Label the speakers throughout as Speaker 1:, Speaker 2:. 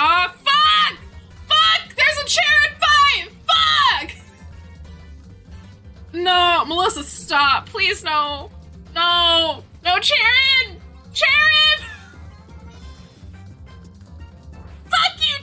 Speaker 1: Fuck! Fuck! There's a chair at 5! Fuck! No, Melissa, stop. Please, no. No. No, Sharon! Sharon! Fuck you!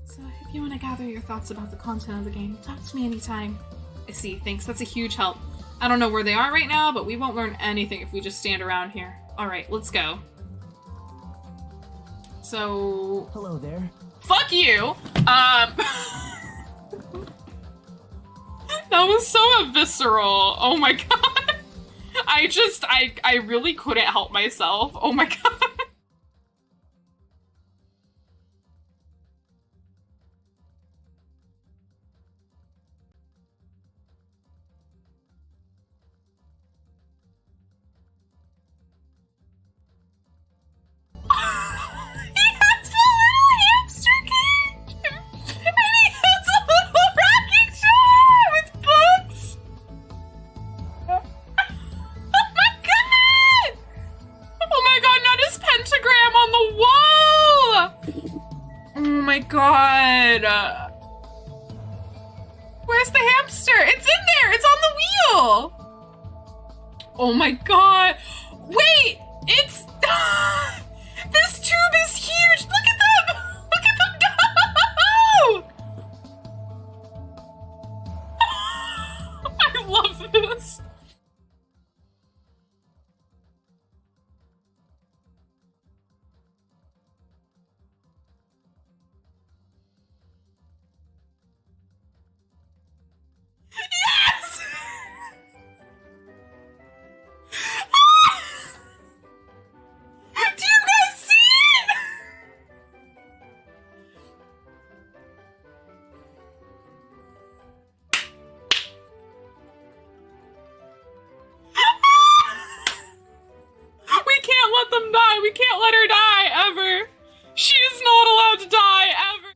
Speaker 1: So if you want to gather your thoughts about the content of the game, talk to me anytime. I see, thanks, that's a huge help. I don't know where they are right now, but we won't learn anything if we just stand around here. Alright, let's go. So...
Speaker 2: Hello there.
Speaker 1: Fuck you! That was so visceral. Oh my god. I really couldn't help myself. Oh my god. God. Where's the hamster? It's in there. It's on the wheel. Oh my god. Wait, it's... This tube is huge. Look at them. Look at them go. I love this. Yes! Do you guys see it? We can't let them die. We can't let her die, ever. She's not allowed to die, ever.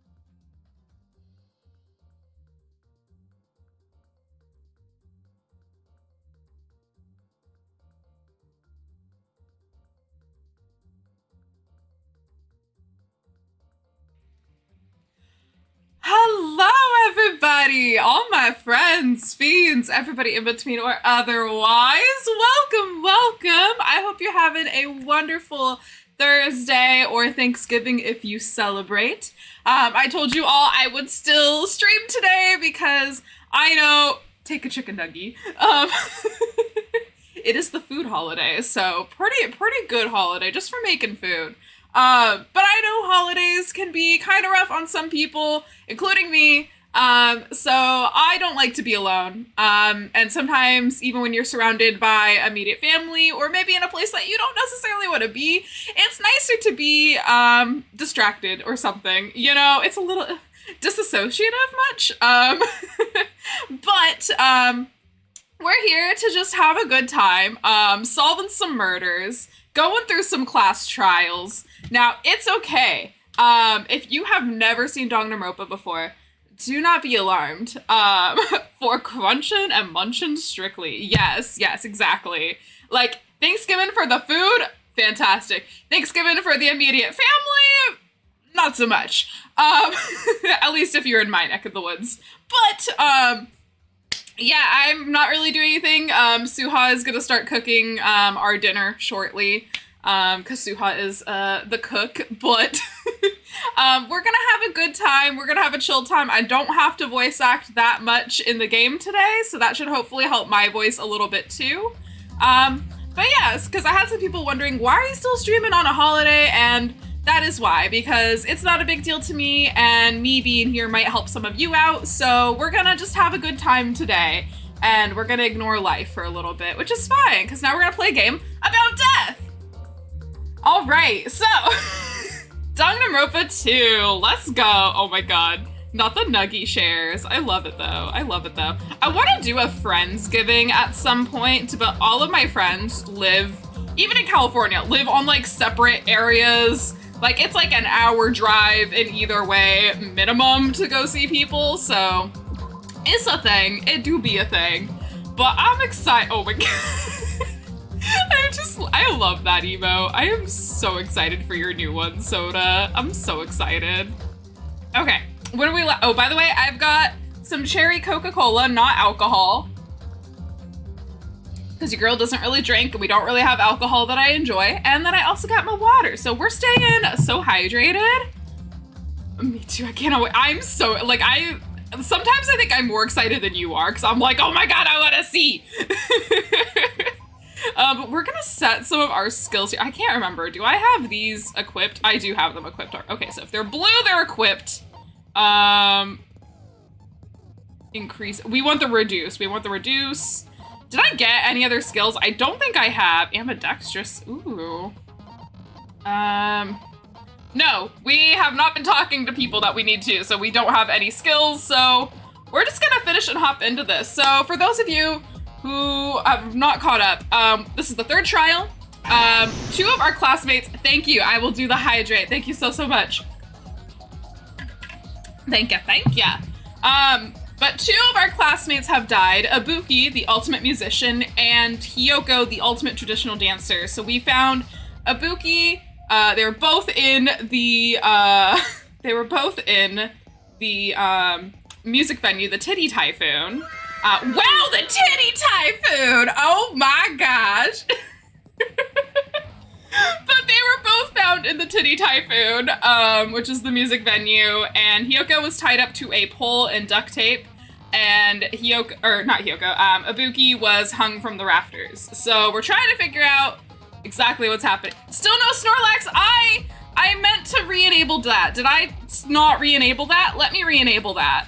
Speaker 1: Hello, everybody! All my friends, fiends, everybody in between or otherwise. Welcome, welcome! I hope you're having a wonderful Thursday or Thanksgiving if you celebrate. I told you all I would still stream today because I know... Take a chicken nugget. It is the food holiday, so pretty good holiday just for making food. But I know holidays can be kind of rough on some people, including me, so I don't like to be alone, and sometimes even when you're surrounded by immediate family, or maybe in a place that you don't necessarily want to be, it's nicer to be, distracted or something, you know, it's a little disassociative much, but, we're here to just have a good time, solving some murders, going through some class trials. Now, it's okay. If you have never seen Danganronpa before, do not be alarmed. For crunching and munching strictly. Yes, exactly. Like, Thanksgiving for the food, fantastic. Thanksgiving for the immediate family, not so much. At least if you're in my neck of the woods. But, yeah, I'm not really doing anything. Suha is gonna start cooking our dinner shortly, because Suha is the cook, but we're gonna have a good time. We're gonna have a chill time. I don't have to voice act that much in the game today, so that should hopefully help my voice a little bit too. But yes, because I had some people wondering, why are you still streaming on a holiday? And that is why, because it's not a big deal to me, and me being here might help some of you out, so we're gonna just have a good time today, and we're gonna ignore life for a little bit, which is fine, because now we're gonna play a game about death! Alright, so, Danganronpa 2, let's go! Oh my god, not the nugget shares. I love it though, I love it though. I want to do a Friendsgiving at some point, but all of my friends live even in California, live on like separate areas. Like it's like an hour drive in either way minimum to go see people. So it's a thing. It do be a thing. But I'm excited. Oh my God. I love that emo. I am so excited for your new one, Soda. I'm so excited. Okay, what do we oh, by the way, I've got some cherry Coca-Cola, not alcohol. Because your girl doesn't really drink and we don't really have alcohol that I enjoy. And then I also got my water. So we're staying so hydrated. Me too, I can't wait. I'm so, like, sometimes I think I'm more excited than you are because I'm like, oh my God, I want to see. But we're gonna set some of our skills here. I can't remember. Do I have these equipped? I do have them equipped. Okay, so if they're blue, they're equipped. Increase. We want the reduce. We want the reduce. Did I get any other skills? I don't think I have. Ambidextrous. Ooh. No, we have not been talking to people that we need to, so we don't have any skills. So we're just gonna finish and hop into this. So for those of you who have not caught up, this is the third trial. 2 of our classmates, thank you. I will do the hydrate. Thank you so much. Thank you. But 2 of our classmates have died. Ibuki, the ultimate musician, and Hiyoko, the ultimate traditional dancer. So we found Ibuki, they were both in the, music venue, the Titty Typhoon. Wow, the Titty Typhoon! Oh my gosh! But they were both found in the Titty Typhoon, which is the music venue, and Hiyoko was tied up to a pole and duct tape, and Ibuki was hung from the rafters. So we're trying to figure out exactly what's happening. Still no Snorlax! I meant to re-enable that. Did I not re-enable that? Let me re-enable that.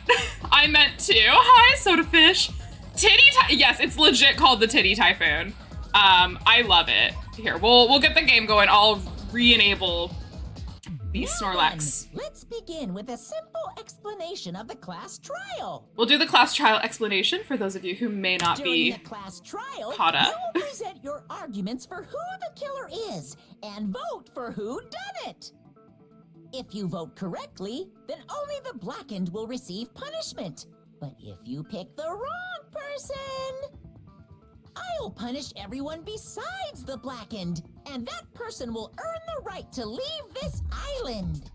Speaker 1: I meant to. Hi, Soda Fish. Yes, it's legit called the Titty Typhoon. I love it. Here, we'll get the game going. I'll re-enable the Snorlax.
Speaker 2: Let's begin with a simple explanation of the class trial.
Speaker 1: We'll do the class trial explanation for those of you who may not be
Speaker 2: During the class trial,
Speaker 1: caught up.
Speaker 2: You will present your arguments for who the killer is and vote for who done it. If you vote correctly, then only the blackened will receive punishment. But if you pick the wrong person, I'll punish everyone besides the blackened, and that person will earn the right to leave this island.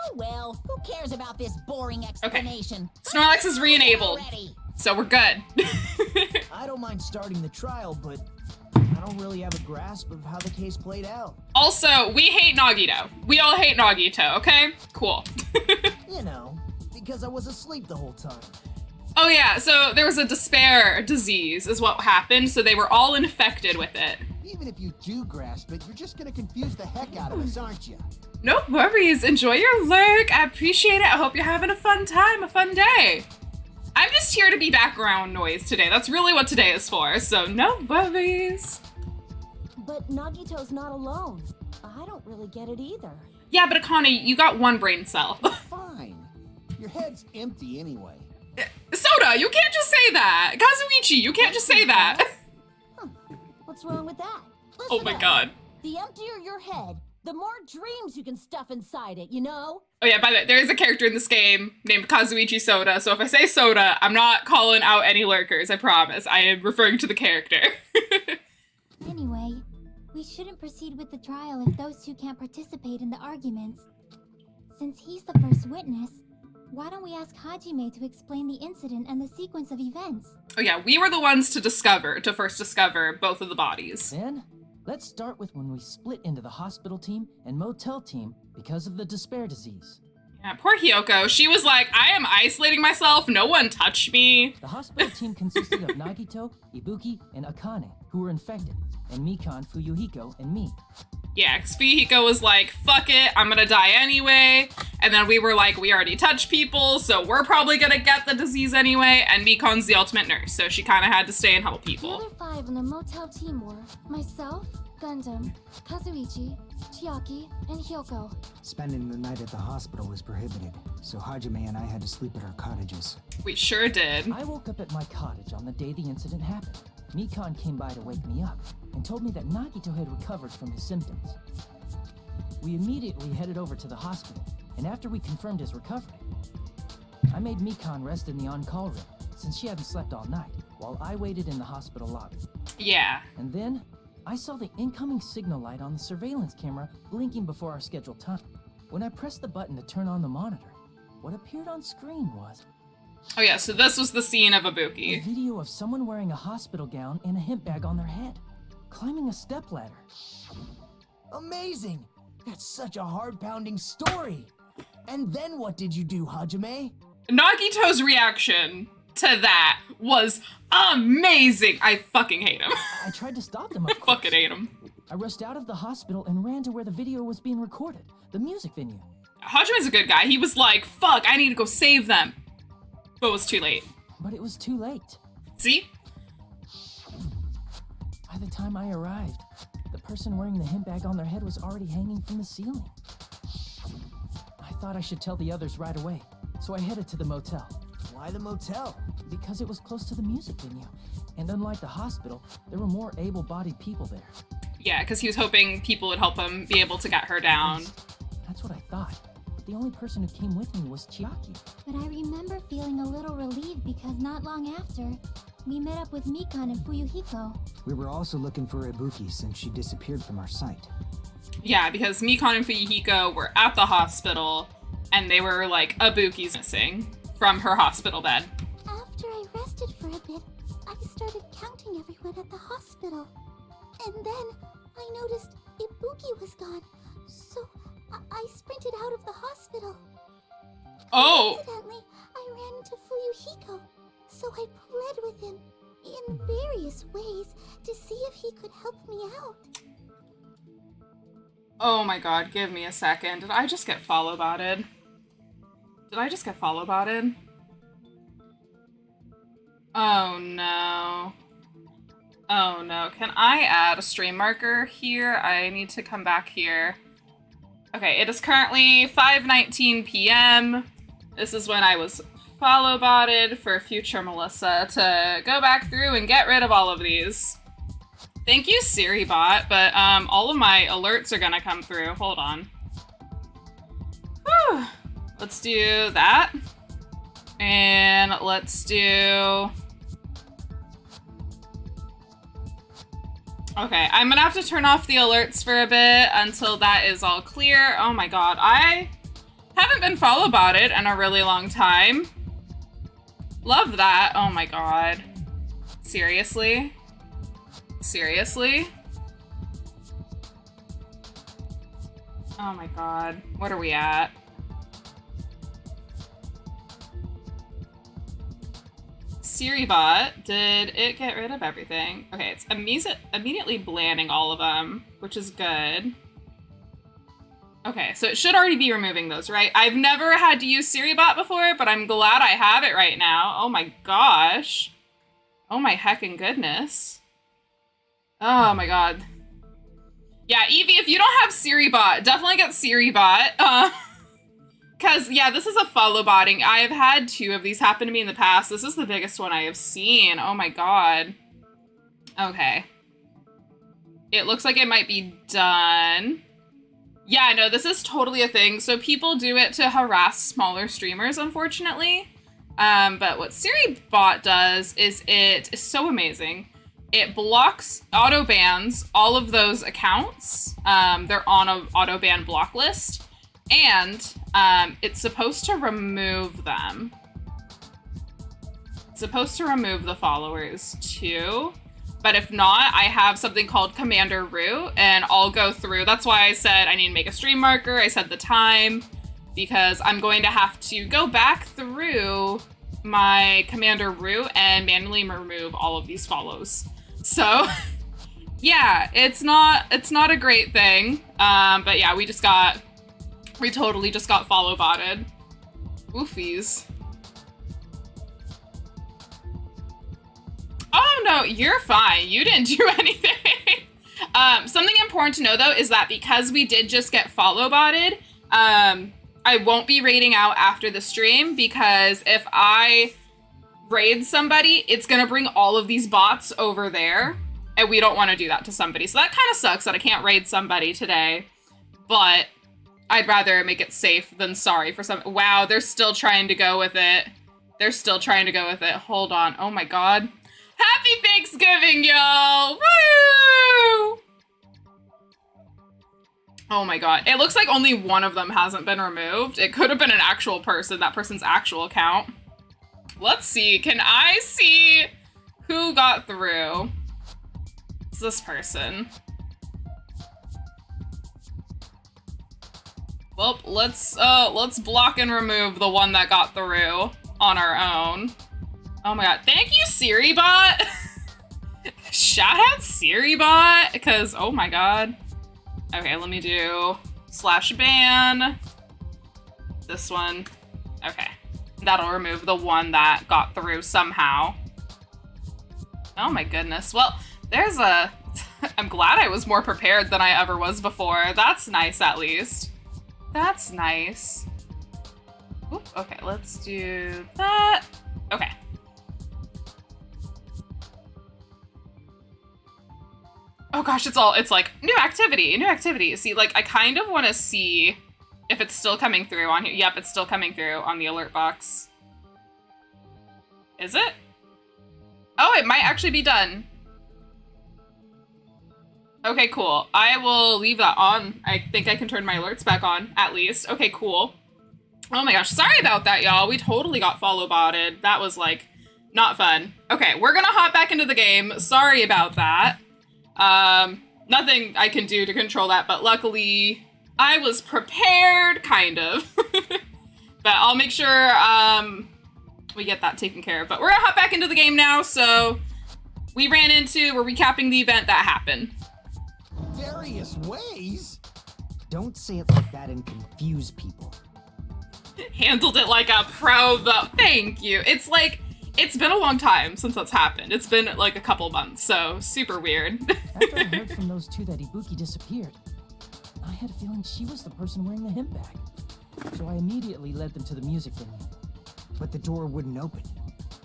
Speaker 2: Oh well, who cares about this boring explanation?
Speaker 1: Okay. Snorlax is re-enabled, so we're good.
Speaker 3: I don't mind starting the trial, but I don't really have a grasp of how the case played out.
Speaker 1: Also, we hate Nagito. We all hate Nagito, okay? Cool.
Speaker 3: You know, because I was asleep the whole time.
Speaker 1: Oh yeah, so there was a despair disease is what happened, so they were all infected with it.
Speaker 3: Even if you do grasp it, you're just gonna confuse the heck out of us, aren't you?
Speaker 1: No worries, enjoy your lurk. I appreciate it. I hope you're having a fun time, a fun day. I'm just here to be background noise today. That's really what today is for, so no worries.
Speaker 4: But Nagito's not alone. I don't really get it either.
Speaker 1: Yeah, but Akane, you got 1 brain cell.
Speaker 3: Fine. Your head's empty anyway.
Speaker 1: Soda, you can't just say that. Kazuichi, you can't just say that.
Speaker 4: Huh. What's wrong with that?
Speaker 1: Oh my God.
Speaker 4: The emptier your head, the more dreams you can stuff inside it, you know?
Speaker 1: Oh yeah, by the way, there is a character in this game named Kazuichi Soda, so if I say Soda, I'm not calling out any lurkers, I promise. I am referring to the character.
Speaker 5: Anyway, we shouldn't proceed with the trial if those 2 can't participate in the arguments. Since he's the first witness, why don't we ask Hajime to explain the incident and the sequence of events?
Speaker 1: Oh yeah, we were the ones to first discover both of the bodies.
Speaker 6: Then, let's start with when we split into the hospital team and motel team because of the despair disease.
Speaker 1: Yeah, poor Hiyoko. She was like, I am isolating myself. No one touched me.
Speaker 6: The hospital team consisted of Nagito, Ibuki, and Akane, who were infected, and Mikan, Fuyuhiko, and me.
Speaker 1: Yeah, because Fuyuhiko was like, fuck it, I'm gonna die anyway. And then we were like, we already touched people, so we're probably gonna get the disease anyway. And Mikan's the ultimate nurse, so she kind of had to stay and help
Speaker 5: The
Speaker 1: people.
Speaker 5: other 5 in the motel team were myself, Gundam, Kazuichi, Chiaki, and Hyoko.
Speaker 7: Spending the night at the hospital was prohibited, so Hajime and I had to sleep at our cottages.
Speaker 1: We sure did.
Speaker 6: I woke up at my cottage on the day the incident happened. Mikan came by to wake me up, and told me that Nagito had recovered from his symptoms. We immediately headed over to the hospital, and after we confirmed his recovery, I made Mikan rest in the on-call room, since she hadn't slept all night, while I waited in the hospital lobby.
Speaker 1: Yeah.
Speaker 6: And then, I saw the incoming signal light on the surveillance camera blinking before our scheduled time. When I pressed the button to turn on the monitor, what appeared on screen was
Speaker 1: Oh yeah, so this was the scene of
Speaker 6: a
Speaker 1: Ibuki.
Speaker 6: video of someone wearing a hospital gown and a hemp bag on their head, climbing a stepladder.
Speaker 3: Amazing! That's such a heart-pounding story! And then what did you do, Hajime?
Speaker 1: Nagito's reaction to that was amazing. I fucking hate him.
Speaker 6: I tried to stop them, of
Speaker 1: I
Speaker 6: course.
Speaker 1: fucking hate him.
Speaker 6: I rushed out of the hospital and ran to where the video was being recorded, the music venue.
Speaker 1: Hajime's a good guy. He was like, fuck, I need to go save them. But it was too late.
Speaker 6: But it was too late.
Speaker 1: See?
Speaker 6: By the time I arrived, the person wearing the hemp bag on their head was already hanging from the ceiling. I thought I should tell the others right away, so I headed to the motel.
Speaker 3: Why the motel?
Speaker 6: Because it was close to the music venue, and unlike the hospital, there were more able-bodied people there.
Speaker 1: Yeah, because he was hoping people would help him be able to get her down.
Speaker 6: That's what I thought. The only person who came with me was Chiaki.
Speaker 5: But I remember feeling a little relieved because not long after, we met up with Mikan and Fuyuhiko.
Speaker 7: We were also looking for Ibuki since she disappeared from our site.
Speaker 1: Yeah, because Mikan and Fuyuhiko were at the hospital, and they were like, Ibuki's missing from her hospital bed.
Speaker 5: After I rested for a bit, I started counting everyone at the hospital. And then I noticed Ibuki was gone, so I sprinted out of the hospital.
Speaker 1: Oh!
Speaker 5: Accidentally, I ran into Fuyuhiko, so I pled with him in various ways to see if he could help me out.
Speaker 1: Oh my god, give me a second. Did I just get follow-botted? Did I just get follow-botted? Oh no. Oh no. Can I add a stream marker here? I need to come back here. Okay, it is currently 5:19 p.m. This is when I was follow-botted for future Melissa to go back through and get rid of all of these. Thank you, Siri bot, but all of my alerts are gonna come through. Hold on. Whew. Let's do that. And let's do... Okay, I'm gonna have to turn off the alerts for a bit until that is all clear. Oh my god, I haven't been follow-botted in a really long time. Love that. Oh my god. Seriously? Seriously? Oh my god. What are we at? SiriBot, did it get rid of everything? Okay, it's immediately blanding all of them, which is good. Okay, so it should already be removing those, right? I've never had to use SiriBot before, but I'm glad I have it right now. Oh my gosh. Oh my heckin' goodness. Oh my god. Yeah, Evie, if you don't have SiriBot, definitely get SiriBot. Cause yeah, this is a follow-botting. I have had 2 of these happen to me in the past. This is the biggest one I have seen. Oh my god. Okay. It looks like it might be done. Yeah, no, this is totally a thing. So people do it to harass smaller streamers, unfortunately. But what SiriBot does is it is so amazing. It blocks, auto bans all of those accounts. They're on an auto ban block list. And it's supposed to remove them. It's supposed to remove the followers too. But if not, I have something called Commander Root, and I'll go through. That's why I said I need to make a stream marker. I said the time, because I'm going to have to go back through my Commander Root and manually remove all of these follows. So yeah, it's not a great thing. But yeah, we totally just got follow-botted. Oofies. Oh no, you're fine. You didn't do anything. Something important to know though is that because we did just get follow-botted, I won't be raiding out after the stream, because if I raid somebody, it's gonna bring all of these bots over there. And we don't want to do that to somebody. So that kind of sucks that I can't raid somebody today. But I'd rather make it safe than sorry for some. Wow, they're still trying to go with it. They're still trying to go with it. Hold on. Oh my god. Happy Thanksgiving, y'all! Woo! Oh my god. It looks like only one of them hasn't been removed. It could have been an actual person, that person's actual account. Let's see. Can I see who got through? It's this person. Well, let's block and remove the one that got through on our own. Oh my god. Thank you, SiriBot! Shout out SiriBot, because oh my god. Okay, let me do /ban. This one. Okay. That'll remove the one that got through somehow. Oh my goodness. Well, there's a... I'm glad I was more prepared than I ever was before. That's nice, at least. That's nice. Oop, okay, let's do that. Okay. Oh gosh, it's like, new activity. See, like, I kind of want to see if it's still coming through on here. Yep, it's still coming through on the alert box. Is it? Oh, it might actually be done. Okay, cool. I will leave that on. I think I can turn my alerts back on, at least. Okay, cool. Oh my gosh, sorry about that, y'all. We totally got follow-botted. That was, like, not fun. Okay, we're gonna hop back into the game. Sorry about that. Nothing I can do to control that, but luckily I was prepared, kind of. But I'll make sure, we get that taken care of. But we're gonna hop back into the game now, so we're recapping the event that happened.
Speaker 3: Various ways?
Speaker 7: Don't say it like that and confuse people.
Speaker 1: Handled it like a pro, though. Thank you. It's like, it's been a long time since that's happened. It's been like a couple months, so super weird.
Speaker 6: After I heard from those two that Ibuki disappeared, I had a feeling she was the person wearing the hemp bag. So I immediately led them to the music venue.
Speaker 7: But the door wouldn't open.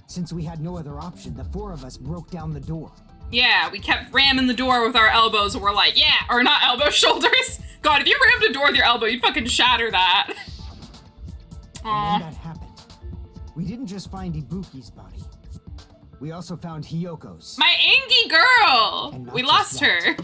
Speaker 7: Since we had no other option, the four of us broke down the door.
Speaker 1: Yeah, we kept ramming the door with our elbows, and we're like, yeah, or not elbows, shoulders. God, if you rammed a door with your elbow, you'd fucking shatter that.
Speaker 7: And then that happened. We didn't just find Ibuki's body. We also found Hiyoko's.
Speaker 1: My Angie girl!
Speaker 7: And not
Speaker 1: We
Speaker 7: just
Speaker 1: lost
Speaker 7: that.
Speaker 1: her.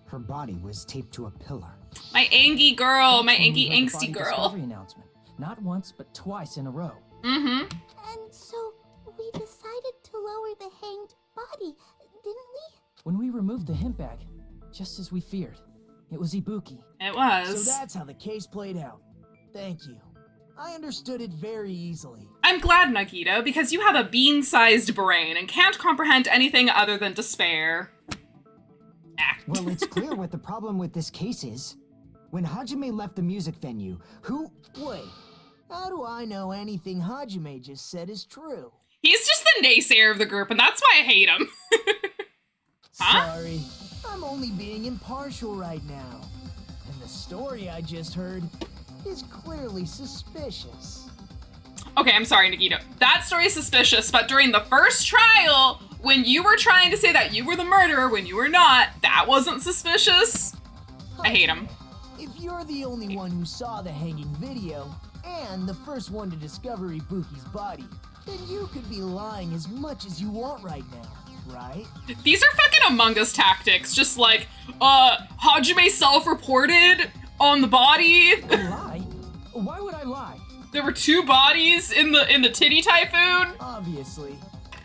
Speaker 7: Her body was taped to a pillar.
Speaker 1: My Angie girl, my
Speaker 6: That's when we
Speaker 1: Angie
Speaker 6: heard the
Speaker 1: angsty
Speaker 6: body
Speaker 1: girl.
Speaker 6: discovery announcement. Not once, but twice in a row.
Speaker 1: Mm-hmm.
Speaker 5: And so we decided to lower the hanged body, didn't we?
Speaker 6: When we removed the hemp bag, just as we feared, it was Ibuki.
Speaker 1: It
Speaker 3: So
Speaker 1: was.
Speaker 3: that's how the case played out. Thank you. I understood it very easily.
Speaker 1: I'm glad, Nagito, because you have a bean-sized brain and can't comprehend anything other than despair. Act.
Speaker 7: Well, it's clear what the problem with this case is. When Hajime left the music venue, who...
Speaker 3: Wait, how do I know anything Hajime just said is true?
Speaker 1: He's just the naysayer of the group, and that's why I hate him. Huh?
Speaker 3: Sorry, I'm only being impartial right now. And the story I just heard is clearly suspicious.
Speaker 1: Okay, I'm sorry, Nagito. That story is suspicious, but during the first trial, when you were trying to say that you were the murderer when you were not, that wasn't suspicious. I hate him.
Speaker 3: If you're the only one who saw the hanging video, and the first one to discover Ibuki's body, then you could be lying as much as you want right now, right?
Speaker 1: These are fucking Among Us tactics. Just like, Hajime self-reported on the body.
Speaker 6: Lie? Why would I lie?
Speaker 1: There were 2 bodies in the titty typhoon.
Speaker 3: Obviously.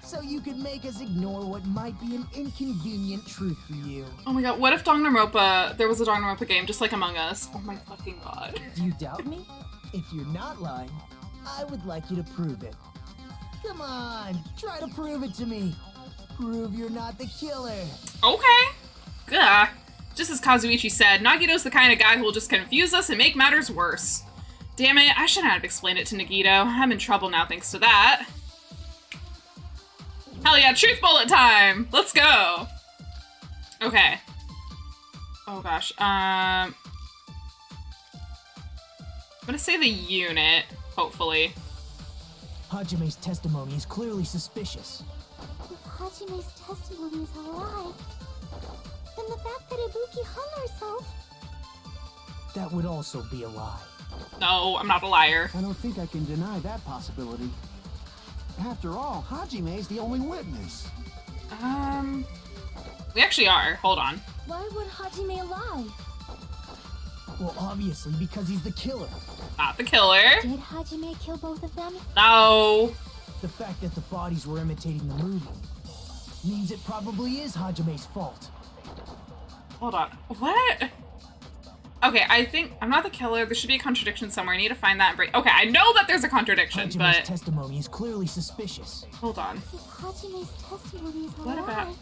Speaker 3: So you could make us ignore what might be an inconvenient truth for you.
Speaker 1: Oh my god, what if there was a Danganronpa game just like Among Us? Oh my fucking god.
Speaker 6: Do you doubt me?
Speaker 3: If you're not lying, I would like you to prove it. Come on, try to prove it to me. Prove you're not the killer.
Speaker 1: Okay. Gah. Just as Kazuichi said, Nagito's the kind of guy who will just confuse us and make matters worse. Damn it, I shouldn't have explained it to Nagito. I'm in trouble now thanks to that. Hell yeah, truth bullet time! Let's go! Okay. Oh gosh, I'm gonna say the unit, hopefully.
Speaker 3: Hajime's testimony is clearly suspicious.
Speaker 5: If Hajime's testimony is a lie, And the fact that Ibuki hung herself.
Speaker 3: That would also be a lie.
Speaker 1: No, I'm not a liar.
Speaker 8: I don't think I can deny that possibility. After all, Hajime is the only witness.
Speaker 1: We actually are. Hold on.
Speaker 4: Why would Hajime lie?
Speaker 3: Well, obviously, because he's the killer.
Speaker 1: Not the killer.
Speaker 5: Did Hajime kill both of them?
Speaker 1: No.
Speaker 3: The fact that the bodies were imitating the movie means it probably is Hajime's fault.
Speaker 1: Hold on. What? Okay, I think I'm not the killer. There should be a contradiction somewhere. I need to find that and break. Okay, I know that there's a contradiction,
Speaker 3: Hajime's
Speaker 1: but
Speaker 3: testimony is clearly suspicious.
Speaker 1: hold on.
Speaker 5: If Hajime's testimony is a
Speaker 1: What
Speaker 5: lie,
Speaker 1: about?
Speaker 5: and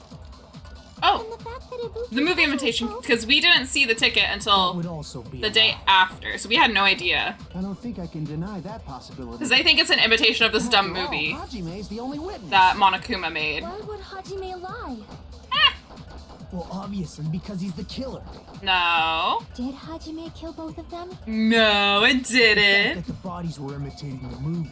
Speaker 1: Oh,
Speaker 5: the fact that Ibuki
Speaker 1: the movie
Speaker 5: hung
Speaker 1: invitation,
Speaker 5: herself-
Speaker 1: because we didn't see the ticket
Speaker 3: That
Speaker 1: until
Speaker 3: would also be
Speaker 1: the
Speaker 3: a
Speaker 1: day
Speaker 3: lie.
Speaker 1: after, so we had no idea.
Speaker 8: I don't think I can deny that possibility.
Speaker 1: Because I think it's an imitation of this dumb
Speaker 8: After all,
Speaker 1: movie
Speaker 8: Hajime is the only witness.
Speaker 1: that Monokuma made.
Speaker 4: Why would Hajime lie?
Speaker 3: Well, obviously, because he's the killer.
Speaker 1: No.
Speaker 5: Did Hajime kill both of them?
Speaker 1: No, it
Speaker 3: The fact
Speaker 1: didn't.
Speaker 3: that the bodies were imitating the movie.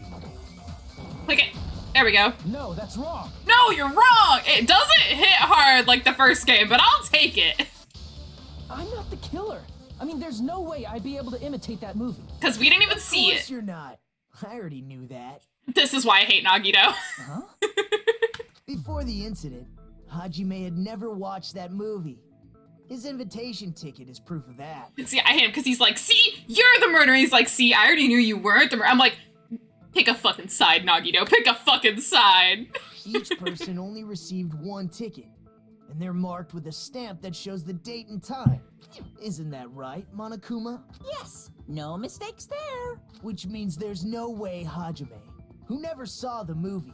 Speaker 1: Click it. There we go.
Speaker 3: No, that's wrong.
Speaker 1: No, you're wrong. It doesn't hit hard like the first game, but I'll take it.
Speaker 6: I'm not the killer. I mean, there's no way I'd be able to imitate that movie.
Speaker 1: Because we didn't even
Speaker 3: Of
Speaker 1: see
Speaker 3: course
Speaker 1: it.
Speaker 3: you're not. I already knew that.
Speaker 1: This is why I hate Nagito.
Speaker 6: Huh?
Speaker 3: Before the incident, Hajime had never watched that movie. His invitation ticket is proof of that.
Speaker 1: See, I hate him because he's like, see, you're the murderer. He's like, see, I already knew you weren't the murderer. I'm like, pick a fucking side, Nagito. Pick a fucking side.
Speaker 3: Each person only received one ticket, and they're marked with a stamp that shows the date and time. Isn't that right, Monokuma?
Speaker 2: Yes, no mistakes there.
Speaker 3: Which means there's no way Hajime, who never saw the movie,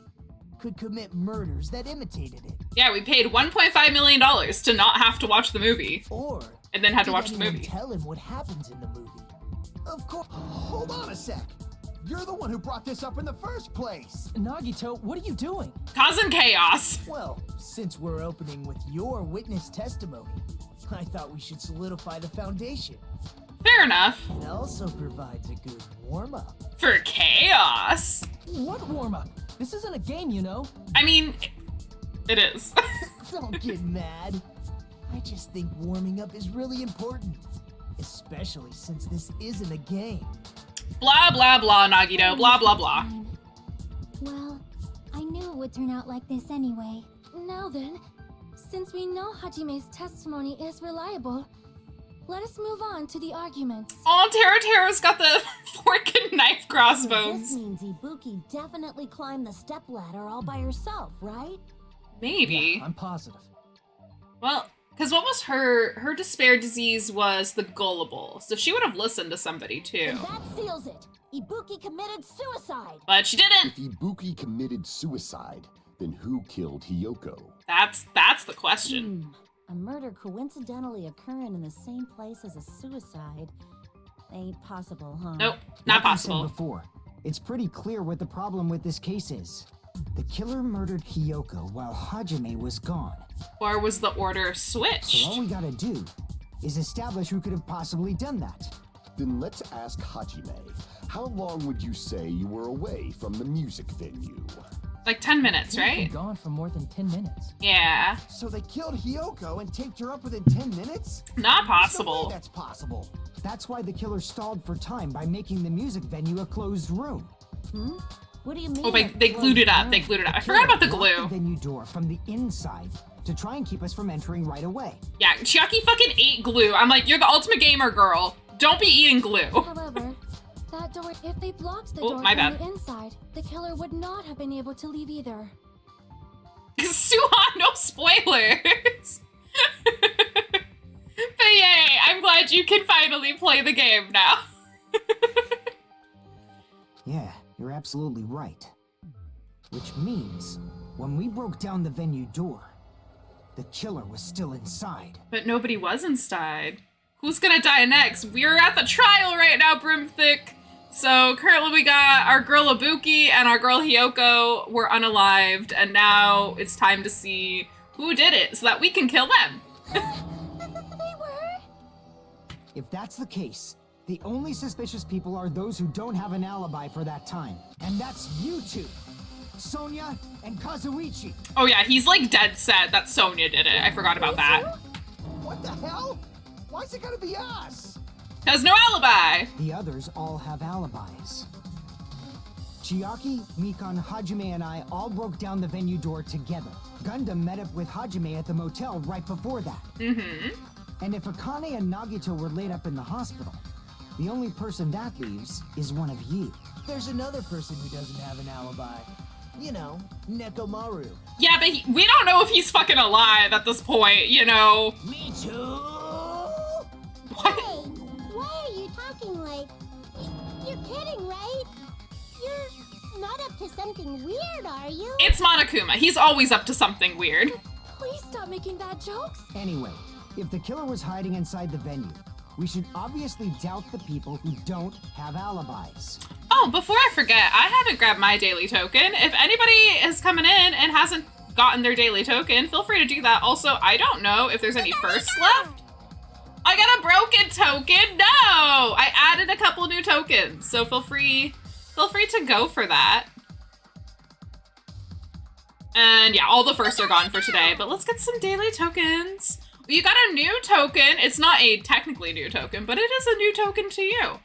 Speaker 3: could commit murders that imitated it.
Speaker 1: Yeah, we paid $1.5 million to not have to watch the movie.
Speaker 3: Or
Speaker 1: And then had to
Speaker 3: did
Speaker 1: watch the
Speaker 3: anyone
Speaker 1: movie.
Speaker 3: tell him what happens in the movie? Of course.
Speaker 8: Hold on a sec. You're the one who brought this up in the first place.
Speaker 6: Nagito, what are you doing?
Speaker 1: Causing chaos.
Speaker 3: Well, since we're opening with your witness testimony, I thought we should solidify the foundation.
Speaker 1: Fair enough.
Speaker 3: It also provides a good warm-up.
Speaker 1: For chaos.
Speaker 6: What warm-up? This isn't a game, you know.
Speaker 1: I mean, it is.
Speaker 3: Don't get mad. I just think warming up is really important, especially since this isn't a game.
Speaker 1: Blah, blah, blah, Nagito. Blah, blah, blah.
Speaker 5: Fine. Well, I knew it would turn out like this anyway.
Speaker 4: Now then, since we know Hajime's testimony is reliable, let us move on to the arguments.
Speaker 1: Oh, Tara's got the freaking knife
Speaker 2: This
Speaker 1: crossbones.
Speaker 2: means Ibuki definitely climbed the stepladder all by herself, right?
Speaker 1: Maybe.
Speaker 6: Yeah, I'm positive.
Speaker 1: Well, because what was her despair disease was the gullible. So she would have listened to somebody too.
Speaker 2: And that seals it. Ibuki committed suicide.
Speaker 1: But she didn't.
Speaker 9: If Ibuki committed suicide, then who killed Hiyoko?
Speaker 1: That's the question.
Speaker 2: A murder coincidentally occurring in the same place as a suicide ain't possible, huh?
Speaker 1: Nope, not
Speaker 7: Like I
Speaker 1: possible.
Speaker 7: said before, it's pretty clear what the problem with this case is. The killer murdered Hiyoko while Hajime was gone.
Speaker 1: Or was the order
Speaker 7: So
Speaker 1: switched?
Speaker 7: all we gotta do is establish who could have possibly done that.
Speaker 9: Then let's ask Hajime. How long would you say you were away from the music venue?
Speaker 1: Like 10 minutes,
Speaker 6: He's been
Speaker 1: right?
Speaker 6: gone for more than 10 minutes.
Speaker 1: Yeah,
Speaker 8: So they killed Hiyoko and taped her up within 10 minutes?
Speaker 1: not
Speaker 8: No way
Speaker 1: possible.
Speaker 8: that's possible.
Speaker 7: That's why the killer stalled for time by making the music venue a closed room.
Speaker 2: What do you mean?
Speaker 1: Oh, they glued it up. They glued it up. I forgot about the
Speaker 7: Locked
Speaker 1: glue.
Speaker 7: the venue door from the inside to try and keep us from entering right away.
Speaker 1: Yeah, Chiaki fucking ate glue. I'm like, you're the ultimate gamer girl. Don't be eating glue.
Speaker 4: However, that door, if they blocked the
Speaker 1: Oh,
Speaker 4: door
Speaker 1: my
Speaker 4: from
Speaker 1: bad.
Speaker 4: the inside, the killer would not have been able to leave either.
Speaker 1: Suhan, no spoilers. But yay, I'm glad you can finally play the game now.
Speaker 7: Yeah, you're absolutely right. Which means, when we broke down the venue door, the killer was still inside.
Speaker 1: But nobody was inside. Who's gonna die next? We're at the trial right now, Brimthick. So currently we got our girl Ibuki and our girl Hiyoko were unalived, and now it's time to see who did it so that we can kill them.
Speaker 5: They were?
Speaker 7: If that's the case, the only suspicious people are those who don't have an alibi for that time. And that's you two, Sonia and Kazuichi.
Speaker 1: Oh yeah, he's like dead set that Sonya did it. I forgot about that.
Speaker 8: What Why's it gotta be us?
Speaker 1: Has no alibi.
Speaker 7: The others all have alibis. Chiaki, Mikan, Hajime, and I all broke down the venue door together. Gundam met up with Hajime at the motel right before that.
Speaker 1: Mm-hmm.
Speaker 7: And if Akane and Nagito were laid up in the hospital, the only person that leaves is one of you.
Speaker 3: There's another person who doesn't have an alibi. You know, Nekomaru.
Speaker 1: Yeah, but we don't know if he's fucking alive at this point, you know.
Speaker 3: Me too!
Speaker 1: What?
Speaker 5: Hey, why are you talking like... You're kidding, right? You're not up to something weird, are you?
Speaker 1: It's Monokuma. He's always up to something weird.
Speaker 4: Please stop making bad jokes.
Speaker 7: Anyway, if the killer was hiding inside the venue, we should obviously doubt the people who don't have alibis.
Speaker 1: Oh, before I forget, I haven't grabbed my daily token. If anybody is coming in and hasn't gotten their daily token, feel free to do that. Also, I don't know if there's any firsts left. I got a broken token. No, I added a couple new tokens, so feel free to go for that. And yeah, all the firsts are gone for today, but let's get some daily tokens. You got a new token. It's not a technically new token, but it is a new token to you.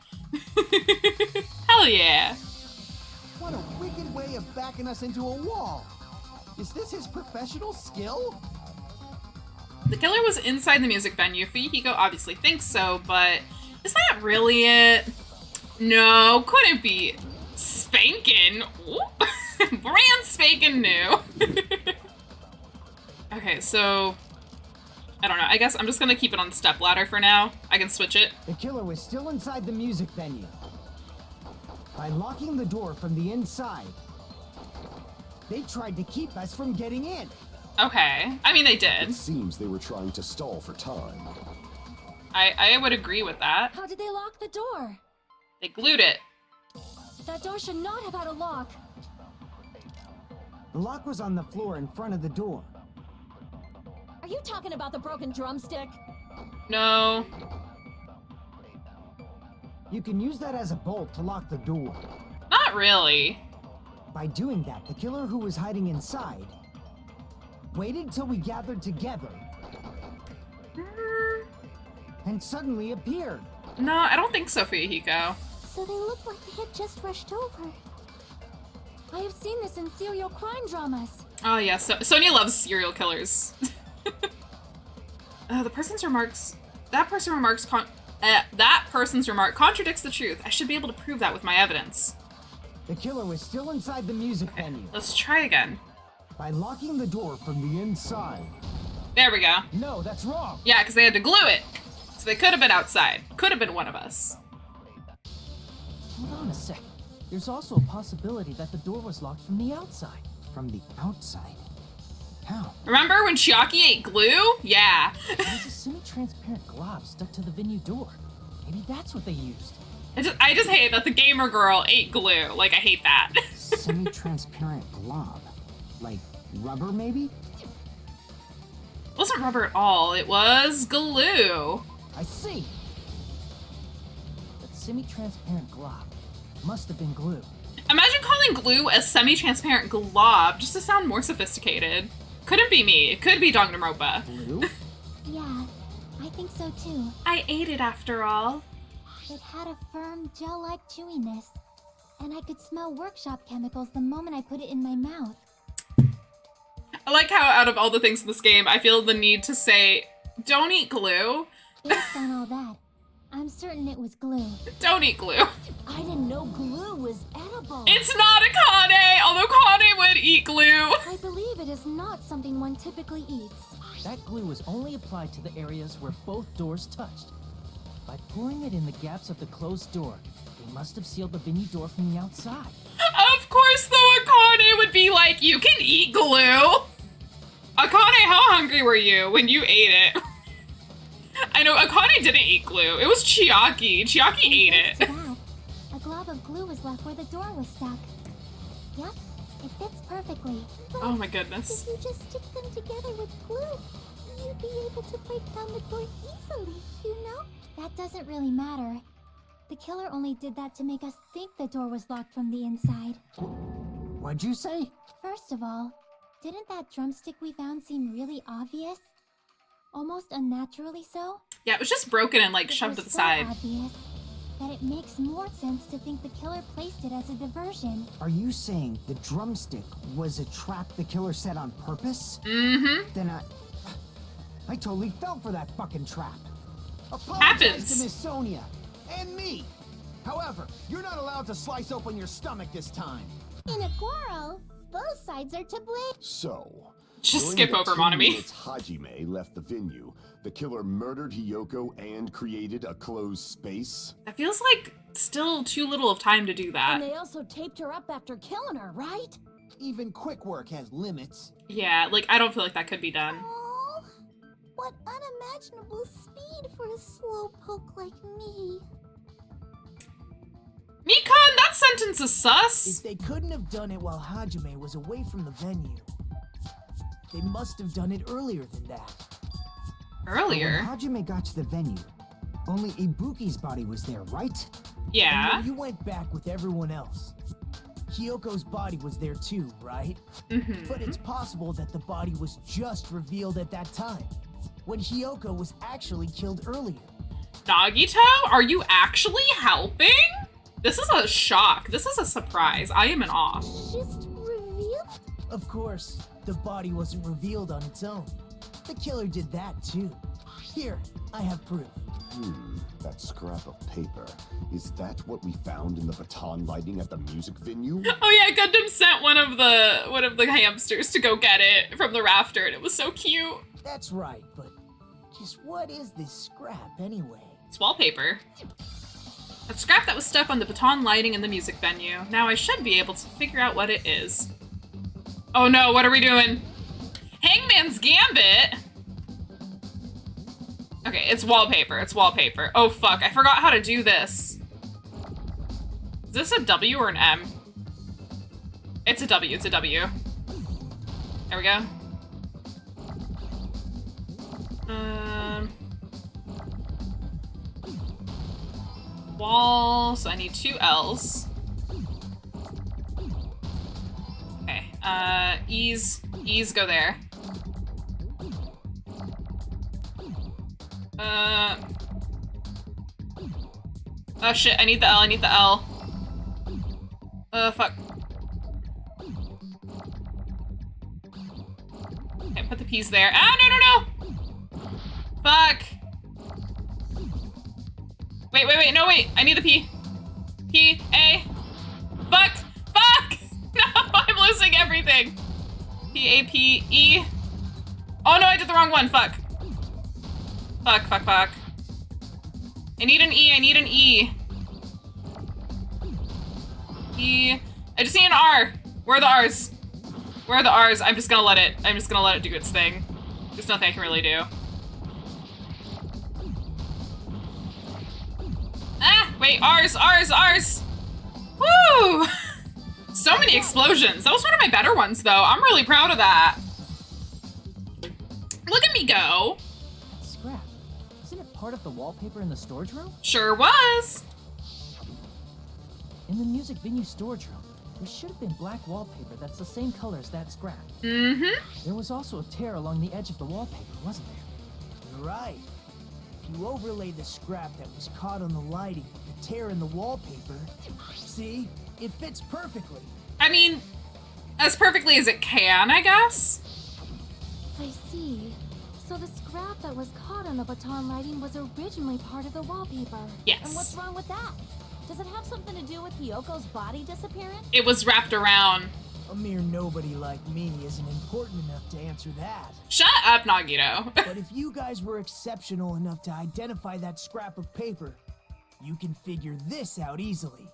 Speaker 1: Hell yeah.
Speaker 8: What a wicked way of backing us into a wall. Is this his professional skill?
Speaker 1: The killer was inside the music venue. Fuyuhiko obviously thinks so, but is that really it? No, couldn't be. Spankin'. Brand spankin' new. Okay, so I don't know. I guess I'm just gonna keep it on stepladder for now. I can switch it.
Speaker 7: The killer was still inside the music venue. By locking the door from the inside, they tried to keep us from getting in.
Speaker 1: Okay. I mean, they did.
Speaker 9: It seems they were trying to stall for time.
Speaker 1: I would agree with that.
Speaker 4: How did they lock the door?
Speaker 1: They glued it.
Speaker 4: That door should not have had a lock.
Speaker 7: The lock was on the floor in front of the door.
Speaker 4: Are you talking about the broken drumstick?
Speaker 1: No.
Speaker 7: You can use that as a bolt to lock the door.
Speaker 1: Not really.
Speaker 7: By doing that, the killer who was hiding inside waited till we gathered together and suddenly appeared.
Speaker 1: No, I don't think so, Fuyuhiko.
Speaker 5: So they look like they had just rushed over.
Speaker 4: I have seen this in serial crime dramas.
Speaker 1: Oh yeah, so Sonia loves serial killers. That person's remark contradicts the truth. I should be able to prove that with my evidence.
Speaker 7: The killer was still inside the music venue.
Speaker 1: Let's try again.
Speaker 7: By locking the door from the inside.
Speaker 1: There we go.
Speaker 6: No, that's wrong.
Speaker 1: Yeah, because they had to glue it. So they could have been outside. Could have been one of us.
Speaker 6: Hold on a second. There's also a possibility that the door was locked from the outside.
Speaker 7: From the outside? How?
Speaker 1: Remember when Chiaki ate glue? Yeah.
Speaker 6: There's a semi-transparent glob stuck to the venue door. Maybe that's what they used.
Speaker 1: I just hate that the gamer girl ate glue. Like, I hate that.
Speaker 7: Semi-transparent glob. Like rubber, maybe?
Speaker 1: It wasn't rubber at all. It was glue.
Speaker 6: I see. That semi-transparent glob must have been glue.
Speaker 1: Imagine calling glue a semi-transparent glob just to sound more sophisticated. Couldn't be me. It could be Danganronpa.
Speaker 7: Glue?
Speaker 5: Yeah, I think so too.
Speaker 1: I ate it after all.
Speaker 5: It had a firm, gel-like chewiness. And I could smell workshop chemicals the moment I put it in my mouth.
Speaker 1: I like how out of all the things in this game, I feel the need to say, don't eat glue.
Speaker 5: Based on all that, I'm certain it was glue.
Speaker 1: Don't eat glue.
Speaker 4: I didn't know glue was edible.
Speaker 1: It's not Akane, although Akane would eat glue.
Speaker 4: I believe it is not something one typically eats.
Speaker 6: That glue was only applied to the areas where both doors touched. By pouring it in the gaps of the closed door, they must have sealed the venue door from the outside.
Speaker 1: Of course, though, Akane would be like, you can eat glue. Akane, how hungry were you when you ate it? I know, Akane didn't eat glue. It was Chiaki. Chiaki ate
Speaker 5: Thanks to
Speaker 1: it.
Speaker 5: that, a glob of glue was left where the door was stuck. Yep, it fits perfectly. But
Speaker 1: Oh my goodness.
Speaker 5: if you just stick them together with glue, you'd be able to break down the door easily, you know? That doesn't really matter. The killer only did that to make us think the door was locked from the inside.
Speaker 7: What'd you say?
Speaker 5: First of all, didn't that drumstick we found seem really obvious? Almost unnaturally so.
Speaker 1: Yeah, it was just broken and like
Speaker 5: It
Speaker 1: shoved
Speaker 5: was
Speaker 1: to the
Speaker 5: so
Speaker 1: side.
Speaker 5: obvious that it makes more sense to think the killer placed it as a diversion.
Speaker 7: Are you saying the drumstick was a trap the killer set on purpose?
Speaker 1: Mm-hmm.
Speaker 7: Then I totally fell for that fucking trap.
Speaker 8: Apologize
Speaker 1: Happens.
Speaker 8: to Miss Sonia and me. However, you're not allowed to slice open your stomach this time.
Speaker 5: In a quarrel, both sides are to blame.
Speaker 9: So,
Speaker 1: Just
Speaker 9: during
Speaker 1: skip
Speaker 9: the
Speaker 1: over
Speaker 9: 2
Speaker 1: Monami.
Speaker 9: minutes Hajime left the venue, the killer murdered Hiyoko and created a closed space?
Speaker 1: That feels like still too little of time to do that.
Speaker 2: And they also taped her up after killing her, right?
Speaker 8: Even quick work has limits.
Speaker 1: Yeah, like I don't feel like that could be done.
Speaker 5: Oh, what unimaginable speed for a slowpoke like me.
Speaker 1: Mikan, that sentence is sus.
Speaker 3: If they couldn't have done it while Hajime was away from the venue, they must have done it earlier than that.
Speaker 1: Earlier.
Speaker 7: When Hajime got to the venue, only Ibuki's body was there, right?
Speaker 1: Yeah.
Speaker 3: And you went back with everyone else. Hyoko's body was there too, right?
Speaker 1: Mm-hmm.
Speaker 3: But it's possible that the body was just revealed at that time, when Hyoko was actually killed earlier.
Speaker 1: Nagito, are you actually helping? This is a shock. This is a surprise. I am in awe.
Speaker 5: Just revealed?
Speaker 3: Of course, the body wasn't revealed on its own. The killer did that too. Here, I have proof.
Speaker 9: That scrap of paper. Is that what we found in the baton lighting at the music venue?
Speaker 1: Oh yeah, Gundam sent one of the hamsters to go get it from the rafter, and it was so cute.
Speaker 3: That's right, but just what is this scrap anyway?
Speaker 1: It's wallpaper. A scrap that was stuck on the baton lighting in the music venue. Now I should be able to figure out what it is. Oh no, what are we doing? Hangman's Gambit? Okay, it's wallpaper, it's wallpaper. Oh fuck, I forgot how to do this. Is this a W or an M? It's a W, it's a W. There we go. Wall, so I need 2 L's. Okay, E's go there. Oh shit, I need the L, fuck. Okay, put the P's there. Ah, no! Fuck. Wait, no, wait, I need the P. P, A. Fuck! No, I'm losing everything. P, A, P, E. Oh no, I did the wrong one, fuck. Fuck. I need an E. E. I just need an R. Where are the R's? I'm just gonna let it do its thing. There's nothing I can really do. Ah, wait, R's. Woo! So many explosions. That was one of my better ones, though. I'm really proud of that. Look at me go.
Speaker 6: Scrap. Isn't it part of the wallpaper in the storage room?
Speaker 1: Sure was.
Speaker 6: In the music venue storage room, there should have been black wallpaper that's the same color as that scrap.
Speaker 1: Mm-hmm.
Speaker 6: There was also a tear along the edge of the wallpaper, wasn't there?
Speaker 3: You're right. If you overlay the scrap that was caught on the lighting with the tear in the wallpaper, see? It fits perfectly.
Speaker 1: I mean, as perfectly as it can, I guess.
Speaker 4: I see. So the scrap that was caught on the baton lighting was originally part of the wallpaper.
Speaker 1: Yes.
Speaker 2: And what's wrong with that? Does it have something to do with Hyoko's body disappearing?
Speaker 1: It was wrapped around.
Speaker 3: A mere nobody like me isn't important enough to answer that.
Speaker 1: Shut up, Nagito.
Speaker 3: But if you guys were exceptional enough to identify that scrap of paper, you can figure this out easily.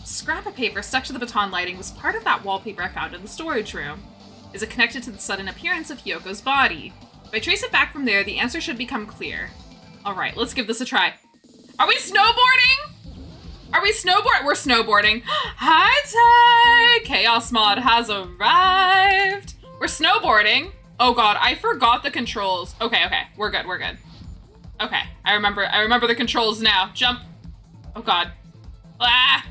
Speaker 1: Scrap of paper stuck to the baton lighting was part of that wallpaper I found in the storage room. Is it connected to the sudden appearance of Hyoko's body? If I trace it back from there, the answer should become clear. Alright, let's give this a try. Are we snowboarding? We're snowboarding. Hi, Ty! Chaos Mod has arrived. We're snowboarding. Oh god, I forgot the controls. Okay, we're good. Okay, I remember the controls now. Jump. Oh god. Ah!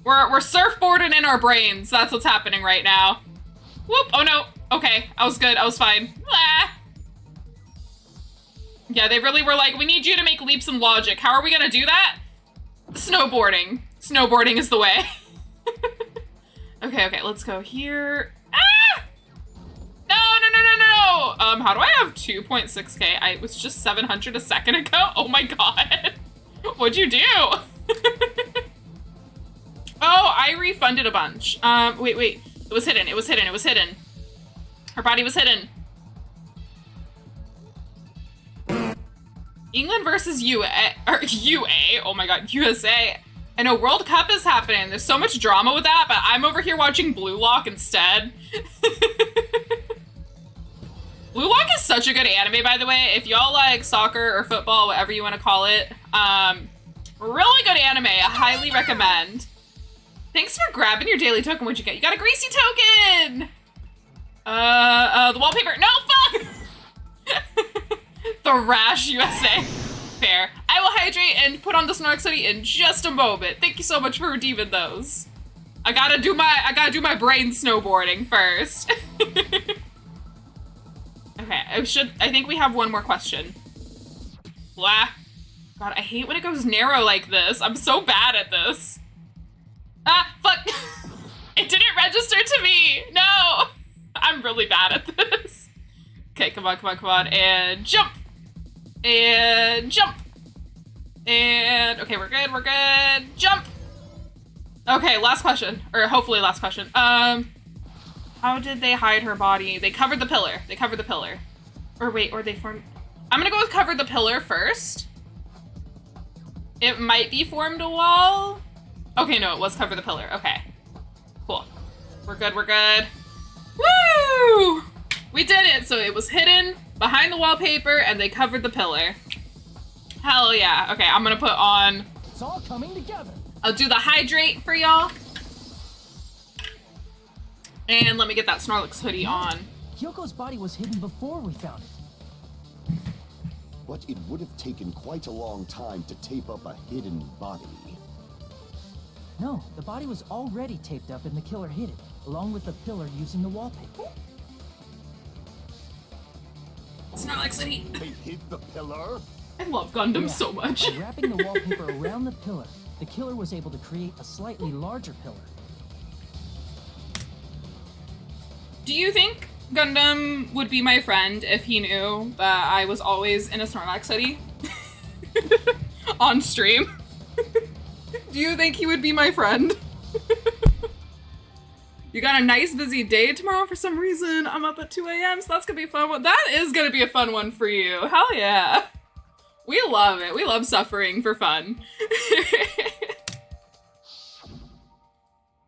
Speaker 1: We're surfboarding in our brains. That's what's happening right now. Whoop! Oh no. Okay, I was good. I was fine. Ah! Yeah, they really were like, we need you to make leaps in logic. How are we gonna do that? Snowboarding. Snowboarding is the way. Okay, let's go here. Ah! No. How do I have 2.6K? I was just 700 a second ago. Oh my god. What'd you do? Oh, I refunded a bunch. Wait. It was hidden. Her body was hidden. England versus UA. Oh my god, USA. I know World Cup is happening. There's so much drama with that, but I'm over here watching Blue Lock instead. Blue Lock is such a good anime, by the way. If y'all like soccer or football, whatever you want to call it, really good anime. I highly recommend. Thanks for grabbing your daily token. What'd you get? You got a greasy token! The wallpaper. No, fuck! The Rash USA. Fair. I will hydrate and put on the Snorlax hoodie in just a moment. Thank you so much for redeeming those. I gotta do my brain snowboarding first. Okay, I think we have one more question. Blah. God, I hate when it goes narrow like this. I'm so bad at this. Ah, fuck. It didn't register to me. No. I'm really bad at this. Okay, come on. And jump. And jump. And okay, we're good. Jump. Okay, last question. Or hopefully last question. How did they hide her body? They covered the pillar. Or wait, or they formed... I'm gonna go with covered the pillar first. It might be formed a wall. Okay, no, it was cover the pillar. Okay, cool. We're good. Woo! We did it. So it was hidden behind the wallpaper and they covered the pillar. Hell yeah. Okay, I'm gonna put on...
Speaker 6: It's all coming together.
Speaker 1: I'll do the hydrate for y'all. And let me get that Snorlax hoodie on.
Speaker 6: Hyoko's body was hidden before we found it.
Speaker 9: But it would have taken quite a long time to tape up a hidden body.
Speaker 6: No, the body was already taped up and the killer hid it, along with the pillar using the wallpaper.
Speaker 1: Snorlax hoodie.
Speaker 9: They hid the pillar?
Speaker 1: I love Gundam so much.
Speaker 6: By wrapping the wallpaper around the pillar, the killer was able to create a slightly larger pillar.
Speaker 1: Do you think Gundam would be my friend if he knew that I was always in a Snorlax hoodie? On stream? Do you think he would be my friend? You got a nice busy day tomorrow for some reason. I'm up at 2 a.m. so that's gonna be a fun one. That is gonna be a fun one for you. Hell yeah. We love it. We love suffering for fun.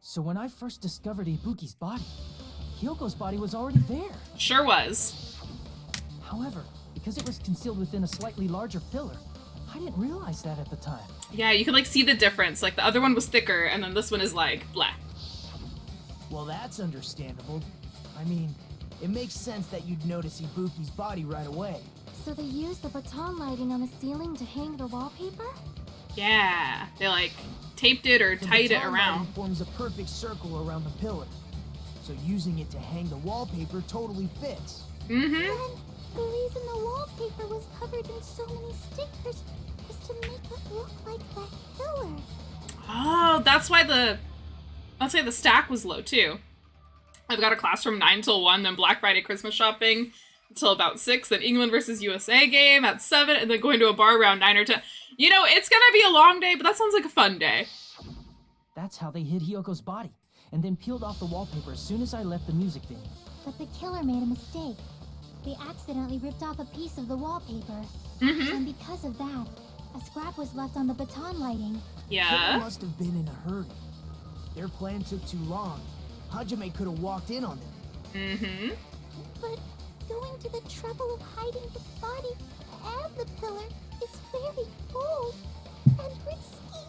Speaker 6: So when I first discovered Ibuki's body, Hyoko's body was already there.
Speaker 1: Sure was.
Speaker 6: However, because it was concealed within a slightly larger pillar, I didn't realize that at the time.
Speaker 1: Yeah, you could like see the difference. Like the other one was thicker and then this one is like black.
Speaker 3: Well, that's understandable. I mean, it makes sense that you'd notice Ibuki's body right away.
Speaker 4: So they used the baton lighting on the ceiling to hang the wallpaper?
Speaker 1: Yeah, they like taped it or
Speaker 3: The
Speaker 1: tied it
Speaker 3: baton
Speaker 1: around.
Speaker 3: lighting forms a perfect circle around the pillar. So using it to hang the wallpaper totally fits.
Speaker 1: Mm-hmm.
Speaker 5: Then the reason the wallpaper was covered in so many stickers was to make it look like that pillar.
Speaker 1: Oh, that's why the stack was low too. I've got a class from 9 till 1, then Black Friday Christmas shopping until about 6, then England versus USA game at 7, and then going to a bar around 9 or 10. You know, it's gonna be a long day, but that sounds like a fun day.
Speaker 6: That's how they hid Hyoko's body, and then peeled off the wallpaper as soon as I left the music venue.
Speaker 5: But the killer made a mistake. They accidentally ripped off a piece of the wallpaper.
Speaker 1: Mm-hmm.
Speaker 5: And because of that, a scrap was left on the baton lighting.
Speaker 3: They
Speaker 1: Yeah.
Speaker 3: must have been in a hurry. Their plan took too long. Hajime could have walked in on them.
Speaker 1: Mm-hmm.
Speaker 5: But going to the trouble of hiding the body and the pillar is very bold and risky.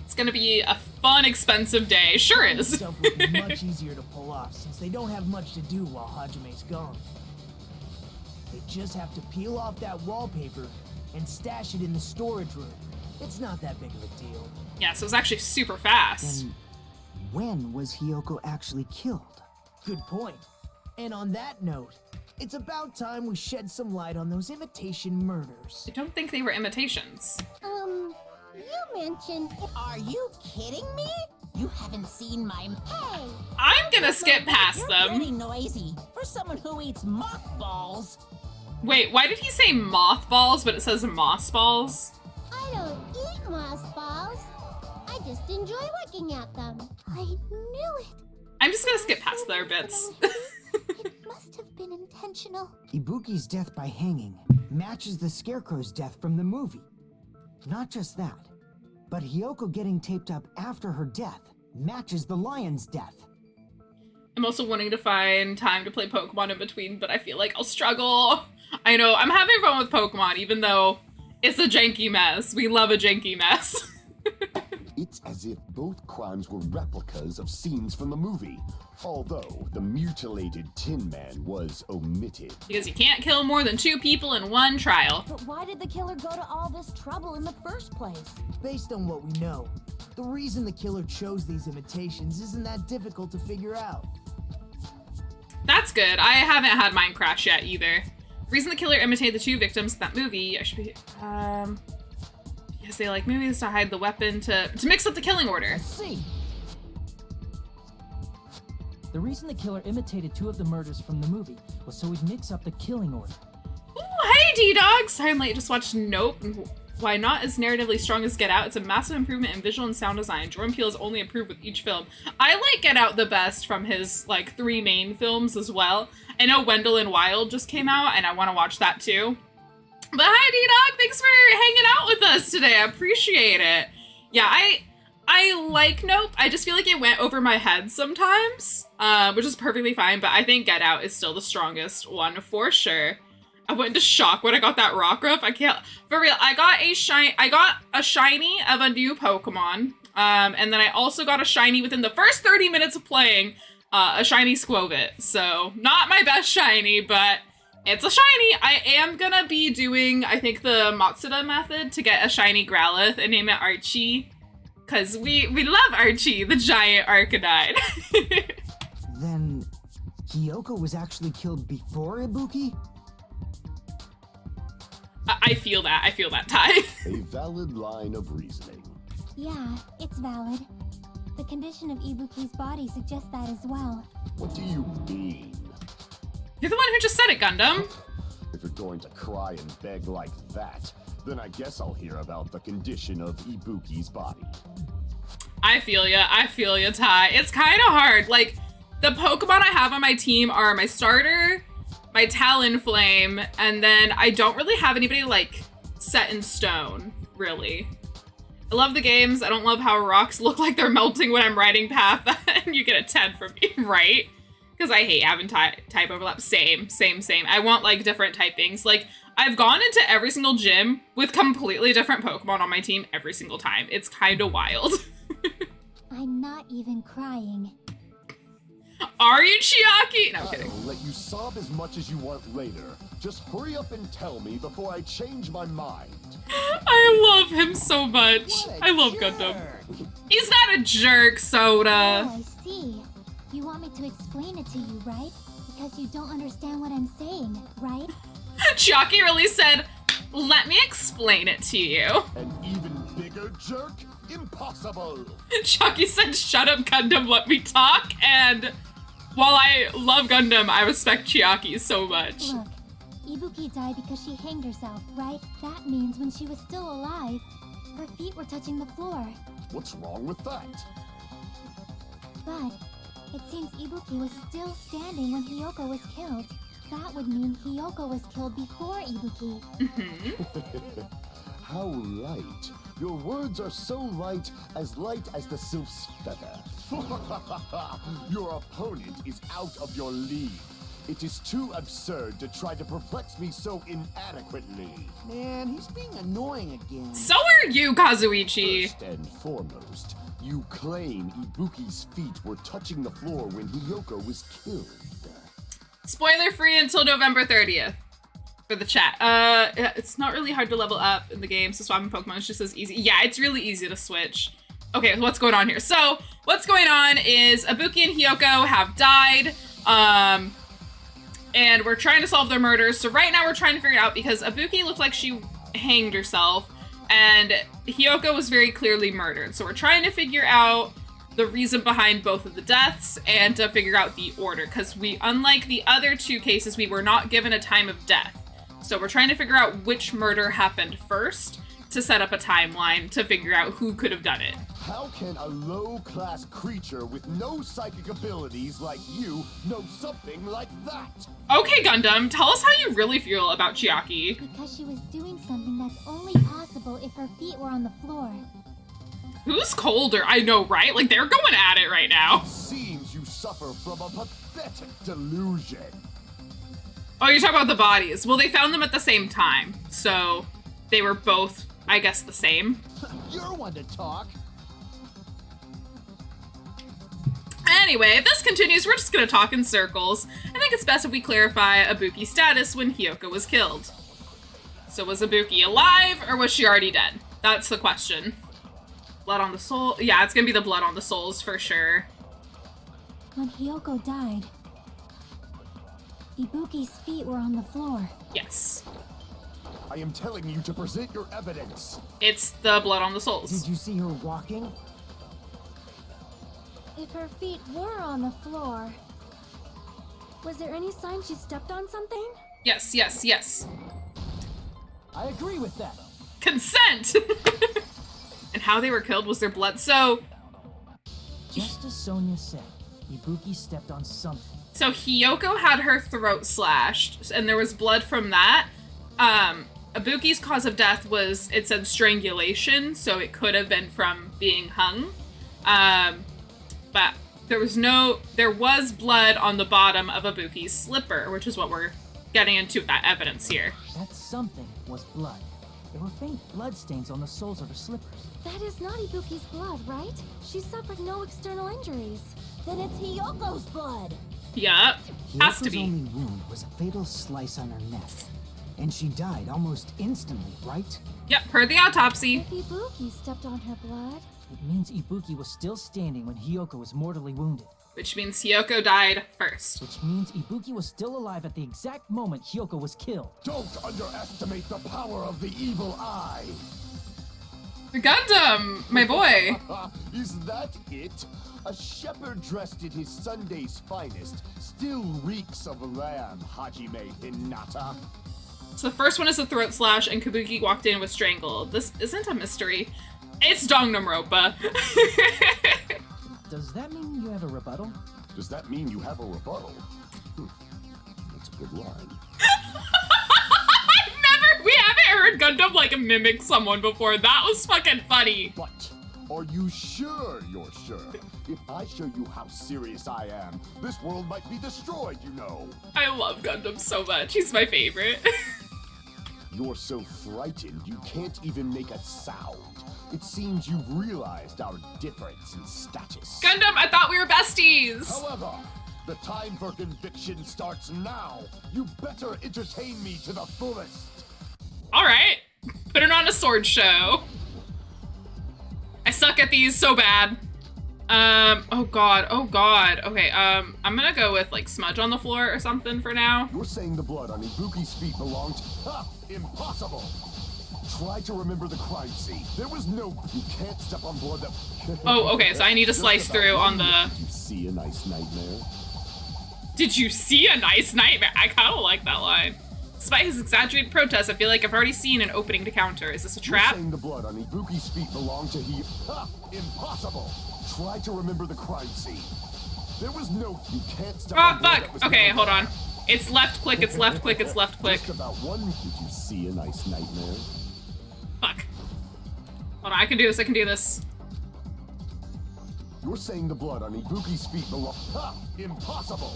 Speaker 1: It's gonna be a fun, expensive day. Sure is.
Speaker 3: Stuff would be much easier to pull off since they don't have much to do while Hajime's gone. They just have to peel off that wallpaper and stash it in the storage room. It's not that big of a deal.
Speaker 1: Yeah, so it's actually super fast.
Speaker 7: Then when was Hyoko actually killed?
Speaker 3: Good point. And on that note, It's about time we shed some light on those imitation murders.
Speaker 1: I don't think they were imitations.
Speaker 5: You mentioned...
Speaker 2: Are you kidding me? You haven't seen my...
Speaker 5: Hey!
Speaker 1: I'm gonna skip past
Speaker 2: You're
Speaker 1: them.
Speaker 2: pretty noisy for someone who eats mothballs.
Speaker 1: Wait, why did he say mothballs, but it says moss balls?
Speaker 5: I don't eat moss balls. I just enjoy looking at them. I knew it.
Speaker 1: I'm just gonna skip past their bits.
Speaker 5: It must have been intentional.
Speaker 7: Ibuki's death by hanging matches the Scarecrow's death from the movie. Not just that, but Hiyoko getting taped up after her death matches the lion's death.
Speaker 1: I'm also wanting to find time to play Pokemon in between, but I feel like I'll struggle. I know, I'm having fun with Pokemon, even though it's a janky mess. We love a janky mess.
Speaker 9: It's as if both crimes were replicas of scenes from the movie, although the mutilated Tin Man was omitted.
Speaker 1: Because you can't kill more than 2 people in one trial.
Speaker 2: But why did the killer go to all this trouble in the first place?
Speaker 3: Based on what we know, the reason the killer chose these imitations isn't that difficult to figure out.
Speaker 1: That's good. I haven't had mine crash yet either. The reason the killer imitated the 2 victims in that movie, I should be, because they like movies to hide the weapon to mix up the killing order.
Speaker 2: Let's see.
Speaker 6: The reason the killer imitated 2 of the murders from the movie was so he'd mix up the killing order.
Speaker 1: Ooh, hey D-Dog! Sorry I'm late, just watched Nope. Why not as narratively strong as Get Out? It's a massive improvement in visual and sound design. Jordan Peele has only improved with each film. I like Get Out the best from his like 3 main films as well. I know Wendell and Wild just came out and I want to watch that too. But hi D-Dog, thanks for hanging out with us today. I appreciate it. Yeah, I like Nope. I just feel like it went over my head sometimes, which is perfectly fine, but I think Get Out is still the strongest one for sure. I went into shock when I got that Rockruff. I can't, for real, I got a shiny of a new Pokemon, and then I also got a shiny within the first 30 minutes of playing, a shiny Squovit. So, not my best shiny, but it's a shiny. I am gonna be doing, I think, the Matsuda method to get a shiny Growlithe and name it Archie. Because we love Archie, the giant Arcanine.
Speaker 7: Then, Hiyoko was actually killed before Ibuki?
Speaker 1: I feel that, Ty.
Speaker 9: A valid line of reasoning.
Speaker 5: Yeah, it's valid. The condition of Ibuki's body suggests that as well.
Speaker 9: What do you mean?
Speaker 1: You're the one who just said it, Gundam.
Speaker 9: If you're going to cry and beg like that, then I guess I'll hear about the condition of Ibuki's body.
Speaker 1: I feel ya, Ty. It's kind of hard. Like, the Pokemon I have on my team are my starter, my Talonflame, and then I don't really have anybody, like, set in stone, really. I love the games. I don't love how rocks look like they're melting when I'm riding Path, and you get a 10 from me, right? Because I hate having type overlap. Same. I want, like, different typings. Like, I've gone into every single gym with completely different Pokemon on my team every single time. It's kind of wild.
Speaker 5: I'm not even crying.
Speaker 1: Are you, Chiaki? No, I'm kidding.
Speaker 9: I'll let you sob as much as you want later. Just hurry up and tell me before I change my mind.
Speaker 1: I love him so much. I love Gundam. He's not a jerk, Soda.
Speaker 5: Oh, I see. You want me to explain it to you, right? Because you don't understand what I'm saying, right?
Speaker 1: Chiaki really said, let me explain it to you.
Speaker 9: An even bigger jerk? Impossible!
Speaker 1: Chiaki said, shut up, Gundam, let me talk. And while I love Gundam, I respect Chiaki so much.
Speaker 5: Look, Ibuki died because she hanged herself, right? That means when she was still alive, her feet were touching the floor.
Speaker 9: What's wrong with that?
Speaker 5: But it seems Ibuki was still standing when Hiyoko was killed. That would mean Hiyoko was killed before Ibuki.
Speaker 9: How light. Your words are so light as the sylph's feather. Your opponent is out of your league. It is too absurd to try to perplex me so inadequately.
Speaker 8: Man, he's being annoying again.
Speaker 1: So are you, Kazuichi.
Speaker 9: First and foremost, you claim Ibuki's feet were touching the floor when Hiyoko was killed.
Speaker 1: Spoiler free until November 30th. For the chat. It's not really hard to level up in the game, so swapping Pokemon is just as easy. Yeah, it's really easy to switch. Okay, what's going on here? So, what's going on is Ibuki and Hiyoko have died, and we're trying to solve their murders. So right now we're trying to figure it out because Ibuki looked like she hanged herself, and Hiyoko was very clearly murdered. So we're trying to figure out the reason behind both of the deaths and to figure out the order, because unlike the other two cases, we were not given a time of death. So we're trying to figure out which murder happened first to set up a timeline to figure out who could have done it.
Speaker 9: How can a low-class creature with no psychic abilities like you know something like that?
Speaker 1: Okay, Gundam, tell us how you really feel about Chiaki.
Speaker 5: Because she was doing something that's only possible if her feet were on the floor.
Speaker 1: Who's colder? I know, right? Like, they're going at it right now.
Speaker 9: Seems you suffer from a pathetic delusion.
Speaker 1: Oh, you're talking about the bodies. Well, they found them at the same time, so they were both, I guess, the same.
Speaker 8: You're one to talk.
Speaker 1: Anyway, if this continues, we're just gonna talk in circles. I think it's best if we clarify Ibuki's status when Hiyoko was killed. So was Ibuki alive, or was she already dead? That's the question. Blood on the soul? Yeah, it's gonna be the blood on the souls for sure.
Speaker 5: When Hiyoko died, Ibuki's feet were on the floor.
Speaker 1: Yes.
Speaker 9: I am telling you to present your evidence.
Speaker 1: It's the blood on the souls.
Speaker 7: Did you see her walking?
Speaker 4: If her feet were on the floor, was there any sign she stepped on something?
Speaker 1: Yes, yes, yes.
Speaker 6: I agree with that.
Speaker 1: Consent! And how they were killed was their blood. So
Speaker 6: Just as Sonia said, Ibuki stepped on something.
Speaker 1: So Hiyoko had her throat slashed, and there was blood from that. Ibuki's cause of death was, it said strangulation, so it could have been from being hung. But there was blood on the bottom of Ibuki's slipper, which is what we're getting into with that evidence here.
Speaker 6: That something was blood. There were faint blood stains on the soles of her slippers.
Speaker 4: That is not Ibuki's blood, right? She suffered no external injuries.
Speaker 2: Then it's Hiyoko's blood.
Speaker 1: Yup, has to
Speaker 7: Hiyoko's
Speaker 1: be.
Speaker 7: only wound was a fatal slice on her neck. And she died almost instantly, right?
Speaker 1: Yep, per the autopsy.
Speaker 4: If Ibuki stepped on her blood,
Speaker 6: It means Ibuki was still standing when Hiyoko was mortally wounded.
Speaker 1: Which means Hiyoko died first.
Speaker 6: Which means Ibuki was still alive at the exact moment Hiyoko was killed.
Speaker 9: Don't underestimate the power of the evil eye.
Speaker 1: Gundam, my boy.
Speaker 9: Is that it? A shepherd dressed in his Sunday's finest still reeks of lamb, Hajime Hinata.
Speaker 1: So the first one is a throat slash, and Kabuki walked in with strangled. This isn't a mystery. It's Danganronpa.
Speaker 6: Does that mean you have a rebuttal?
Speaker 9: Does that mean you have a rebuttal? That's a good line.
Speaker 1: We haven't heard Gundam like mimic someone before. That was fucking funny.
Speaker 9: But are you sure you're sure? If I show you how serious I am, this world might be destroyed, you know.
Speaker 1: I love Gundam so much. He's my favorite.
Speaker 9: You're so frightened you can't even make a sound. It seems you've realized our difference in status.
Speaker 1: Gundam, I thought we were besties.
Speaker 9: However, the time for conviction starts now. You better entertain me to the fullest.
Speaker 1: All right, put it on a sword show. I suck at these so bad. Oh god. Okay, I'm gonna go with like smudge on the floor or something for now.
Speaker 9: You're saying the blood on Ibuki's feet belonged? Ha! Impossible! Try to remember the crime scene. There was no. You can't step on blood that.
Speaker 1: Oh, okay, so I need to slice through on the.
Speaker 9: Did you see a nice nightmare?
Speaker 1: Did you see a nice nightmare? I kind of like that line. Despite his exaggerated protests, I feel like I've already seen an opening to counter. Is this a trap?
Speaker 9: You're saying the blood on Ibuki's feet belonged to he. Ha! Impossible! Try to remember the crime scene. There was no. You can't step on blood that was
Speaker 1: Okay,
Speaker 9: never
Speaker 1: hold
Speaker 9: there.
Speaker 1: on. It's left click, it's left click, it's left click.
Speaker 9: Just about one. Did you see a nice nightmare?
Speaker 1: Fuck. Hold on, I can do this, I can do this.
Speaker 9: You're saying the blood on Ibuki's feet belonged. Ha! Impossible!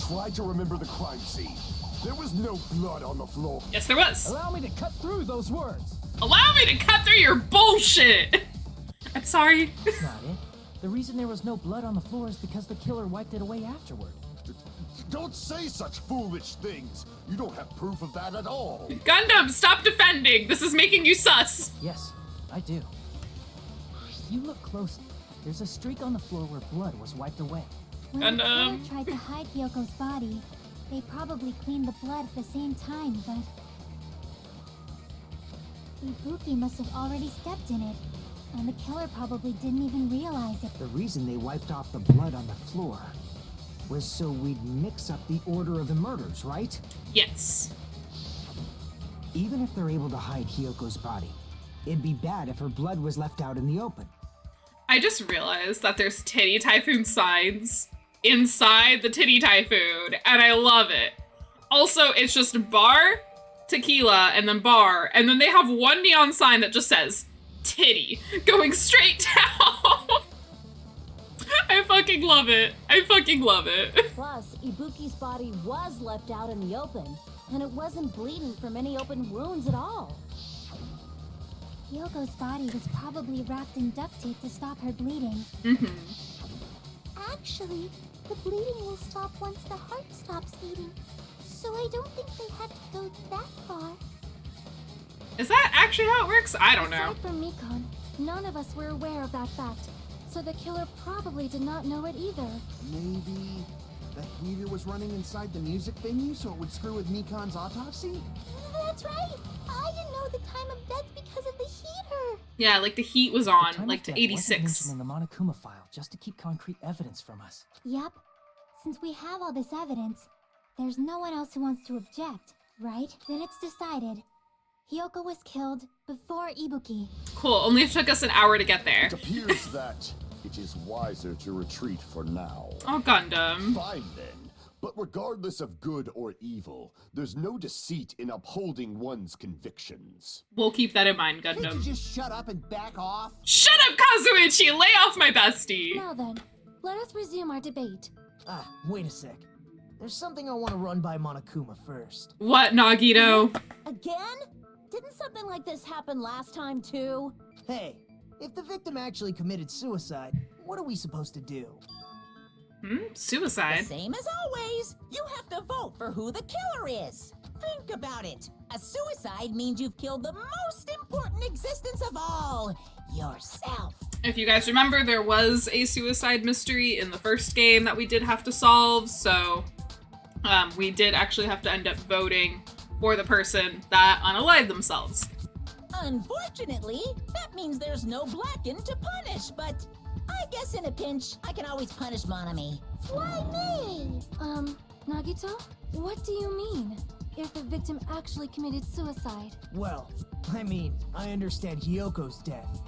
Speaker 9: Try to remember the crime scene. There was no blood on the floor.
Speaker 1: Yes, there was.
Speaker 6: Allow me to cut through those words.
Speaker 1: Allow me to cut through your bullshit! I'm sorry.
Speaker 6: That's not it. The reason there was no blood on the floor is because the killer wiped it away afterward.
Speaker 9: Don't say such foolish things. You don't have proof of that at all.
Speaker 1: Gundam, stop defending. This is making you sus.
Speaker 6: Yes, I do. If you look closely, there's a streak on the floor where blood was wiped away.
Speaker 5: When the killer tried to hide Hyoko's body, They probably cleaned the blood at the same time, but... Ibuki must have already stepped in it, and the killer probably didn't even realize it.
Speaker 7: The reason they wiped off the blood on the floor was so we'd mix up the order of the murders, right?
Speaker 1: Yes.
Speaker 7: Even if they're able to hide Hyoko's body, it'd be bad if her blood was left out in the open.
Speaker 1: I just realized that there's Titty Typhoon signs inside the Titty Typhoon, and I love it. Also, it's just bar, tequila, and then bar, and then they have one neon sign that just says titty going straight down. I fucking love it. I fucking love it.
Speaker 10: Plus, Ibuki's body was left out in the open, and it wasn't bleeding from any open wounds at all.
Speaker 5: Hyoko's body was probably wrapped in duct tape to stop her bleeding. Actually, the bleeding will stop once the heart stops beating, so I don't think they had to go that far.
Speaker 1: Is that actually how it works? I don't know.
Speaker 4: Aside from Mikon, none of us were aware of that fact, so the killer probably did not know it either.
Speaker 8: Maybe the heater was running inside the music venue so it would screw with Mikon's autopsy?
Speaker 5: That's right! I didn't know the time of death because of the heater!
Speaker 1: Yeah, like the heat was
Speaker 6: The
Speaker 1: on,
Speaker 6: time
Speaker 1: like
Speaker 6: of
Speaker 1: to
Speaker 6: death wasn't
Speaker 1: 86.
Speaker 6: mentioned in the Monokuma file, just to keep concrete evidence from us.
Speaker 5: Yep. Since we have all this evidence, there's no one else who wants to object, right? Then it's decided. Hyoko was killed before Ibuki.
Speaker 1: Cool, only took us an hour to get there.
Speaker 9: It appears that it is wiser to retreat for now.
Speaker 1: Oh, Gundam.
Speaker 9: Fine then. But regardless of good or evil, there's no deceit in upholding one's convictions.
Speaker 1: We'll keep that in mind,
Speaker 8: Can't you
Speaker 1: Gundam.
Speaker 8: just shut up and back off?
Speaker 1: Shut up, Kazuichi! Lay off my bestie!
Speaker 4: Now then, let us resume our debate.
Speaker 3: Ah, wait a sec. There's something I want to run by Monokuma first.
Speaker 1: What, Nagito?
Speaker 10: Again? Didn't something like this happen last time too?
Speaker 3: Hey, if the victim actually committed suicide, what are we supposed to do?
Speaker 2: The
Speaker 1: Suicide?
Speaker 2: same as always. You have to vote for who the killer is. Think about it. A suicide means you've killed the most important existence of all, yourself.
Speaker 1: If you guys remember, there was a suicide mystery in the first game that we did have to solve, so we did actually have to end up voting for the person that unalived themselves.
Speaker 2: Unfortunately, that means there's no Blacken to punish, but I guess in a pinch, I can always punish Monami.
Speaker 5: Why me?
Speaker 4: Nagito? What do you mean? If the victim actually committed suicide?
Speaker 3: Well, I mean, I understand Hyoko's death,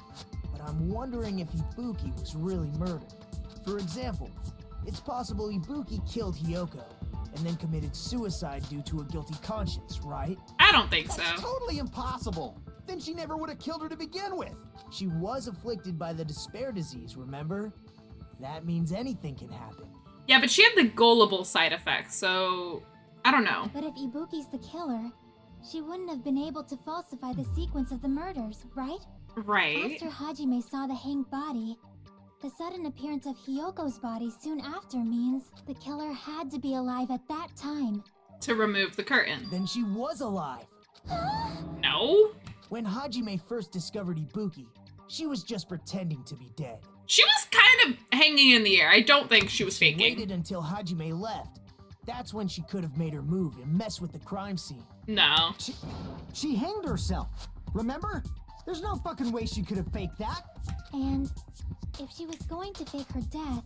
Speaker 3: but I'm wondering if Ibuki was really murdered. For example, it's possible Ibuki killed Hyoko and then committed suicide due to a guilty conscience, right?
Speaker 1: I don't think so.
Speaker 8: That's totally impossible. Then she never would have killed her to begin with.
Speaker 3: She was afflicted by the despair disease, remember? That means anything can happen.
Speaker 1: Yeah, but she had the gullible side effect, so I don't know.
Speaker 5: But if Ibuki's the killer, she wouldn't have been able to falsify the sequence of the murders, right?
Speaker 1: Right.
Speaker 5: After Hajime saw the hanged body, the sudden appearance of Hyoko's body soon after means the killer had to be alive at that time.
Speaker 1: To remove the curtain.
Speaker 3: Then she was alive.
Speaker 1: No?
Speaker 3: When Hajime first discovered Ibuki, she was just pretending to be dead.
Speaker 1: She was kind of hanging in the air. I don't think she was
Speaker 3: She
Speaker 1: faking.
Speaker 3: waited until Hajime left. That's when she could have made her move and mess with the crime scene.
Speaker 1: No.
Speaker 7: She hanged herself. Remember? There's no fucking way she could have faked that.
Speaker 5: And if she was going to fake her death,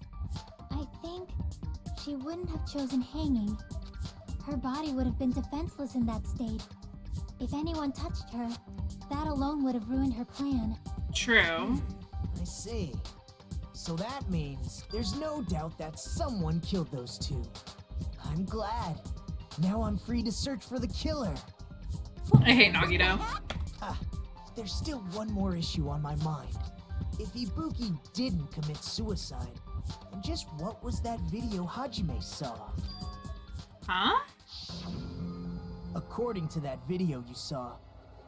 Speaker 5: I think she wouldn't have chosen hanging. Her body would have been defenseless in that state. If anyone touched her, that alone would have ruined her plan.
Speaker 1: True.
Speaker 3: I see. So that means there's no doubt that someone killed those two. I'm glad. Now I'm free to search for the killer.
Speaker 1: I hate Nagito.
Speaker 3: Ah, there's still one more issue on my mind. If Ibuki didn't commit suicide, then just what was that video Hajime saw?
Speaker 1: Huh?
Speaker 3: According to that video you saw,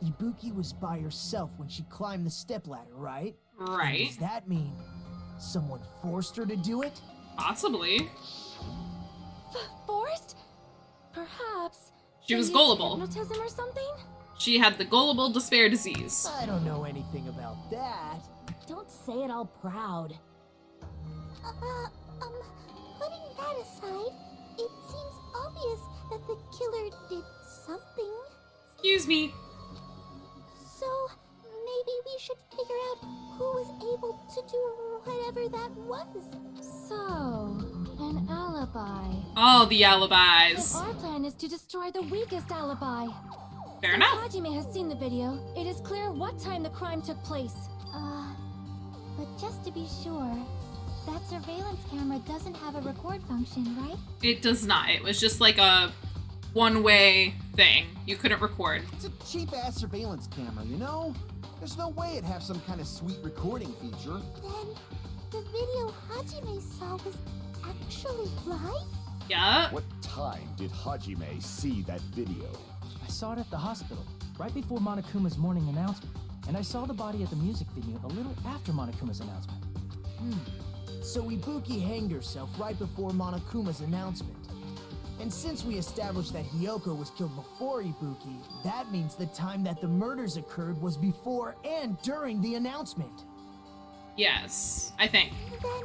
Speaker 3: Ibuki was by herself when she climbed the stepladder, right? And
Speaker 1: Right.
Speaker 3: does that mean someone forced her to do it?
Speaker 1: Possibly.
Speaker 4: Forced? Perhaps.
Speaker 1: She
Speaker 4: They
Speaker 1: was
Speaker 4: used
Speaker 1: gullible.
Speaker 4: Hypnotism or something?
Speaker 1: She had the gullible despair disease.
Speaker 3: I don't know anything about that.
Speaker 10: Don't say it all proud.
Speaker 5: Putting that aside, it seems obvious
Speaker 1: Excuse me.
Speaker 5: So, maybe we should figure out who was able to do whatever that was.
Speaker 4: So, an alibi.
Speaker 1: All the
Speaker 4: Then
Speaker 1: alibis.
Speaker 4: our plan is to destroy the weakest alibi.
Speaker 1: Fair
Speaker 4: Since
Speaker 1: enough.
Speaker 4: Hajime has seen the video, it is clear what time the crime took place.
Speaker 5: But just to be sure, that surveillance camera doesn't have a record function, right?
Speaker 1: It does not. It was just like a one-way thing. You couldn't record.
Speaker 8: It's a cheap-ass surveillance camera, you know? There's no way it'd have some kind of sweet recording feature.
Speaker 5: Then, the video Hajime saw was actually live?
Speaker 1: Yeah.
Speaker 9: What time did Hajime see that video?
Speaker 6: I saw it at the hospital, right before Monokuma's morning announcement. And I saw the body at the music venue a little after Monokuma's announcement.
Speaker 3: So Ibuki hanged herself right before Monokuma's announcement. And since we established that Hiyoko was killed before Ibuki, that means the time that the murders occurred was before and during the announcement.
Speaker 1: Yes, I think.
Speaker 5: Then,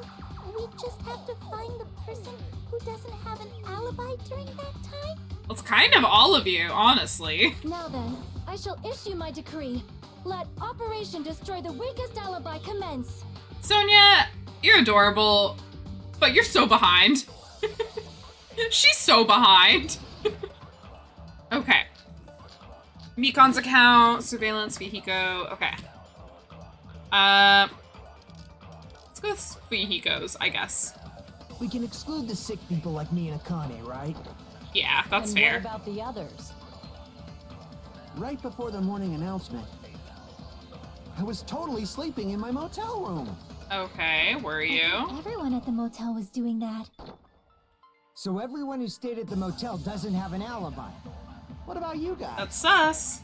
Speaker 5: we just have to find the person who doesn't have an alibi during that time?
Speaker 1: Well, it's kind of all of you, honestly.
Speaker 4: Now then, I shall issue my decree. Let Operation Destroy the Weakest Alibi commence.
Speaker 1: Sonia, you're adorable, but you're so behind. She's so behind. Okay. Mikon's account, surveillance, Fihiko. Okay. Let's go with Fihiko's, I guess.
Speaker 3: We can exclude the sick people like me and Akane, right?
Speaker 1: Yeah, that's
Speaker 10: And
Speaker 1: fair.
Speaker 10: what about the others?
Speaker 8: Right before the morning announcement, I was totally sleeping in my motel room.
Speaker 1: Okay, were you?
Speaker 5: Everyone at the motel was doing that.
Speaker 7: So everyone who stayed at the motel doesn't have an alibi.
Speaker 8: What about you guys?
Speaker 1: That's sus.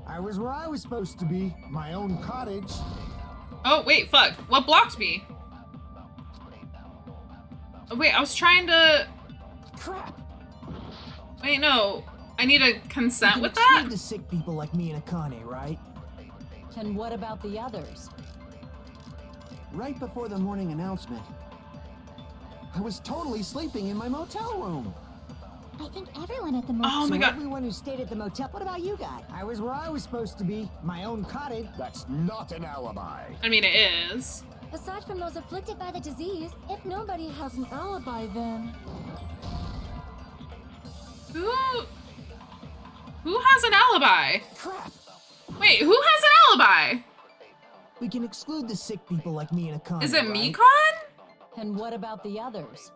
Speaker 7: I was where I was supposed to be, my own cottage.
Speaker 1: Oh, wait, fuck. What blocked me? Oh, wait, I was trying to...
Speaker 3: Crap!
Speaker 1: Wait, no. I need a consent
Speaker 3: We
Speaker 1: with
Speaker 3: can
Speaker 1: that?
Speaker 3: exclude the sick people like me and Akane, right?
Speaker 10: And what about the others?
Speaker 8: Right before the morning announcement, I was totally sleeping in my motel room.
Speaker 5: I think everyone at the motel.
Speaker 1: Oh my
Speaker 7: So
Speaker 1: god.
Speaker 7: everyone who stayed at the motel, what about you guys? I was where I was supposed to be, my own cottage.
Speaker 9: That's not an alibi.
Speaker 1: I mean, it is.
Speaker 4: Aside from those afflicted by the disease, if nobody has an alibi, then...
Speaker 1: Who has an alibi?
Speaker 3: Crap!
Speaker 1: Wait, who has an alibi?
Speaker 3: We can exclude the sick people like me and Akane,
Speaker 1: Is it
Speaker 3: right?
Speaker 1: Mikon?
Speaker 10: And what about the others?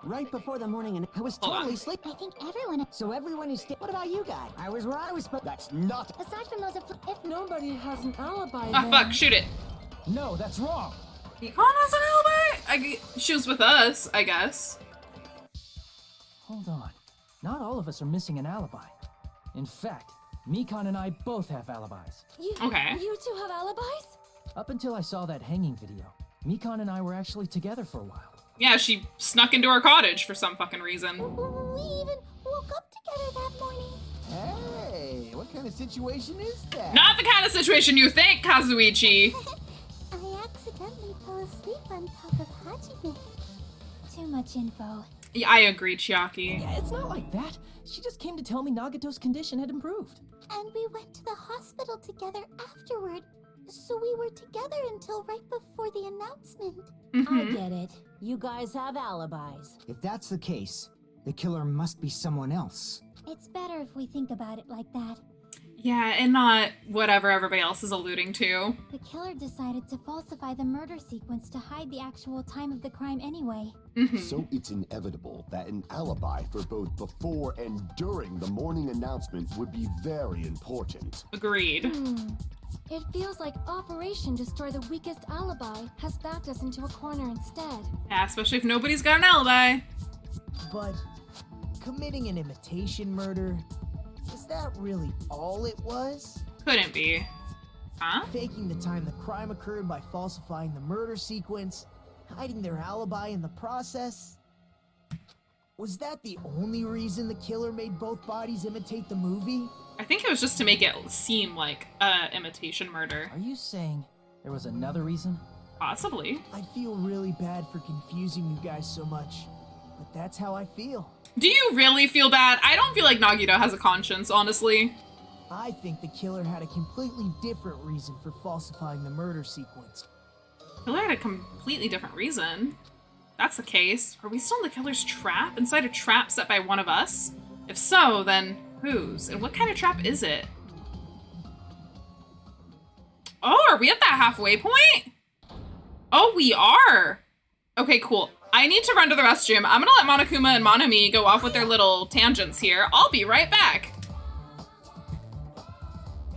Speaker 8: Right before the morning announcement, I was
Speaker 1: Hold on.
Speaker 8: totally sleeping.
Speaker 5: I think everyone.
Speaker 7: So everyone who stayed, what about you guys? I was where I was supposed.
Speaker 9: That's not.
Speaker 5: Aside from those
Speaker 4: If nobody has an alibi,
Speaker 1: Ah,
Speaker 4: then...
Speaker 1: fuck, shoot it.
Speaker 6: No, that's wrong.
Speaker 1: Mikon has an alibi? She was with us, I guess.
Speaker 6: Hold on. Not all of us are missing an alibi. In fact, Mikon and I both have alibis.
Speaker 1: Okay.
Speaker 4: You two have alibis?
Speaker 6: Up until I saw that hanging video, Mikon and I were actually together for a while.
Speaker 1: Yeah, she snuck into our cottage for some fucking reason.
Speaker 5: We even woke up together that morning.
Speaker 8: Hey, what kind of situation is that?
Speaker 1: Not the kind of situation you think, Kazuichi.
Speaker 5: I accidentally fell asleep on top of Hajime. Too much info.
Speaker 1: Yeah, I agree, Chiaki.
Speaker 6: Yeah, it's not like that. She just came to tell me Nagato's condition had improved.
Speaker 5: And we went to the hospital together afterward. So we were together until right before the announcement.
Speaker 10: I
Speaker 1: Mhm.
Speaker 10: get it. You guys have alibis.
Speaker 7: If that's the case, the killer must be someone else.
Speaker 5: It's better if we think about it like that.
Speaker 1: Yeah, and not whatever everybody else is alluding to.
Speaker 5: The killer decided to falsify the murder sequence to hide the actual time of the crime anyway.
Speaker 1: Mhm.
Speaker 9: So it's inevitable that an alibi for both before and during the morning announcement would be very important.
Speaker 1: Agreed.
Speaker 4: It feels like Operation Destroy the Weakest Alibi has backed us into a corner instead.
Speaker 1: Yeah, especially if nobody's got an alibi.
Speaker 3: But committing an imitation murder, is that really all it was?
Speaker 1: Couldn't be. Huh?
Speaker 3: Faking the time the crime occurred by falsifying the murder sequence, hiding their alibi in the process? Was that the only reason the killer made both bodies imitate the movie?
Speaker 1: I think it was just to make it seem like imitation murder.
Speaker 6: Are you saying there was another reason?
Speaker 1: Possibly.
Speaker 3: I feel really bad for confusing you guys so much, but that's how I feel.
Speaker 1: Do you really feel bad? I don't feel like Nagito has a conscience, honestly.
Speaker 3: I think the killer had a completely different reason for falsifying the murder sequence.
Speaker 1: Killer had a completely different reason. That's the case. Are we still in the killer's trap? Inside a trap set by one of us? If so, then whose? And what kind of trap is it? Oh, are we at that halfway point? Oh, we are. Okay, cool. I need to run to the restroom. I'm gonna let Monokuma and Monami go off with their little tangents here. I'll be right back.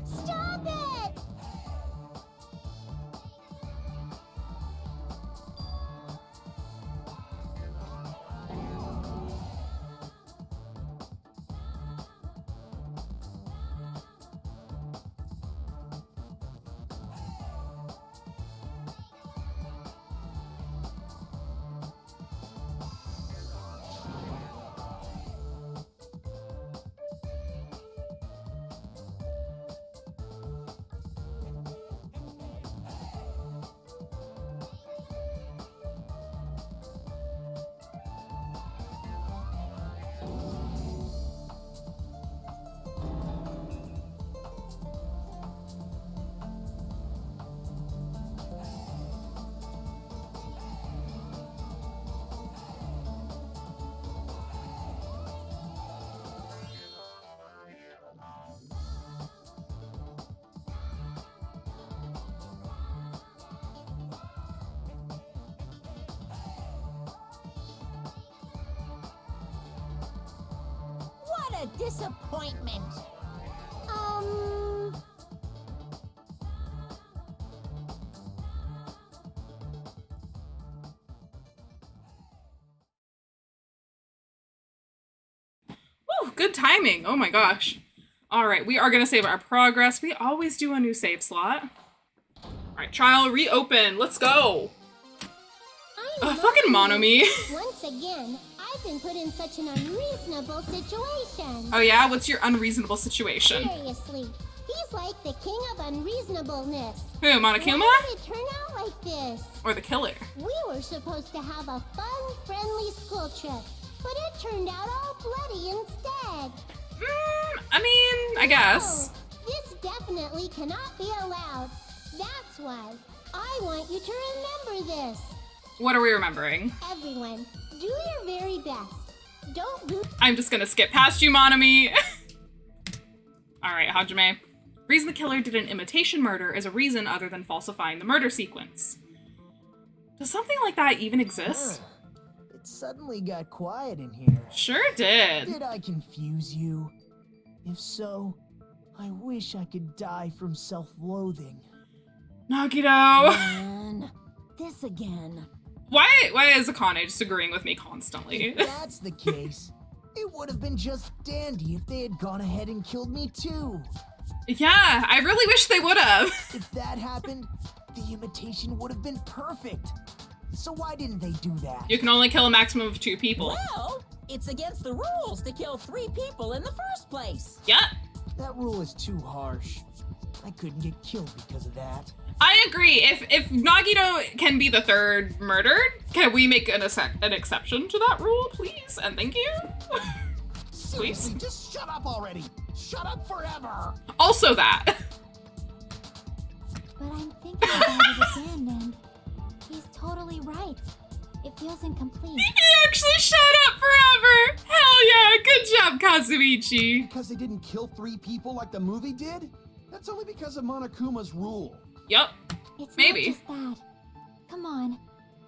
Speaker 5: Stop it!
Speaker 2: What a disappointment!
Speaker 1: Woo, good timing. Oh my gosh. All right, we are gonna save our progress. We always do a new save slot. All right, trial reopen. Let's go. Fucking Monomi.
Speaker 5: Once again, I've been put in such an unreasonable situation.
Speaker 1: Oh yeah? What's your unreasonable situation?
Speaker 5: Seriously, he's like the king of unreasonableness.
Speaker 1: Who, Monokuma?
Speaker 5: Why did it turn out like this?
Speaker 1: Or the killer?
Speaker 5: We were supposed to have a fun, friendly school trip, but it turned out all bloody instead.
Speaker 1: I mean, I guess.
Speaker 5: No, this definitely cannot be allowed. That's why I want you to remember this.
Speaker 1: What are we remembering?
Speaker 5: Everyone, do your very best. Don't lose.
Speaker 1: I'm just gonna skip past you, Monami. All right, Hajime. Reason the killer did an imitation murder is a reason other than falsifying the murder sequence. Does something like that even exist?
Speaker 3: It suddenly got quiet in here.
Speaker 1: Sure did.
Speaker 3: Did I confuse you? If so, I wish I could die from self-loathing.
Speaker 1: Nagito.
Speaker 2: Man, this again.
Speaker 1: Why is Akane just agreeing with me constantly?
Speaker 3: If that's the case, it would have been just dandy if they had gone ahead and killed me too.
Speaker 1: Yeah, I really wish they would have.
Speaker 3: If that happened, the imitation would have been perfect. So why didn't they do that?
Speaker 1: You can only kill a maximum of 2 people.
Speaker 2: Well, it's against the rules to kill 3 people in the first place.
Speaker 1: Yeah.
Speaker 3: That rule is too harsh. I couldn't get killed because of that.
Speaker 1: I agree. If Nagito can be the third murdered, can we make an exception to that rule, please? And thank you.
Speaker 8: Seriously, just shut up already. Shut up forever.
Speaker 1: Also that.
Speaker 5: But I'm thinking about it again, and he's totally right. It feels incomplete.
Speaker 1: He actually shut up forever. Hell yeah. Good job, Kazuichi.
Speaker 8: Because they didn't kill 3 people like the movie did? That's only because of Monokuma's rule.
Speaker 1: Yup.
Speaker 5: It's
Speaker 1: Maybe.
Speaker 5: not just that. Come on.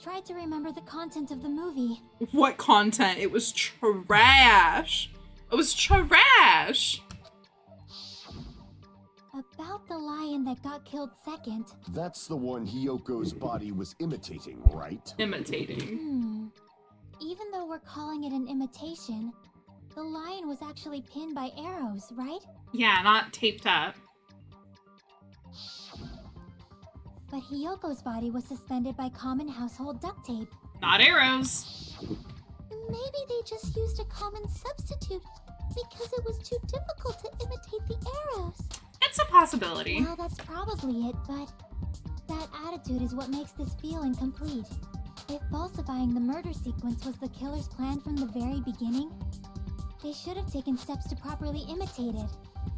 Speaker 5: Try to remember the content of the movie.
Speaker 1: What content? It was trash. It was trash.
Speaker 5: About the lion that got killed second.
Speaker 9: That's the one Hyoko's body was imitating, right?
Speaker 1: Imitating.
Speaker 5: Even though we're calling it an imitation, the lion was actually pinned by arrows, right?
Speaker 1: Yeah, not taped up.
Speaker 5: But Hyoko's body was suspended by common household duct tape.
Speaker 1: Not arrows.
Speaker 5: Maybe they just used a common substitute because it was too difficult to imitate the arrows.
Speaker 1: It's a possibility.
Speaker 5: Well, that's probably it, but that attitude is what makes this feel incomplete. If falsifying the murder sequence was the killer's plan from the very beginning, they should have taken steps to properly imitate it.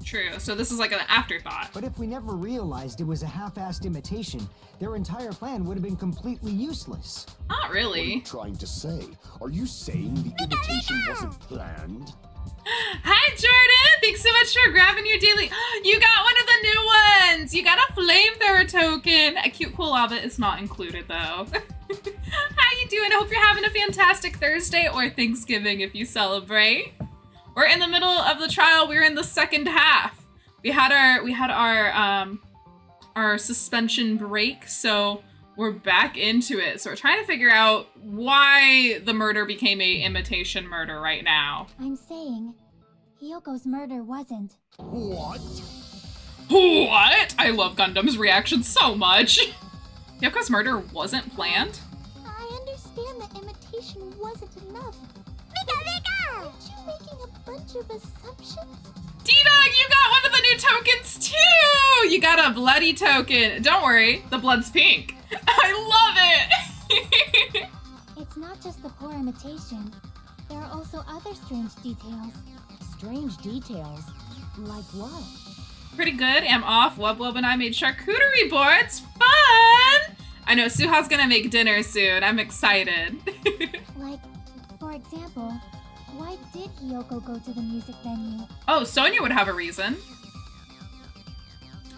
Speaker 1: True, so this is like an afterthought.
Speaker 7: But if we never realized it was a half-assed imitation, their entire plan would have been completely useless.
Speaker 1: Not
Speaker 9: What are you
Speaker 1: really.
Speaker 9: trying to say? Are you saying the imitation wasn't planned?
Speaker 1: Hi, Jordan! Thanks so much for grabbing your daily. You got one of the new ones! You got a flamethrower token! A cute cool lava is not included, though. How you doing? I hope you're having a fantastic Thursday or Thanksgiving if you celebrate. We're in the middle of the trial. We're in the second half. We had our suspension break, so we're back into it. So we're trying to figure out why the murder became a imitation murder right now.
Speaker 5: I'm saying, Hyoko's murder wasn't.
Speaker 9: What?
Speaker 1: What? I love Gundam's reaction so much. Yoko's murder wasn't planned?
Speaker 5: I understand that imitation wasn't enough. Aren't you making a bunch of assumptions?
Speaker 1: D-Dog, you got one of the new tokens too! You got a bloody token. Don't worry, the blood's pink. I love it!
Speaker 5: It's not just the poor imitation. There are also other strange details.
Speaker 10: Strange details? Like what?
Speaker 1: Pretty good. I'm off. Wub Wub and I made charcuterie boards. Fun! I know Suha's gonna make dinner soon. I'm excited.
Speaker 5: Like, for example, why did Hyoko go to the music venue?
Speaker 1: Oh, Sonia would have a reason.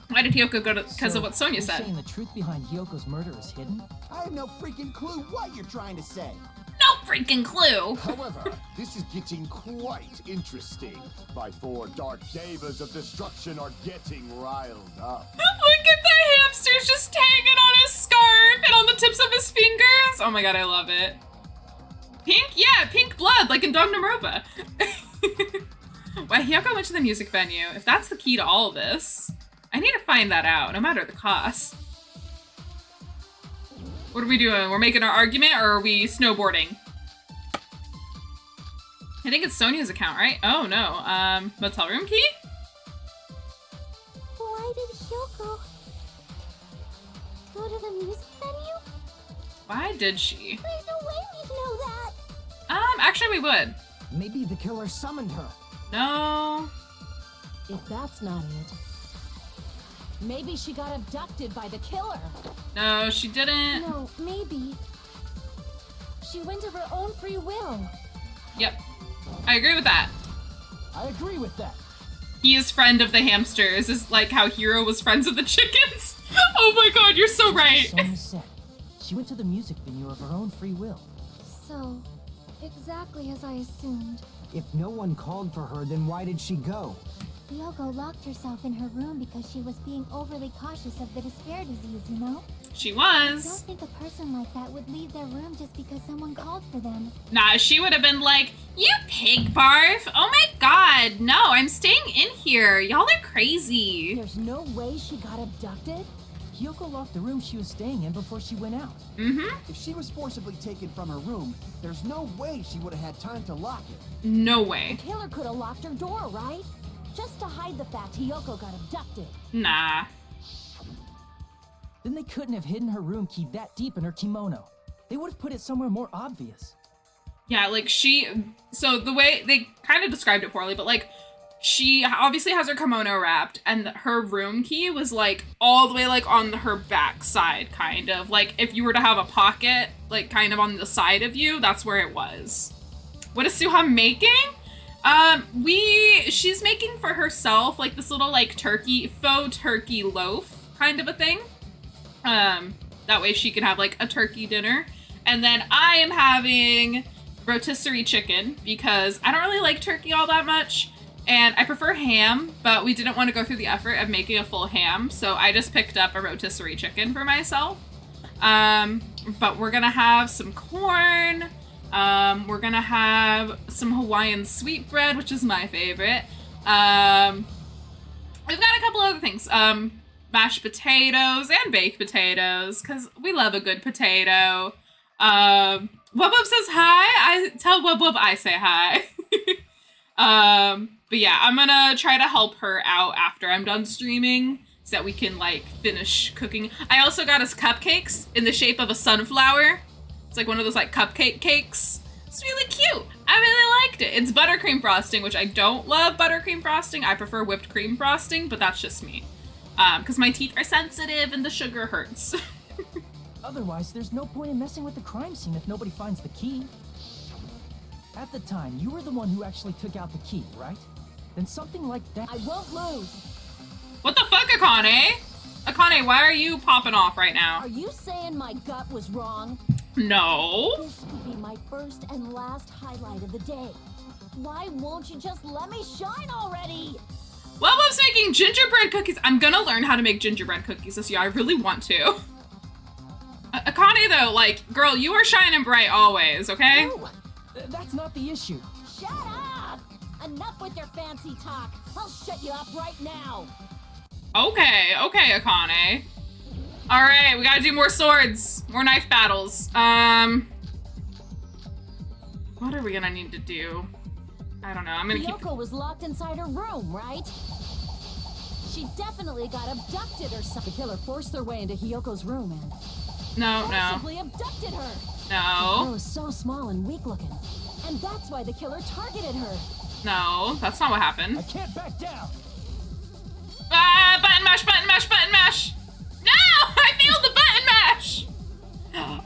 Speaker 1: Why did Hyoko go to? Because of what Sonia
Speaker 6: you're
Speaker 1: said.
Speaker 6: saying the truth behind Hyoko's murder is hidden?
Speaker 8: I have no freaking clue what you're trying to say.
Speaker 1: No freaking clue.
Speaker 9: However, this is getting quite interesting. My 4 dark devas of destruction are getting riled up.
Speaker 1: Look at the hamsters just hanging on his scarf and on the tips of his fingers. Oh my god, I love it. Pink? Yeah, pink blood, like in Danganronpa. Why Hyoko went to the music venue? If that's the key to all this, I need to find that out, no matter the cost. What are we doing? We're making our argument, or are we snowboarding? I think it's Sonia's account, right? Oh no, motel room key?
Speaker 5: Why did Hyoko go to the music venue?
Speaker 1: Why did she?
Speaker 5: There's no way we'd know that.
Speaker 1: Actually we would.
Speaker 7: Maybe the killer summoned her.
Speaker 1: No.
Speaker 10: If that's not it, maybe she got abducted by the killer.
Speaker 1: No, she didn't.
Speaker 4: No, maybe. She went of her own free will.
Speaker 1: Yep. I agree with that.
Speaker 3: I agree with that.
Speaker 1: He is friend of the hamsters, is like how Hiro was friends of the chickens. Oh my god, you're so right.
Speaker 6: Sonia said she went to the music venue of her own free will.
Speaker 4: So, exactly as I assumed.
Speaker 7: If no one called for her, then why did she go?
Speaker 5: Hyoko locked herself in her room because she was being overly cautious of the despair disease, you know?
Speaker 1: She
Speaker 5: I don't
Speaker 1: was.
Speaker 5: think a person like that would leave their room just because someone called for them.
Speaker 1: Nah, she would have been like, you pig barf. Oh my god, no, I'm staying in here. Y'all are crazy.
Speaker 10: There's no way she got abducted?
Speaker 6: Hyoko locked the room she was staying in before she went out.
Speaker 1: Mm-hmm.
Speaker 8: If she was forcibly taken from her room, there's no way she would have had time to lock it.
Speaker 1: No
Speaker 10: The
Speaker 1: way.
Speaker 10: killer could have locked her door, right? Just to hide the fact Hyoko got abducted.
Speaker 1: Nah.
Speaker 6: Then they couldn't have hidden her room key that deep in her kimono. They would have put it somewhere more obvious.
Speaker 1: Yeah, like so the way they kind of described it poorly, but like she obviously has her kimono wrapped and her room key was like all the way like on her back side, kind of. Like if you were to have a pocket like kind of on the side of you, that's where it was. What is Suha making? She's making for herself like this little like faux turkey loaf kind of a thing. That way she can have like a turkey dinner. And then I am having rotisserie chicken because I don't really like turkey all that much. And I prefer ham, but we didn't want to go through the effort of making a full ham. So I just picked up a rotisserie chicken for myself. But we're gonna have some corn. We're gonna have some Hawaiian sweetbread, which is my favorite. We've got a couple other things. Mashed potatoes and baked potatoes, because we love a good potato. Wub Wub says hi. I tell Wub Wub I say hi. But yeah, I'm gonna try to help her out after I'm done streaming so that we can like finish cooking. I also got us cupcakes in the shape of a sunflower. It's like one of those like cupcake cakes. It's really cute. I really liked it. It's buttercream frosting, which I don't love buttercream frosting. I prefer whipped cream frosting, but that's just me. Because my teeth are sensitive and the sugar hurts.
Speaker 6: Otherwise, there's no point in messing with the crime scene if nobody finds the key. At the time, you were the one who actually took out the key, right? Then something like that—
Speaker 10: I won't lose.
Speaker 1: What the fuck, Akane? Akane, why are you popping off right now?
Speaker 10: Are you saying my gut was wrong?
Speaker 1: No.
Speaker 10: This could be my first and last highlight of the day. Why won't you just let me shine already?
Speaker 1: Wubwub's making gingerbread cookies. I'm gonna learn how to make gingerbread cookies this year. I really want to. Akane, though, like, girl, you are shining bright always, okay?
Speaker 6: No, that's not the issue.
Speaker 10: Shut up! Enough with your fancy talk. I'll shut you up right now.
Speaker 1: Okay, Akane. All right, we gotta do more swords, more knife battles. What are we gonna need to do? I don't know. I'm gonna keep.
Speaker 10: Hiyoko was locked inside her room, right? She definitely got abducted or something. The killer forced their way into Hiyoko's room and forcibly abducted her. The girl is so small and weak looking, and that's why the killer targeted her.
Speaker 1: No, that's not what happened.
Speaker 6: I can't back down.
Speaker 1: Ah, button mash, button mash, button mash. No, I failed the button mash.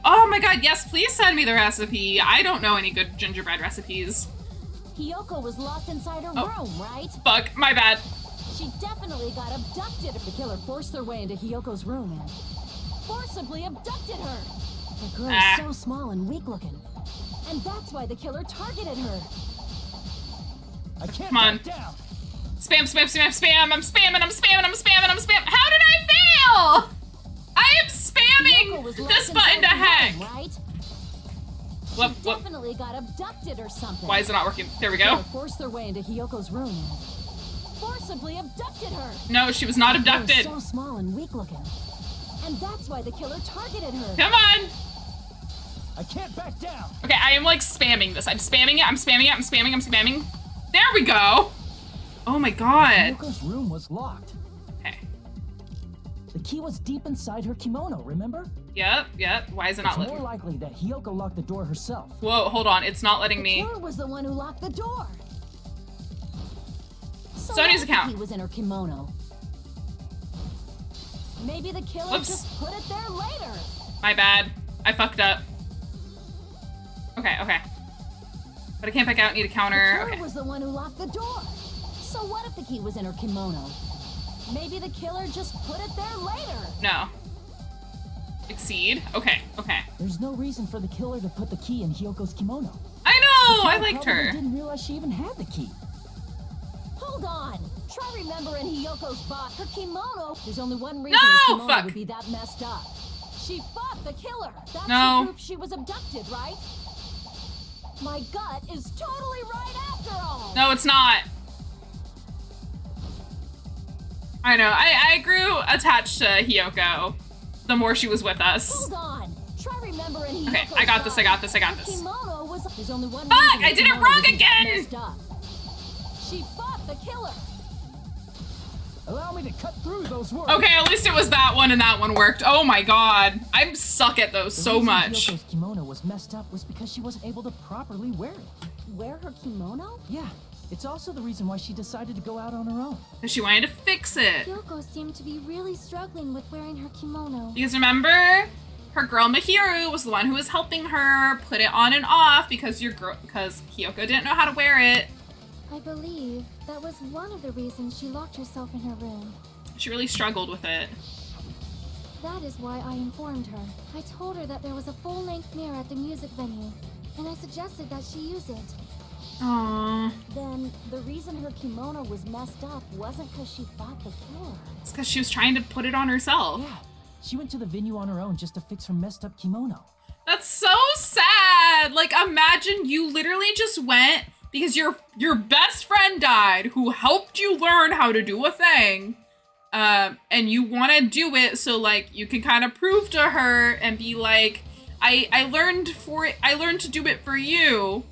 Speaker 1: Oh my god, yes, please send me the recipe. I don't know any good gingerbread recipes.
Speaker 10: Hiyoko was locked inside her room, right?
Speaker 1: Fuck, my bad.
Speaker 10: She definitely got abducted. The killer forced their way into Hiyoko's room and forcibly abducted her. The girl is so small and weak looking, and that's why the killer targeted her.
Speaker 6: I can't
Speaker 1: Come on.
Speaker 6: back down.
Speaker 1: Spam, spam, spam, spam. I'm spamming, I'm spamming, I'm spamming, I'm spamming. How did I fail? I am spamming this button to heck.
Speaker 10: Right?
Speaker 1: What?
Speaker 10: Definitely got abducted or something.
Speaker 1: Why is it not working? There we go.
Speaker 10: They forced their way into Hiyoko's room and forcibly abducted her.
Speaker 1: No, she was not
Speaker 10: The girl is
Speaker 1: abducted.
Speaker 10: so small and weak looking, and that's why the killer targeted her.
Speaker 1: Come on.
Speaker 6: I can't back down.
Speaker 1: Okay, I am like spamming this. I'm spamming it, I'm spamming it, I'm spamming, I'm spamming. There we go. Oh my god.
Speaker 6: Hiyoko's room was locked.
Speaker 1: Okay.
Speaker 6: The key was deep inside her kimono, remember?
Speaker 1: Yep. Why is it not
Speaker 6: It's
Speaker 1: letting
Speaker 6: more
Speaker 1: me?
Speaker 6: likely that Hiyoko locked the door herself.
Speaker 1: Whoa, hold on. It's not letting
Speaker 10: The
Speaker 1: me.
Speaker 10: killer was the one who locked the door. So
Speaker 1: Sonya's
Speaker 10: what if the
Speaker 1: account.
Speaker 10: key was in her kimono? Maybe the killer
Speaker 1: Whoops.
Speaker 10: just put it there later.
Speaker 1: My bad. I fucked up. Okay. But I can't back out. Need a counter.
Speaker 10: The killer
Speaker 1: Okay.
Speaker 10: was the one who locked the door. So what if the key was in her kimono? Maybe the killer just put it there later.
Speaker 1: No. Exceed. Okay.
Speaker 6: There's no reason for the killer to put the key in Hiyoko's kimono.
Speaker 1: I know. I
Speaker 6: The killer
Speaker 1: liked
Speaker 6: probably
Speaker 1: her.
Speaker 6: didn't realize she even had the key.
Speaker 10: Hold on. Try remembering Hiyoko's box. Her kimono. There's only one reason
Speaker 1: No,
Speaker 10: her kimono
Speaker 1: fuck.
Speaker 10: would be that messed up. She fought the killer. That's
Speaker 1: No.
Speaker 10: the proof she was abducted, right? My gut is totally right after all.
Speaker 1: No, it's not. I know. I grew attached to Hiyoko the more she was with us.
Speaker 10: Hold on. Try remembering Hiyoko's
Speaker 1: Okay, I got this. I got this.
Speaker 10: Her kimono was. There's only one
Speaker 1: Fuck,
Speaker 10: reason her
Speaker 1: I did it
Speaker 10: kimono
Speaker 1: wrong
Speaker 10: would be that
Speaker 1: again.
Speaker 10: messed up. She fought the killer.
Speaker 6: Allow me to cut through those words.
Speaker 1: Okay, at least it was that one and that one worked. Oh my god. I suck at those
Speaker 6: The
Speaker 1: so
Speaker 6: reason
Speaker 1: much.
Speaker 6: Hiyoko's kimono was messed up was because she wasn't able to properly wear it.
Speaker 10: Wear her kimono?
Speaker 6: Yeah, it's also the reason why she decided to go out on her own.
Speaker 1: Because she wanted to fix it.
Speaker 4: Hiyoko seemed to be really struggling with wearing her kimono.
Speaker 1: Because remember, her girl Mahiru was the one who was helping her put it on and off because Hiyoko didn't know how to wear it.
Speaker 4: I believe that was one of the reasons she locked herself in her room.
Speaker 1: She really struggled with it.
Speaker 4: That is why I informed her. I told her that there was a full-length mirror at the music venue, and I suggested that she use it.
Speaker 1: Aww.
Speaker 10: Then the reason her kimono was messed up wasn't because she fought the killer.
Speaker 1: It's because she was trying to put it on herself.
Speaker 6: Yeah, she went to the venue on her own just to fix her messed up kimono.
Speaker 1: That's so sad. Like, imagine you literally just went because your best friend died who helped you learn how to do a thing. And you want to do it so like you can kind of prove to her and be like, I learned to do it for you.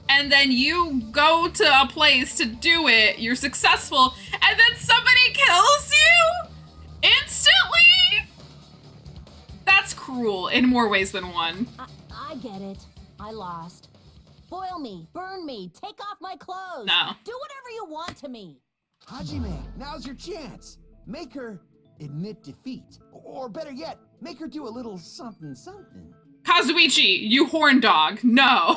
Speaker 1: And then you go to a place to do it, you're successful, and then somebody kills you instantly? that's cruel in more ways than one.
Speaker 10: I get it. I lost. Boil me, burn me, take off my clothes.
Speaker 1: No.
Speaker 10: Do whatever you want to me.
Speaker 8: Hajime, now's your chance. Make her admit defeat. Or better yet, make her do a little something something.
Speaker 1: Kazuichi, you horn dog. No.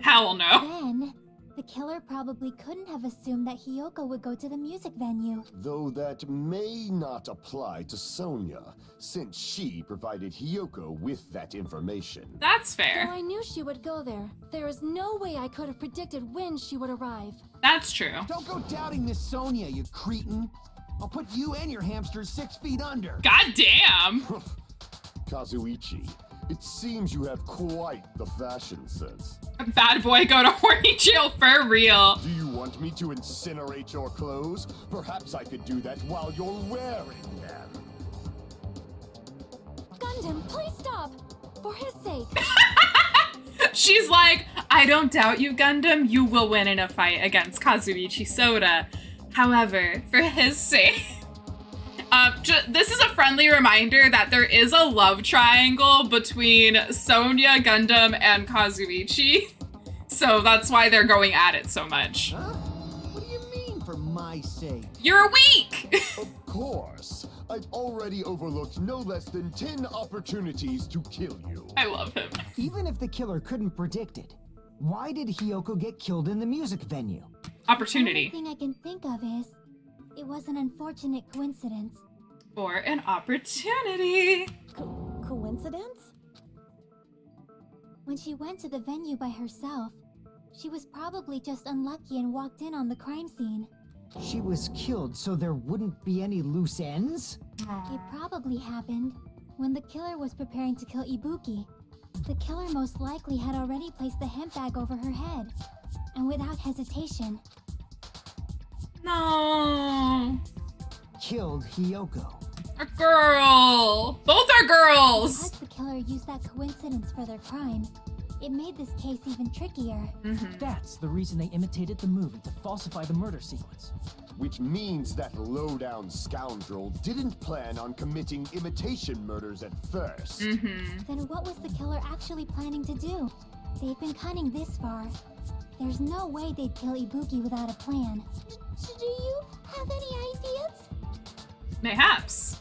Speaker 1: Hell no.
Speaker 5: Then, the killer probably couldn't have assumed that Hiyoko would go to the music venue.
Speaker 9: Though that may not apply to Sonia, since she provided Hiyoko with that information.
Speaker 1: That's fair.
Speaker 4: Though I knew she would go there, there is no way I could have predicted when she would arrive.
Speaker 1: That's true.
Speaker 8: Don't go doubting Miss Sonia, you cretin. I'll put you and your hamsters 6 feet under.
Speaker 1: God damn.
Speaker 9: Kazuichi, it seems you have quite the fashion sense.
Speaker 1: Bad boy go to horny jail for real.
Speaker 9: Do you want me to incinerate your clothes? Perhaps I could do that while you're wearing them.
Speaker 4: Gundam, please stop! For his sake.
Speaker 1: She's like, I don't doubt you, Gundam. You will win in a fight against Kazuichi Soda. However, for his sake. This is a friendly reminder that there is a love triangle between Sonia, Gundam, and Kazuichi. So that's why they're going at it so much.
Speaker 8: Huh? What do you mean, for my sake?
Speaker 1: You're weak!
Speaker 9: Of course. I've already overlooked no less than 10 opportunities to kill you.
Speaker 1: I love him.
Speaker 7: Even if the killer couldn't predict it, why did Hiyoko get killed in the music venue?
Speaker 1: Opportunity.
Speaker 5: The only thing I can think of is, it was an unfortunate coincidence.
Speaker 1: Or an opportunity.
Speaker 10: Coincidence?
Speaker 5: When she went to the venue by herself, she was probably just unlucky and walked in on the crime scene.
Speaker 7: She was killed so there wouldn't be any loose ends?
Speaker 5: It probably happened when the killer was preparing to kill Ibuki. The killer most likely had already placed the hemp bag over her head, and without hesitation.
Speaker 1: No.
Speaker 7: Killed Hiyoko.
Speaker 1: A girl. Both are girls.
Speaker 5: Because the killer used that coincidence for their crime, it made this case even trickier.
Speaker 6: That's the reason they imitated the movie to falsify the murder sequence.
Speaker 9: Which means that low-down scoundrel didn't plan on committing imitation murders at first.
Speaker 5: Then what was the killer actually planning to do? They've been cunning this far. There's no way they'd kill Ibuki without a plan. Do you have any ideas?
Speaker 1: Mayhaps.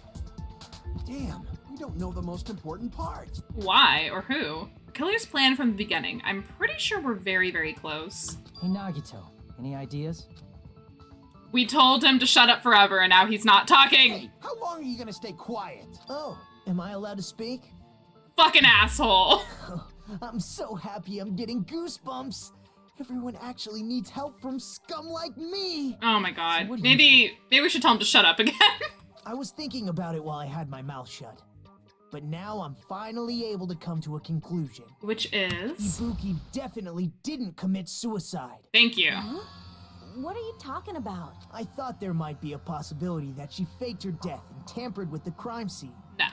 Speaker 8: Damn, we don't know the most important part.
Speaker 1: Why or who? The killer's plan from the beginning. I'm pretty sure we're very, very close.
Speaker 6: Hey Nagito, any ideas?
Speaker 1: We told him to shut up forever and now he's not talking.
Speaker 8: Hey, how long are you gonna stay quiet? Oh, am I allowed to speak?
Speaker 1: Fucking asshole.
Speaker 8: I'm so happy I'm getting goosebumps. Everyone actually needs help from scum like me.
Speaker 1: Oh my god.
Speaker 8: So
Speaker 1: Maybe we should tell him to shut up again.
Speaker 3: I was thinking about it while I had my mouth shut. But now I'm finally able to come to a conclusion.
Speaker 1: Which is?
Speaker 3: Ibuki definitely didn't commit suicide.
Speaker 1: Thank you.
Speaker 10: Huh? What are you talking about?
Speaker 3: I thought there might be a possibility that she faked her death and tampered with the crime scene.
Speaker 1: No.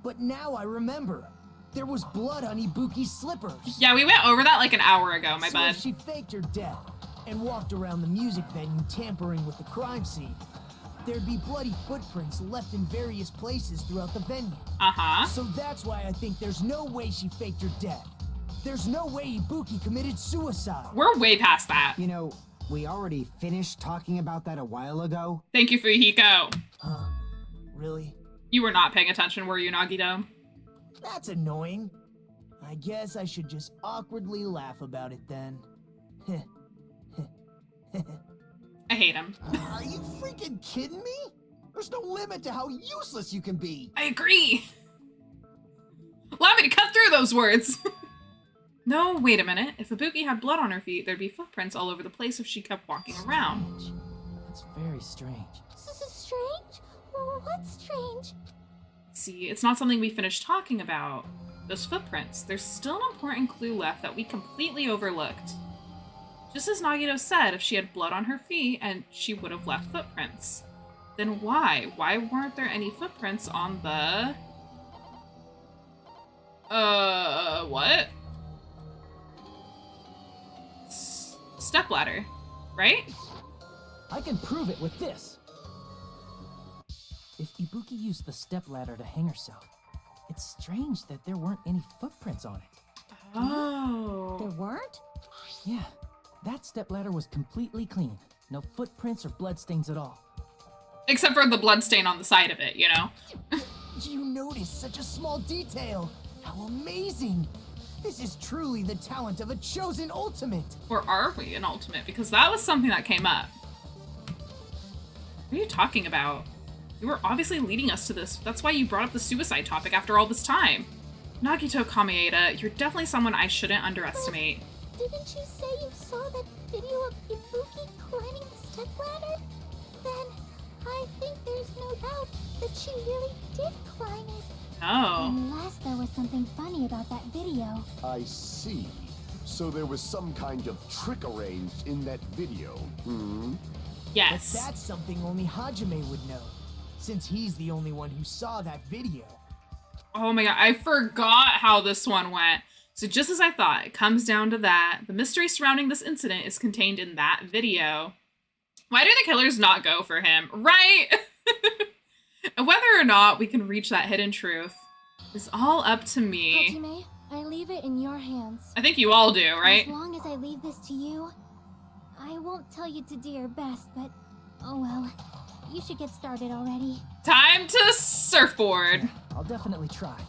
Speaker 3: But now I remember. There was blood on Ibuki's slippers.
Speaker 1: Yeah, we went over that like an hour ago, my bad.
Speaker 3: If she faked her death and walked around the music venue tampering with the crime scene, there'd be bloody footprints left in various places throughout the venue. So that's why I think there's no way she faked her death. There's no way Ibuki committed suicide.
Speaker 1: We're way past that.
Speaker 7: You know, we already finished talking about that a while ago.
Speaker 1: Thank you, Fujiko.
Speaker 3: Huh? Really?
Speaker 1: You were not paying attention, were you, Nagito?
Speaker 3: That's annoying. I guess I should just awkwardly laugh about it then.
Speaker 1: I hate him.
Speaker 8: Are you freaking kidding me? There's no limit to how useless you can be.
Speaker 1: I agree. Allow me to cut through those words. No, wait a minute. If Ibuki had blood on her feet, there'd be footprints all over the place if she kept walking around.
Speaker 6: That's very strange.
Speaker 5: This is strange? What's strange?
Speaker 1: See, it's not something we finished talking about. Those footprints. There's still an important clue left that we completely overlooked. Just as Nagito said, if she had blood on her feet, and she would have left footprints. Then why? Why weren't there any footprints on the... what? Stepladder, right?
Speaker 6: I can prove it with this. If Ibuki used the stepladder to hang herself, It's strange that there weren't any footprints on it.
Speaker 1: Oh.
Speaker 10: There weren't?
Speaker 6: Yeah, that stepladder was completely clean. No footprints or bloodstains at all.
Speaker 1: Except for the bloodstain on the side of it, you know?
Speaker 3: You noticed such a small detail. How amazing. This is truly the talent of a chosen ultimate.
Speaker 1: Or are we an ultimate? Because that was something that came up. What are you talking about? You were obviously leading us to this. That's why you brought up the suicide topic after all this time. Nagito Kamieda, you're definitely someone I shouldn't underestimate.
Speaker 5: Didn't you say you saw that video of Ibuki climbing the stepladder? Then I think there's no doubt that she really did climb it.
Speaker 1: Oh.
Speaker 5: Unless there was something funny about that video.
Speaker 9: I see. So there was some kind of trick arranged in that video, hmm?
Speaker 1: Yes.
Speaker 3: But that's something only Hajime would know, since he's the only one who saw that video.
Speaker 1: Oh my god, I forgot how this one went. So just as I thought, it comes down to that. The mystery surrounding this incident is contained in that video. Why do the killers not go for him? Right? And whether or not we can reach that hidden truth is all up to me.
Speaker 4: Hajime, I leave it in your hands.
Speaker 1: I think you all do, right?
Speaker 5: As long as I leave this to you, I won't tell you to do your best, but oh well. You should get started already.
Speaker 1: Time to surfboard.
Speaker 6: I'll definitely try.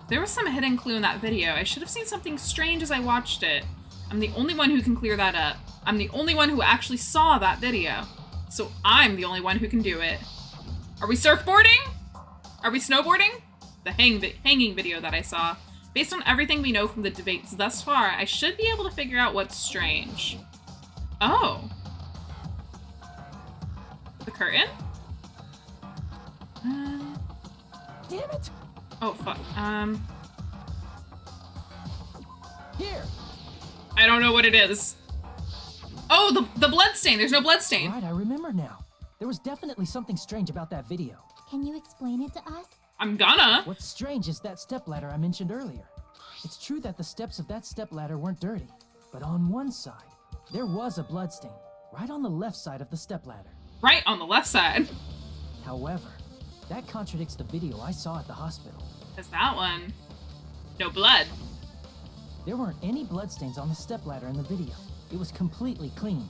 Speaker 1: There was some hidden clue in that video. I should have seen something strange as I watched it. I'm the only one who can clear that up. I'm the only one who actually saw that video. So I'm the only one who can do it. Are we surfboarding? Are we snowboarding? The hanging video that I saw. Based on everything we know from the debates thus far, I should be able to figure out what's strange. Oh. The curtain?
Speaker 3: Damn it!
Speaker 1: Oh, fuck.
Speaker 3: Here!
Speaker 1: I don't know what it is. Oh, the bloodstain. There's no bloodstain.
Speaker 6: Right, I remember now. There was definitely something strange about that video.
Speaker 5: Can you explain it to us?
Speaker 1: I'm gonna.
Speaker 6: What's strange is that stepladder I mentioned earlier. It's true that the steps of that stepladder weren't dirty, but on one side, there was a bloodstain, right on the left side of the stepladder.
Speaker 1: Right on the left side.
Speaker 6: However, that contradicts the video I saw at the hospital.
Speaker 1: Is that one? No blood.
Speaker 6: There weren't any bloodstains on the stepladder in the video. It was completely clean.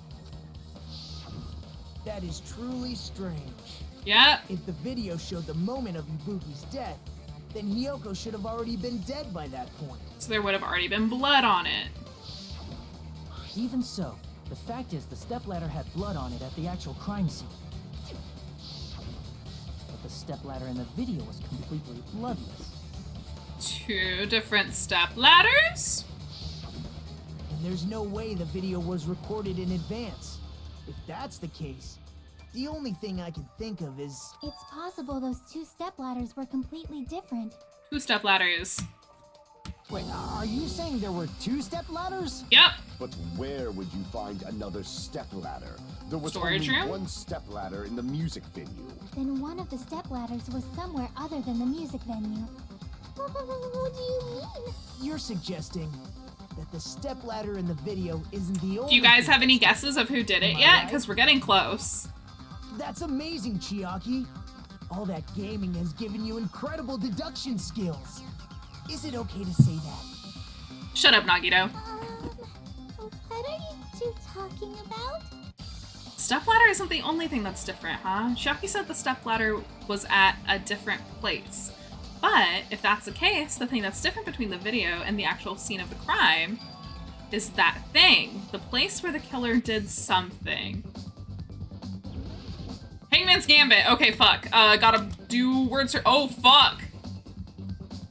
Speaker 3: That is truly strange.
Speaker 1: Yeah.
Speaker 3: If the video showed the moment of Ibuki's death, then Hiyoko should have already been dead by that point.
Speaker 1: So there would have already been blood on it.
Speaker 6: Even so, the fact is the stepladder had blood on it at the actual crime scene. But the stepladder in the video was completely bloodless.
Speaker 1: Two different step ladders?
Speaker 3: And there's no way the video was recorded in advance. If that's the case, the only thing I can think of is...
Speaker 5: It's possible those two stepladders were completely different.
Speaker 1: Two step ladders.
Speaker 7: Wait, are you saying there were two stepladders?
Speaker 1: Yep.
Speaker 9: But where would you find another stepladder? There was
Speaker 1: Storage
Speaker 9: only
Speaker 1: room?
Speaker 9: one stepladder in the music venue.
Speaker 5: Then one of the stepladders was somewhere other than the music venue. What do you mean?
Speaker 3: You're suggesting that the stepladder in the video isn't the only...
Speaker 1: Do you guys
Speaker 3: thing
Speaker 1: have any
Speaker 3: that's-
Speaker 1: guesses of who did it
Speaker 3: Am I
Speaker 1: yet?
Speaker 3: right?
Speaker 1: Because we're getting close.
Speaker 3: That's amazing, Chiaki. All that gaming has given you incredible deduction skills. Is it okay to say that?
Speaker 1: Shut up, Nagito.
Speaker 5: What are you two talking about?
Speaker 1: Stepladder isn't the only thing that's different, huh? Chiaki said the stepladder was at a different place. But if that's the case, the thing that's different between the video and the actual scene of the crime is that thing. The place where the killer did something. Hangman's Gambit. Okay, fuck. Gotta do words. Oh, fuck.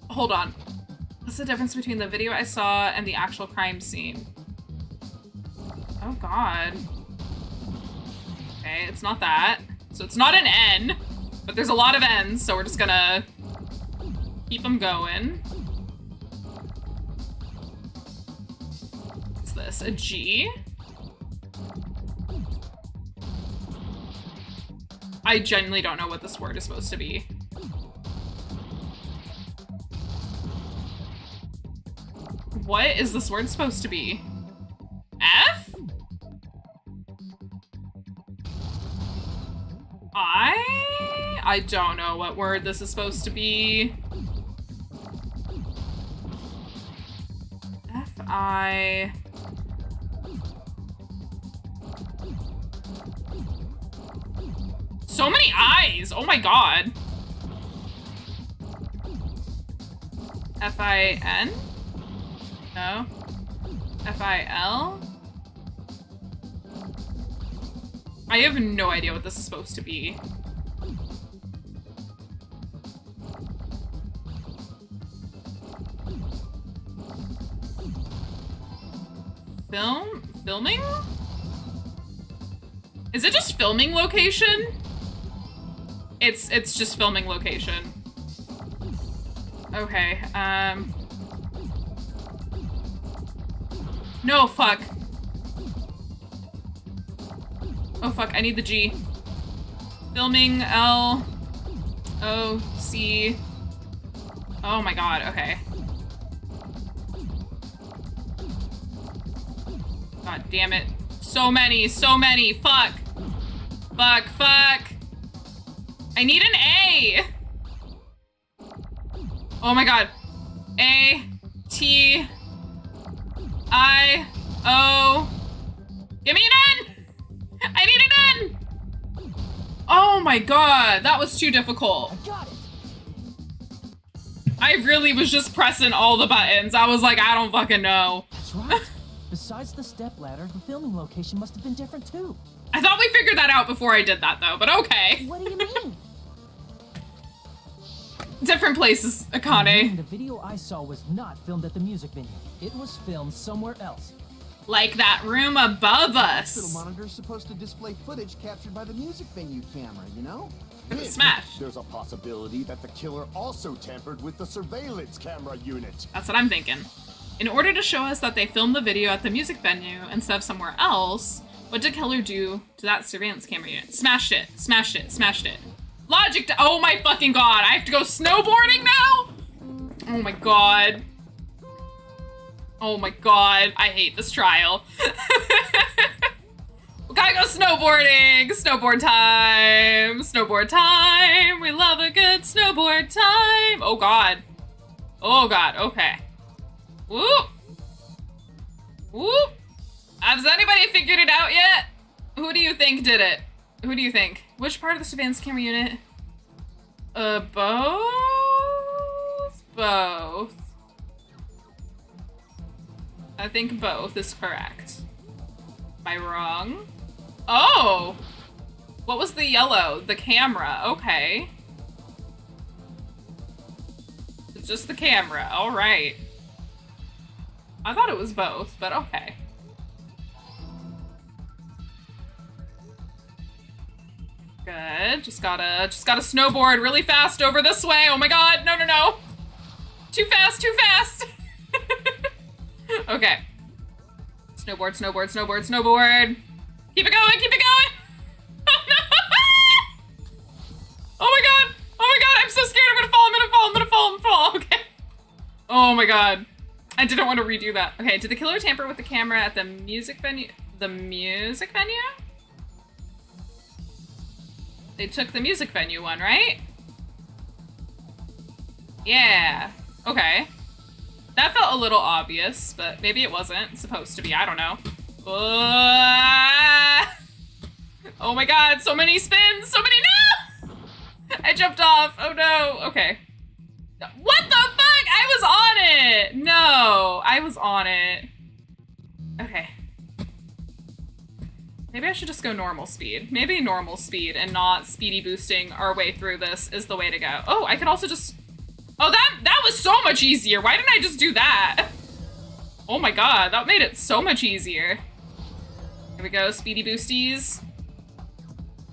Speaker 1: Hold on. What's the difference between the video I saw and the actual crime scene? Oh, God. Okay, it's not that. So it's not an N, but there's a lot of N's, so we're just gonna keep them going. What's this? A G? I genuinely don't know what this word is supposed to be. What is this word supposed to be? F? I don't know what word this is supposed to be. F-I... So many eyes! Oh my god. F-I-N? No. F-I-L? I have no idea what this is supposed to be. Filming? Is it just filming location? It's just filming location. Okay, no, fuck. Oh fuck, I need the G. Filming, L, O, C. Oh my god, okay. God damn it. So many, fuck. Fuck. I need an A. Oh my god. A, T, I, O. Give me an N! I need an N! Oh my god, that was too difficult.
Speaker 6: I got it.
Speaker 1: I really was just pressing all the buttons. I was like, I don't fucking know.
Speaker 6: That's right. Besides the stepladder, the filming location must have been different too.
Speaker 1: I thought we figured that out before I did that though, but okay.
Speaker 10: What do you mean?
Speaker 1: Different places, Akane.
Speaker 6: The video I saw was not filmed at the music venue. It was filmed somewhere else.
Speaker 1: Like that room above us.
Speaker 8: This little monitor's supposed to display footage captured by the music venue camera, you know?
Speaker 1: Smash.
Speaker 9: There's a possibility that the killer also tampered with the surveillance camera unit.
Speaker 1: That's what I'm thinking. In order to show us that they filmed the video at the music venue instead of somewhere else, what did killer do to that surveillance camera unit? Smashed it. Logic to— oh my fucking god, I have to go snowboarding now? Oh my god. Oh my god, I hate this trial. We gotta go snowboarding! Snowboard time! We love a good snowboard time! Oh god. Okay. Whoop! Has anybody figured it out yet? Who do you think did it? Who do you think? Which part of the surveillance camera unit? Both? Both. I think both is correct. Am I wrong? Oh! What was the yellow? The camera. Okay. Just the camera. Alright. I thought it was both, but okay. Good. Just gotta snowboard really fast over this way. Oh my god. No. Too fast. Okay. Snowboard. Keep it going. Oh no. Oh my god. I'm so scared. I'm gonna fall. Okay. Oh my god. I didn't want to redo that. Okay, did the killer tamper with the camera at the music venue? The music venue? They took the music venue one, right? Yeah. Okay. That felt a little obvious, but maybe it wasn't supposed to be. I don't know. Oh my god, so many spins! No! I jumped off. Oh no. Okay. What the fuck? I was on it! No, I was on it. Okay. Maybe I should just go normal speed. Maybe normal speed and not speedy boosting our way through this is the way to go. Oh, I could also just... oh, that was so much easier. Why didn't I just do that? Oh my god, that made it so much easier. Here we go, speedy boosties.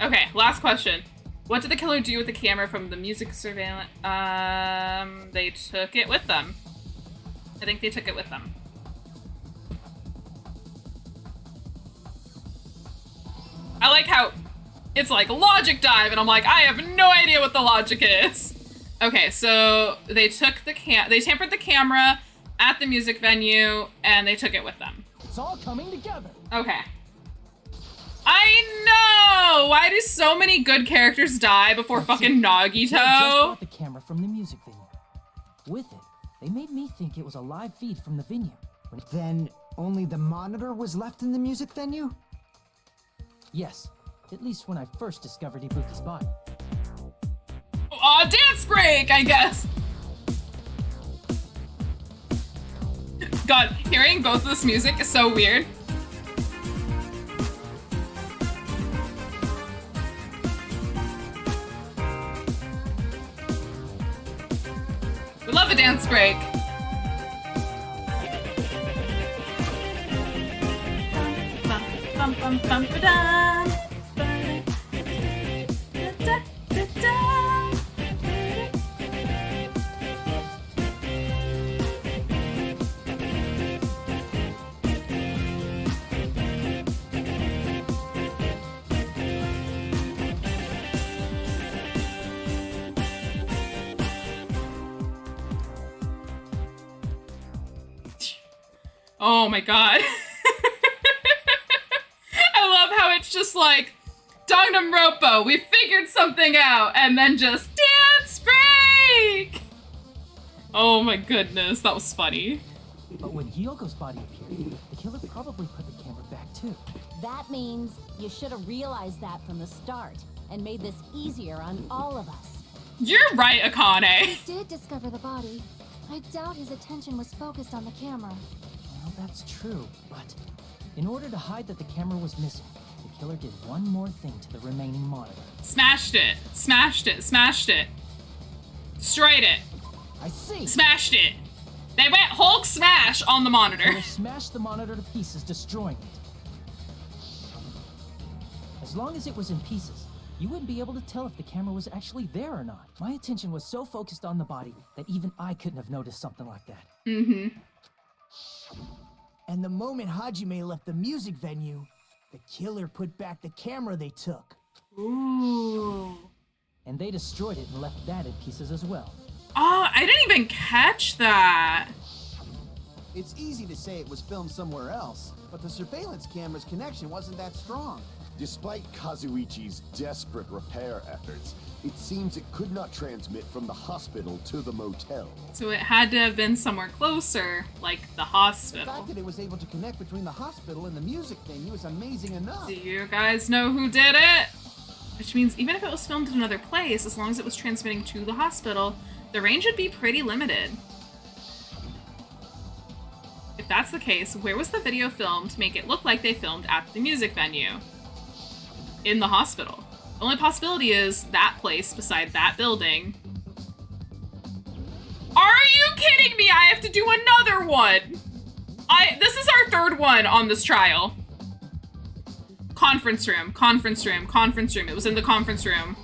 Speaker 1: Okay, last question. What did the killer do with the camera from the music surveillance? They took it with them. I think they took it with them. I like how it's like logic dive, and I'm like, I have no idea what the logic is. Okay, so they took the they tampered the camera at the music venue, and they took it with them.
Speaker 6: It's all coming together.
Speaker 1: Okay. I know! Why do so many good characters die before fucking Nagito?
Speaker 6: They just brought the camera from the music venue. With it, they made me think it was a live feed from the venue.
Speaker 7: Then only the monitor was left in the music venue?
Speaker 6: Yes, at least when I first discovered Ibuki's body.
Speaker 1: Aw, dance break, I guess. God, hearing both of this music is so weird. We love a dance break. Bum, bum, bum, bum, ba-dum. Oh my god. I love how it's just like, Danganronpa, we figured something out, and then just dance break! Oh my goodness, that was funny.
Speaker 6: But when Hyoko's body appeared, the killer probably put the camera back too.
Speaker 10: That means you should have realized that from the start and made this easier on all of us.
Speaker 1: You're right, Akane.
Speaker 4: He did discover the body. I doubt his attention was focused on the camera.
Speaker 6: Well, that's true, but in order to hide that the camera was missing, the killer did one more thing to the remaining monitor.
Speaker 1: Smashed it. Smashed it. Smashed it. Destroyed it.
Speaker 3: I see.
Speaker 1: Smashed it. They went Hulk smash on the monitor.
Speaker 6: The killer smashed the monitor to pieces, destroying it. As long as it was in pieces, you wouldn't be able to tell if the camera was actually there or not. My attention was so focused on the body that even I couldn't have noticed something like that.
Speaker 1: Mm-hmm.
Speaker 3: And the moment Hajime left the music venue, the killer put back the camera they took.
Speaker 1: Ooh.
Speaker 6: And they destroyed it and left that in pieces as well.
Speaker 1: Oh, I didn't even catch that.
Speaker 8: It's easy to say it was filmed somewhere else, but the surveillance camera's connection wasn't that strong.
Speaker 9: Despite Kazuichi's desperate repair efforts, it seems it could not transmit from the hospital to the motel.
Speaker 1: So it had to have been somewhere closer, like the
Speaker 8: The
Speaker 1: hospital.
Speaker 8: fact that it was able to connect between the hospital and the music venue is amazing enough.
Speaker 1: Do you guys know who did it? Which means even if it was filmed in another place, as long as it was transmitting to the hospital, the range would be pretty limited. If that's the case, where was the video filmed to make it look like they filmed at the music venue? In the hospital. The only possibility is that place beside that building. Are you kidding me? I have to do another one! This is our third one on this trial. Conference room, conference room, conference room. It was in the conference room.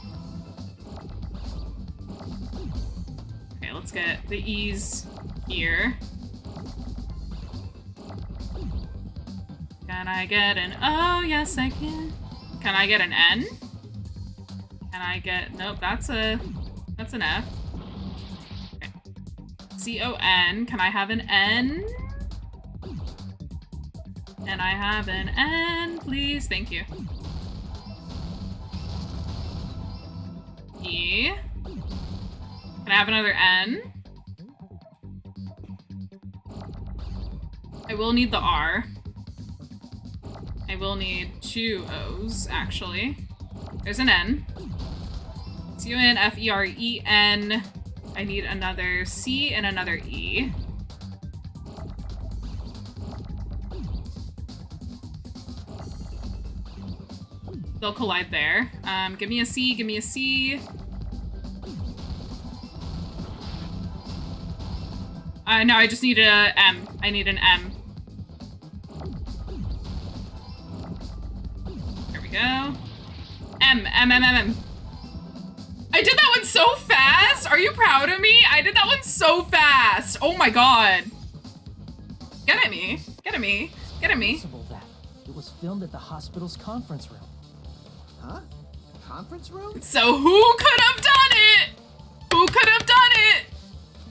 Speaker 1: Okay, let's get the E's here. Can I get an O? Yes, I can. Can I get an N? Can I get, nope, that's an F. Okay. C-O-N, can I have an N? Can I have an N, please? Thank you. E. Can I have another N? I will need the R. I will need 2 O's, actually. There's an N. C-O-N-F-E-R-E-N. I need another C and another E. They'll collide there. Give me a C, give me a C. No, I just need a M. I need an M. There we go. M. I did that one so fast! Are you proud of me? I did that one so fast! Oh my god. Get at me. Get at me. Get at me.
Speaker 6: Possible that it was filmed at the hospital's conference room.
Speaker 8: Huh? Conference room?
Speaker 1: So who could have done it? Who could have done it?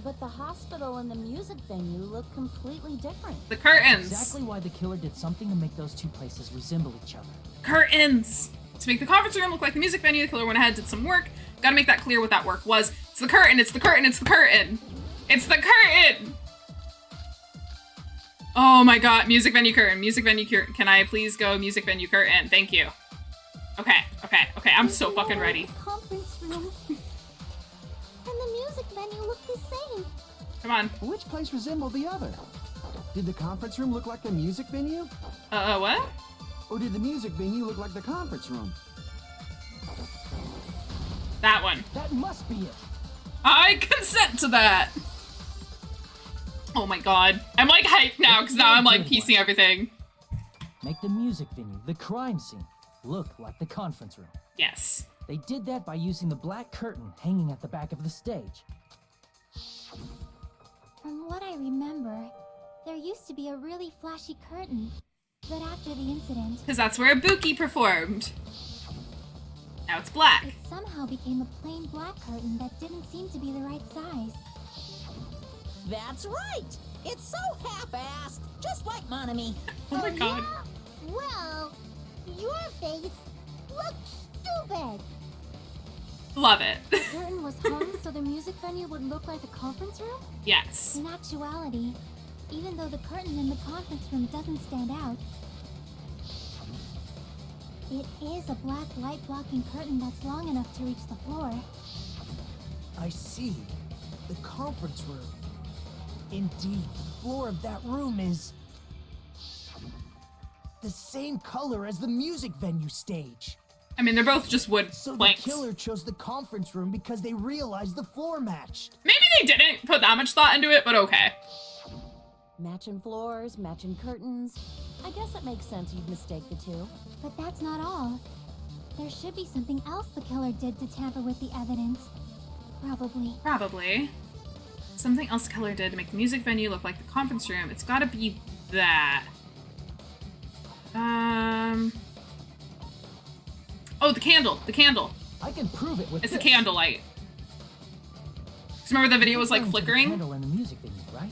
Speaker 10: But the hospital and the music venue look completely different.
Speaker 1: The curtains.
Speaker 6: Exactly why the killer did something to make those two places resemble each other.
Speaker 1: Curtains. To make the conference room look like the music venue, the killer went ahead, did some work. Gotta make that clear what that work was. It's the curtain, it's the curtain, it's the curtain. It's the curtain! Oh my god, music venue curtain, music venue curtain. Can I please go music venue curtain? Thank you. Okay, I'm so fucking ready.
Speaker 5: Conference room. And the music venue look the same.
Speaker 1: Come on.
Speaker 8: Which place resembled the other? Did the conference room look like the music venue?
Speaker 1: What?
Speaker 8: Or did the music venue look like the conference room?
Speaker 1: That one.
Speaker 6: That must be it.
Speaker 1: I consent to that. Oh my god. I'm like hyped now because now I'm like piecing everything.
Speaker 6: Make the music venue, the crime scene, look like the conference room.
Speaker 1: Yes.
Speaker 6: They did that by using the black curtain hanging at the back of the stage.
Speaker 5: From what I remember, there used to be a really flashy curtain. But after the incident...
Speaker 1: Because that's where Ibuki performed. Now it's black.
Speaker 5: It somehow became a plain black curtain that didn't seem to be the right size.
Speaker 2: That's right! It's so half-assed, just like Monami.
Speaker 1: Oh my god.
Speaker 5: Yeah? Well, your face looks stupid.
Speaker 1: Love it.
Speaker 4: The curtain was hung so the music venue would look like the conference room?
Speaker 1: Yes.
Speaker 5: In actuality, even though the curtain in the conference room doesn't stand out, it is a black light-blocking curtain that's long enough to reach the floor.
Speaker 3: I see. The conference room. Indeed, the floor of that room is the same color as the music venue stage.
Speaker 1: I mean, they're both just wood
Speaker 3: So
Speaker 1: planks.
Speaker 3: the killer chose the conference room because they realized the floor matched.
Speaker 1: Maybe they didn't put that much thought into it, but okay.
Speaker 10: Matching floors, matching curtains. I guess it makes sense you'd mistake the two.
Speaker 5: But that's not all. There should be something else the killer did to tamper with the evidence.
Speaker 1: Probably. Something else the killer did to make the music venue look like the conference room. It's gotta be that. Oh, the candle. The candle.
Speaker 6: I can prove it with
Speaker 1: It's
Speaker 6: this.
Speaker 1: the candlelight. Because remember the video was like
Speaker 6: Referring to the
Speaker 1: flickering?
Speaker 6: candle in the music venue, right?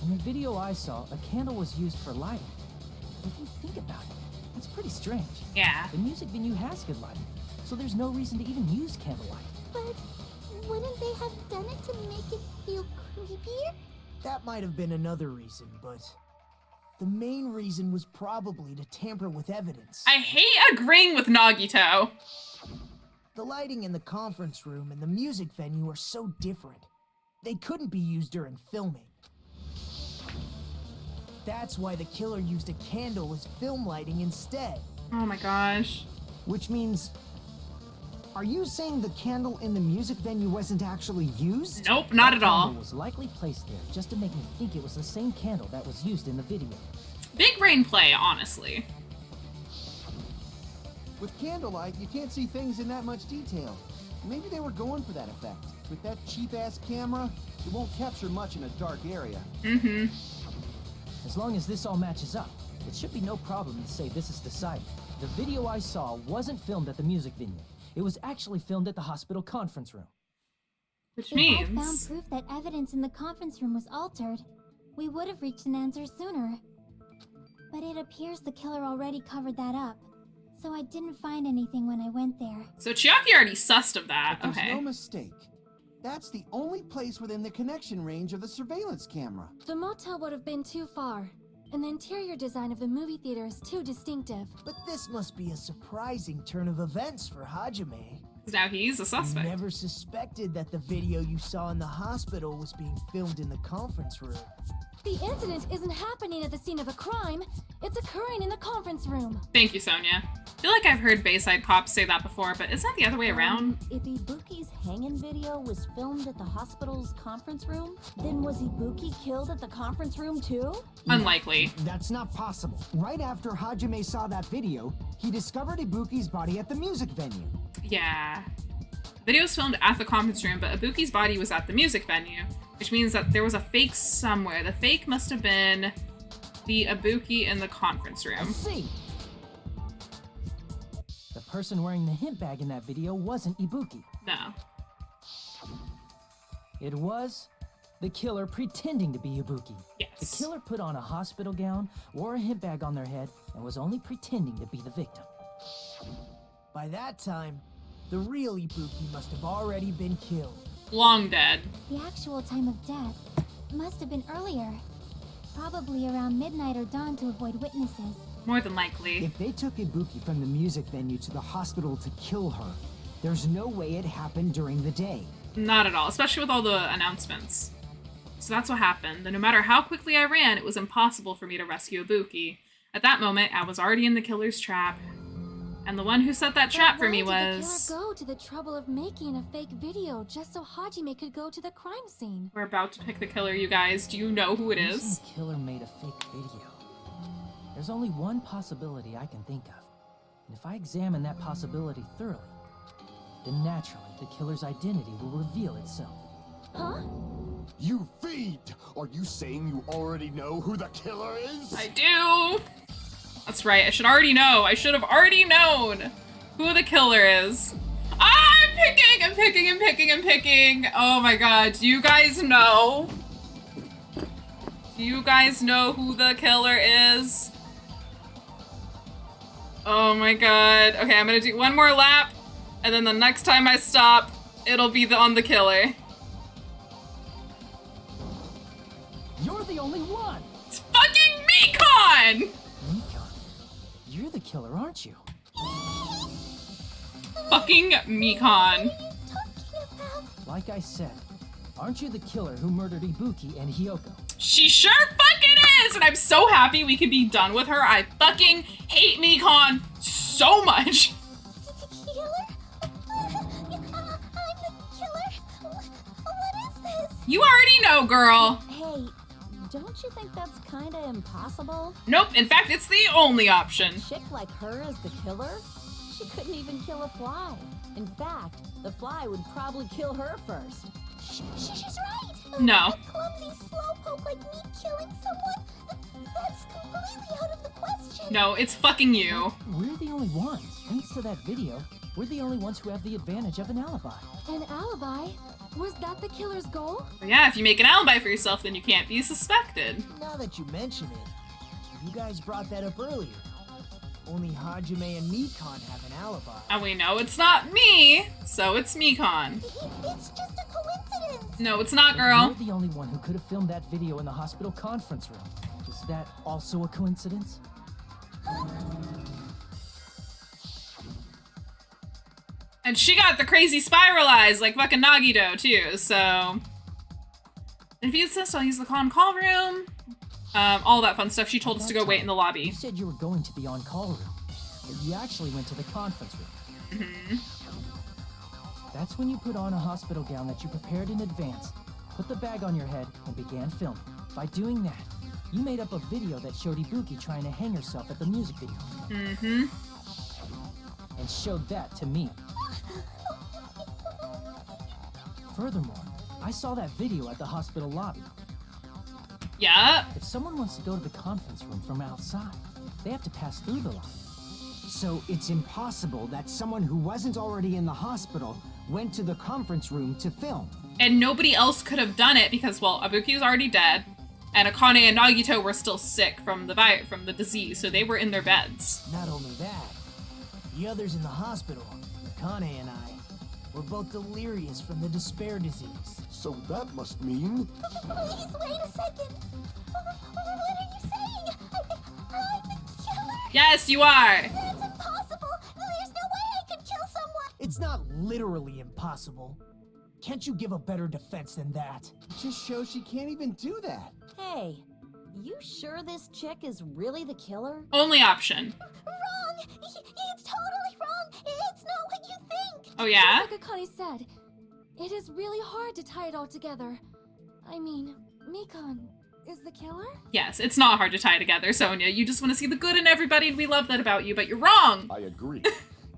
Speaker 6: In the video I saw, a candle was used for lighting. If you think about it, that's pretty strange.
Speaker 1: Yeah.
Speaker 6: The music venue has good lighting, so there's no reason to even use candlelight.
Speaker 5: But wouldn't they have done it to make it feel creepier?
Speaker 3: That might have been another reason, but the main reason was probably to tamper with evidence.
Speaker 1: I hate agreeing with Nagito.
Speaker 3: The lighting in the conference room and the music venue are so different. They couldn't be used during filming. That's why the killer used a candle as film lighting instead.
Speaker 1: Oh my gosh.
Speaker 7: Which means... Are you saying the candle in the music venue wasn't actually used?
Speaker 1: Nope, not at all.
Speaker 6: Candle was likely placed there just to make me think it was the same candle that was used in the video.
Speaker 1: Big brain play, honestly.
Speaker 8: With candlelight, you can't see things in that much detail. Maybe they were going for that effect. With that cheap-ass camera, it won't capture much in a dark area.
Speaker 1: Mm-hmm.
Speaker 6: As long as this all matches up, it should be no problem to say this is decided. The video I saw wasn't filmed at the music venue. It was actually filmed at the hospital conference room.
Speaker 1: Which
Speaker 5: If I found
Speaker 1: means...
Speaker 5: proof that evidence in the conference room was altered, we would have reached an answer sooner. But it appears the killer already covered that up, so I didn't find anything when I went there.
Speaker 1: So Chiaki already sussed of that.
Speaker 8: But there's
Speaker 1: Okay.
Speaker 8: no mistake. That's the only place within the connection range of the surveillance camera.
Speaker 4: The motel would have been too far, and the interior design of the movie theater is too distinctive.
Speaker 3: But this must be a surprising turn of events for Hajime.
Speaker 1: Now he's a
Speaker 3: You
Speaker 1: suspect.
Speaker 3: never suspected that the video you saw in the hospital was being filmed in the conference room.
Speaker 4: The incident isn't happening at the scene of a crime, it's occurring in the conference room.
Speaker 1: Thank you, Sonia. I feel like I've heard Bayside Cops say that before, but isn't that the other way around?
Speaker 10: If Ibuki's hanging video was filmed at the hospital's conference room, then was Ibuki killed at the conference room too?
Speaker 1: Unlikely.
Speaker 7: That's not possible. Right after Hajime saw that video, he discovered Ibuki's body at the music venue.
Speaker 1: Yeah. The video was filmed at the conference room, but Ibuki's body was at the music venue, which means that there was a fake somewhere. The fake must have been the Ibuki in the conference
Speaker 6: I
Speaker 1: room.
Speaker 6: see. The person wearing the hint bag in that video wasn't Ibuki.
Speaker 1: No.
Speaker 6: It was the killer pretending to be Ibuki.
Speaker 1: Yes.
Speaker 6: The killer put on a hospital gown, wore a hip bag on their head, and was only pretending to be the victim.
Speaker 3: By that time, the real Ibuki must have already been killed.
Speaker 1: Long dead.
Speaker 5: The actual time of death must have been earlier. Probably around midnight or dawn to avoid witnesses.
Speaker 1: More than likely.
Speaker 7: If they took Ibuki from the music venue to the hospital to kill her, there's no way it happened during the day.
Speaker 1: Not at all, especially with all the announcements. So that's what happened. And no matter how quickly I ran, it was impossible for me to rescue Ibuki. At that moment, I was already in the killer's trap. And the one who set that trap for me was...
Speaker 4: Why did the killer go to the trouble of making a fake video just so Hajime could go to the crime scene?
Speaker 1: We're about to pick the killer, you guys. Do you know who it is?
Speaker 6: The killer made a fake video. There's only one possibility I can think of. And if I examine that possibility thoroughly, then naturally the killer's identity will reveal itself.
Speaker 4: Huh?
Speaker 9: You fiend! Are you saying you already know who the killer is?
Speaker 1: I do! That's right, I should already know. I should have already known who the killer is. Ah, I'm picking! Oh my god, do you guys know? Do you guys know who the killer is? Oh my god. Okay, I'm gonna do one more lap, and then the next time I stop, it'll be on the killer.
Speaker 6: You're the only one!
Speaker 1: It's fucking Mikon!
Speaker 6: Mikon, you're the killer, aren't you?
Speaker 1: Fucking Mikon.
Speaker 6: Like I said, aren't you the killer who murdered Ibuki and Hiyoko?
Speaker 1: She sure fucking is! And I'm so happy we can be done with her. I fucking hate Mikon so much.
Speaker 5: Killer? I'm the killer? What is this?
Speaker 1: You already know, girl.
Speaker 10: Hey, don't you think that's kinda impossible?
Speaker 1: Nope, in fact, it's the only option.
Speaker 10: A chick like her is the killer? She couldn't even kill a fly. In fact, the fly would probably kill her first.
Speaker 5: She's right.
Speaker 1: No.
Speaker 5: A clumsy slowpoke like me killing someone? That's completely out of the question.
Speaker 1: No, it's fucking you.
Speaker 6: We're the only ones. Thanks to that video, we're the only ones who have the advantage of an alibi.
Speaker 4: An alibi? Was that the killer's goal?
Speaker 1: But yeah, if you make an alibi for yourself, then you can't be suspected.
Speaker 3: Now that you mention it, you guys brought that up earlier. Only Hajime and Mikon have an alibi.
Speaker 1: And we know it's not me, so it's Mikon.
Speaker 5: It's just a coincidence.
Speaker 1: No, it's not, girl.
Speaker 6: You're the only one who could have filmed that video in the hospital conference room. Is that also a coincidence?
Speaker 1: And she got the crazy spiral eyes like fucking Nagito, too, so... If you insist, I'll use the on-call room. All that fun stuff. She told us to go wait in the lobby.
Speaker 6: You said you were going to the on-call room, but you actually went to the conference room.
Speaker 1: Mm-hmm.
Speaker 6: That's when you put on a hospital gown that you prepared in advance, put the bag on your head, and began filming. By doing that, you made up a video that showed Ibuki trying to hang herself at the music video.
Speaker 1: Mm-hmm.
Speaker 6: And showed that to me. Furthermore, I saw that video at the hospital lobby.
Speaker 1: Yeah.
Speaker 6: If someone wants to go to the conference room from outside, they have to pass through the lobby.
Speaker 7: So it's impossible that someone who wasn't already in the hospital went to the conference room to film.
Speaker 1: And nobody else could have done it because, well, Ibuki was already dead, and Akane and Nagito were still sick from the disease, so they were in their beds.
Speaker 3: Not only that, the others in the hospital, Akane and I, were both delirious from the despair disease.
Speaker 9: So that must mean...
Speaker 5: Please, wait a second. What are you saying? I'm the killer?
Speaker 1: Yes, you are!
Speaker 5: That's impossible. There's no way I could kill someone.
Speaker 3: It's not literally impossible. Can't you give a better defense than that?
Speaker 8: It just shows she can't even do that.
Speaker 10: Hey, you sure this chick is really the killer?
Speaker 1: Only option.
Speaker 5: Wrong. It's totally wrong. It's not what you think.
Speaker 1: Oh, yeah?
Speaker 4: Like Akane said, it is really hard to tie it all together. I mean, Mikon is the killer?
Speaker 1: Yes, it's not hard to tie together, Sonia. You just want to see the good in everybody, and we love that about you, but you're wrong!
Speaker 9: I agree.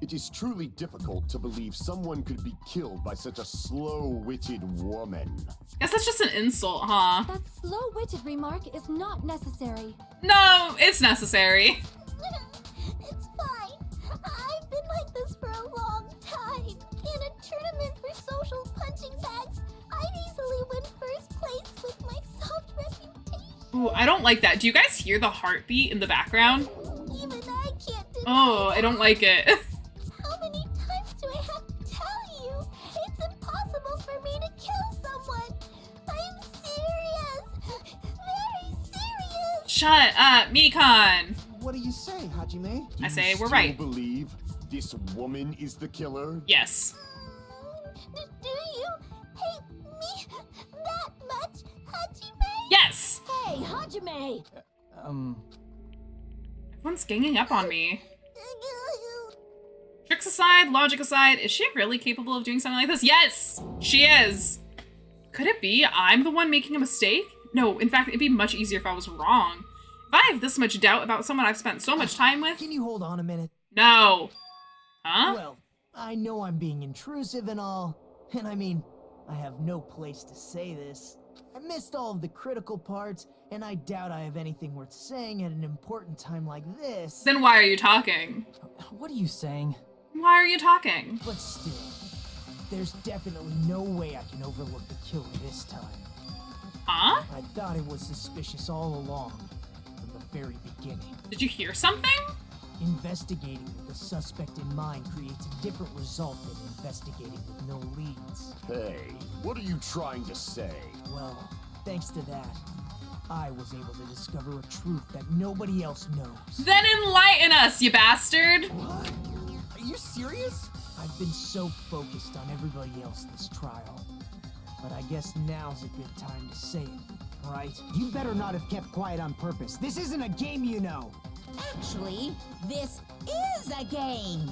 Speaker 9: It is truly difficult to believe someone could be killed by such a slow-witted woman.
Speaker 1: Guess that's just an insult, huh?
Speaker 4: That slow-witted remark is not necessary.
Speaker 1: No, it's necessary.
Speaker 5: It's fine. I've been like this for a long time. In a tournament for social punching bags,
Speaker 4: I'd easily win first place with my soft reputation.
Speaker 1: Ooh, I don't like that. Do you guys hear the heartbeat in the background?
Speaker 4: Even I can't deny
Speaker 1: Oh, I don't like it.
Speaker 4: How many times do I have to tell you? It's impossible for me to kill someone. I'm serious. Very serious.
Speaker 1: Shut up, Mikan.
Speaker 8: What do you say, Hajime?
Speaker 1: I say we're
Speaker 9: Do
Speaker 1: right.
Speaker 9: you believe this woman is the killer?
Speaker 1: Yes.
Speaker 4: Do you hate me that much, Hajime?
Speaker 1: Yes.
Speaker 10: Hey, Hajime!
Speaker 1: Everyone's ganging up on me. Tricks aside, logic aside, is she really capable of doing something like this? Yes, she is. Could it be I'm the one making a mistake? No, in fact, it'd be much easier if I was wrong. If I have this much doubt about someone I've spent so much time with...
Speaker 3: Can you hold on a minute?
Speaker 1: No. Huh?
Speaker 3: Well, I know I'm being intrusive and all, and I mean, I have no place to say this. I missed all of the critical parts, and I doubt I have anything worth saying at an important time like this.
Speaker 1: Then why are you talking?
Speaker 6: What are you saying?
Speaker 1: Why are you talking?
Speaker 3: But still, there's definitely no way I can overlook the killer this time.
Speaker 1: Huh?
Speaker 3: I thought it was suspicious all along, from the very beginning.
Speaker 1: Did you hear something?
Speaker 3: Investigating with the suspect in mind creates a different result than investigating with no leads.
Speaker 9: Hey, what are you trying to say?
Speaker 3: Well, thanks to that, I was able to discover a truth that nobody else knows.
Speaker 1: Then enlighten us, you bastard!
Speaker 3: What? Are you serious? I've been so focused on everybody else this trial. But I guess now's a good time to say it, right?
Speaker 7: You better not have kept quiet on purpose. This isn't a game, you know.
Speaker 2: Actually, this is a game.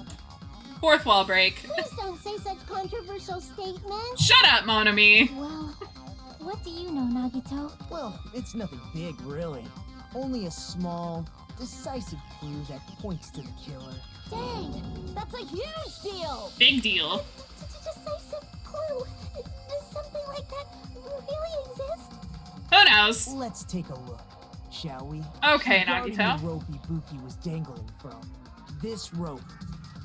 Speaker 1: Fourth wall break.
Speaker 4: Please don't say such controversial statements.
Speaker 1: Shut up, mon ami.
Speaker 5: Well, what do you know, Nagito?
Speaker 3: Well, it's nothing big, really. Only a small, decisive clue that points to the killer.
Speaker 10: Dang, that's a huge deal!
Speaker 1: Big deal.
Speaker 4: Decisive clue. Does something like that really exist?
Speaker 1: Who knows?
Speaker 3: Let's take a look, shall we?
Speaker 1: Okay,
Speaker 3: Regarding
Speaker 1: Nagito.
Speaker 3: the rope Ibuki was dangling from. This rope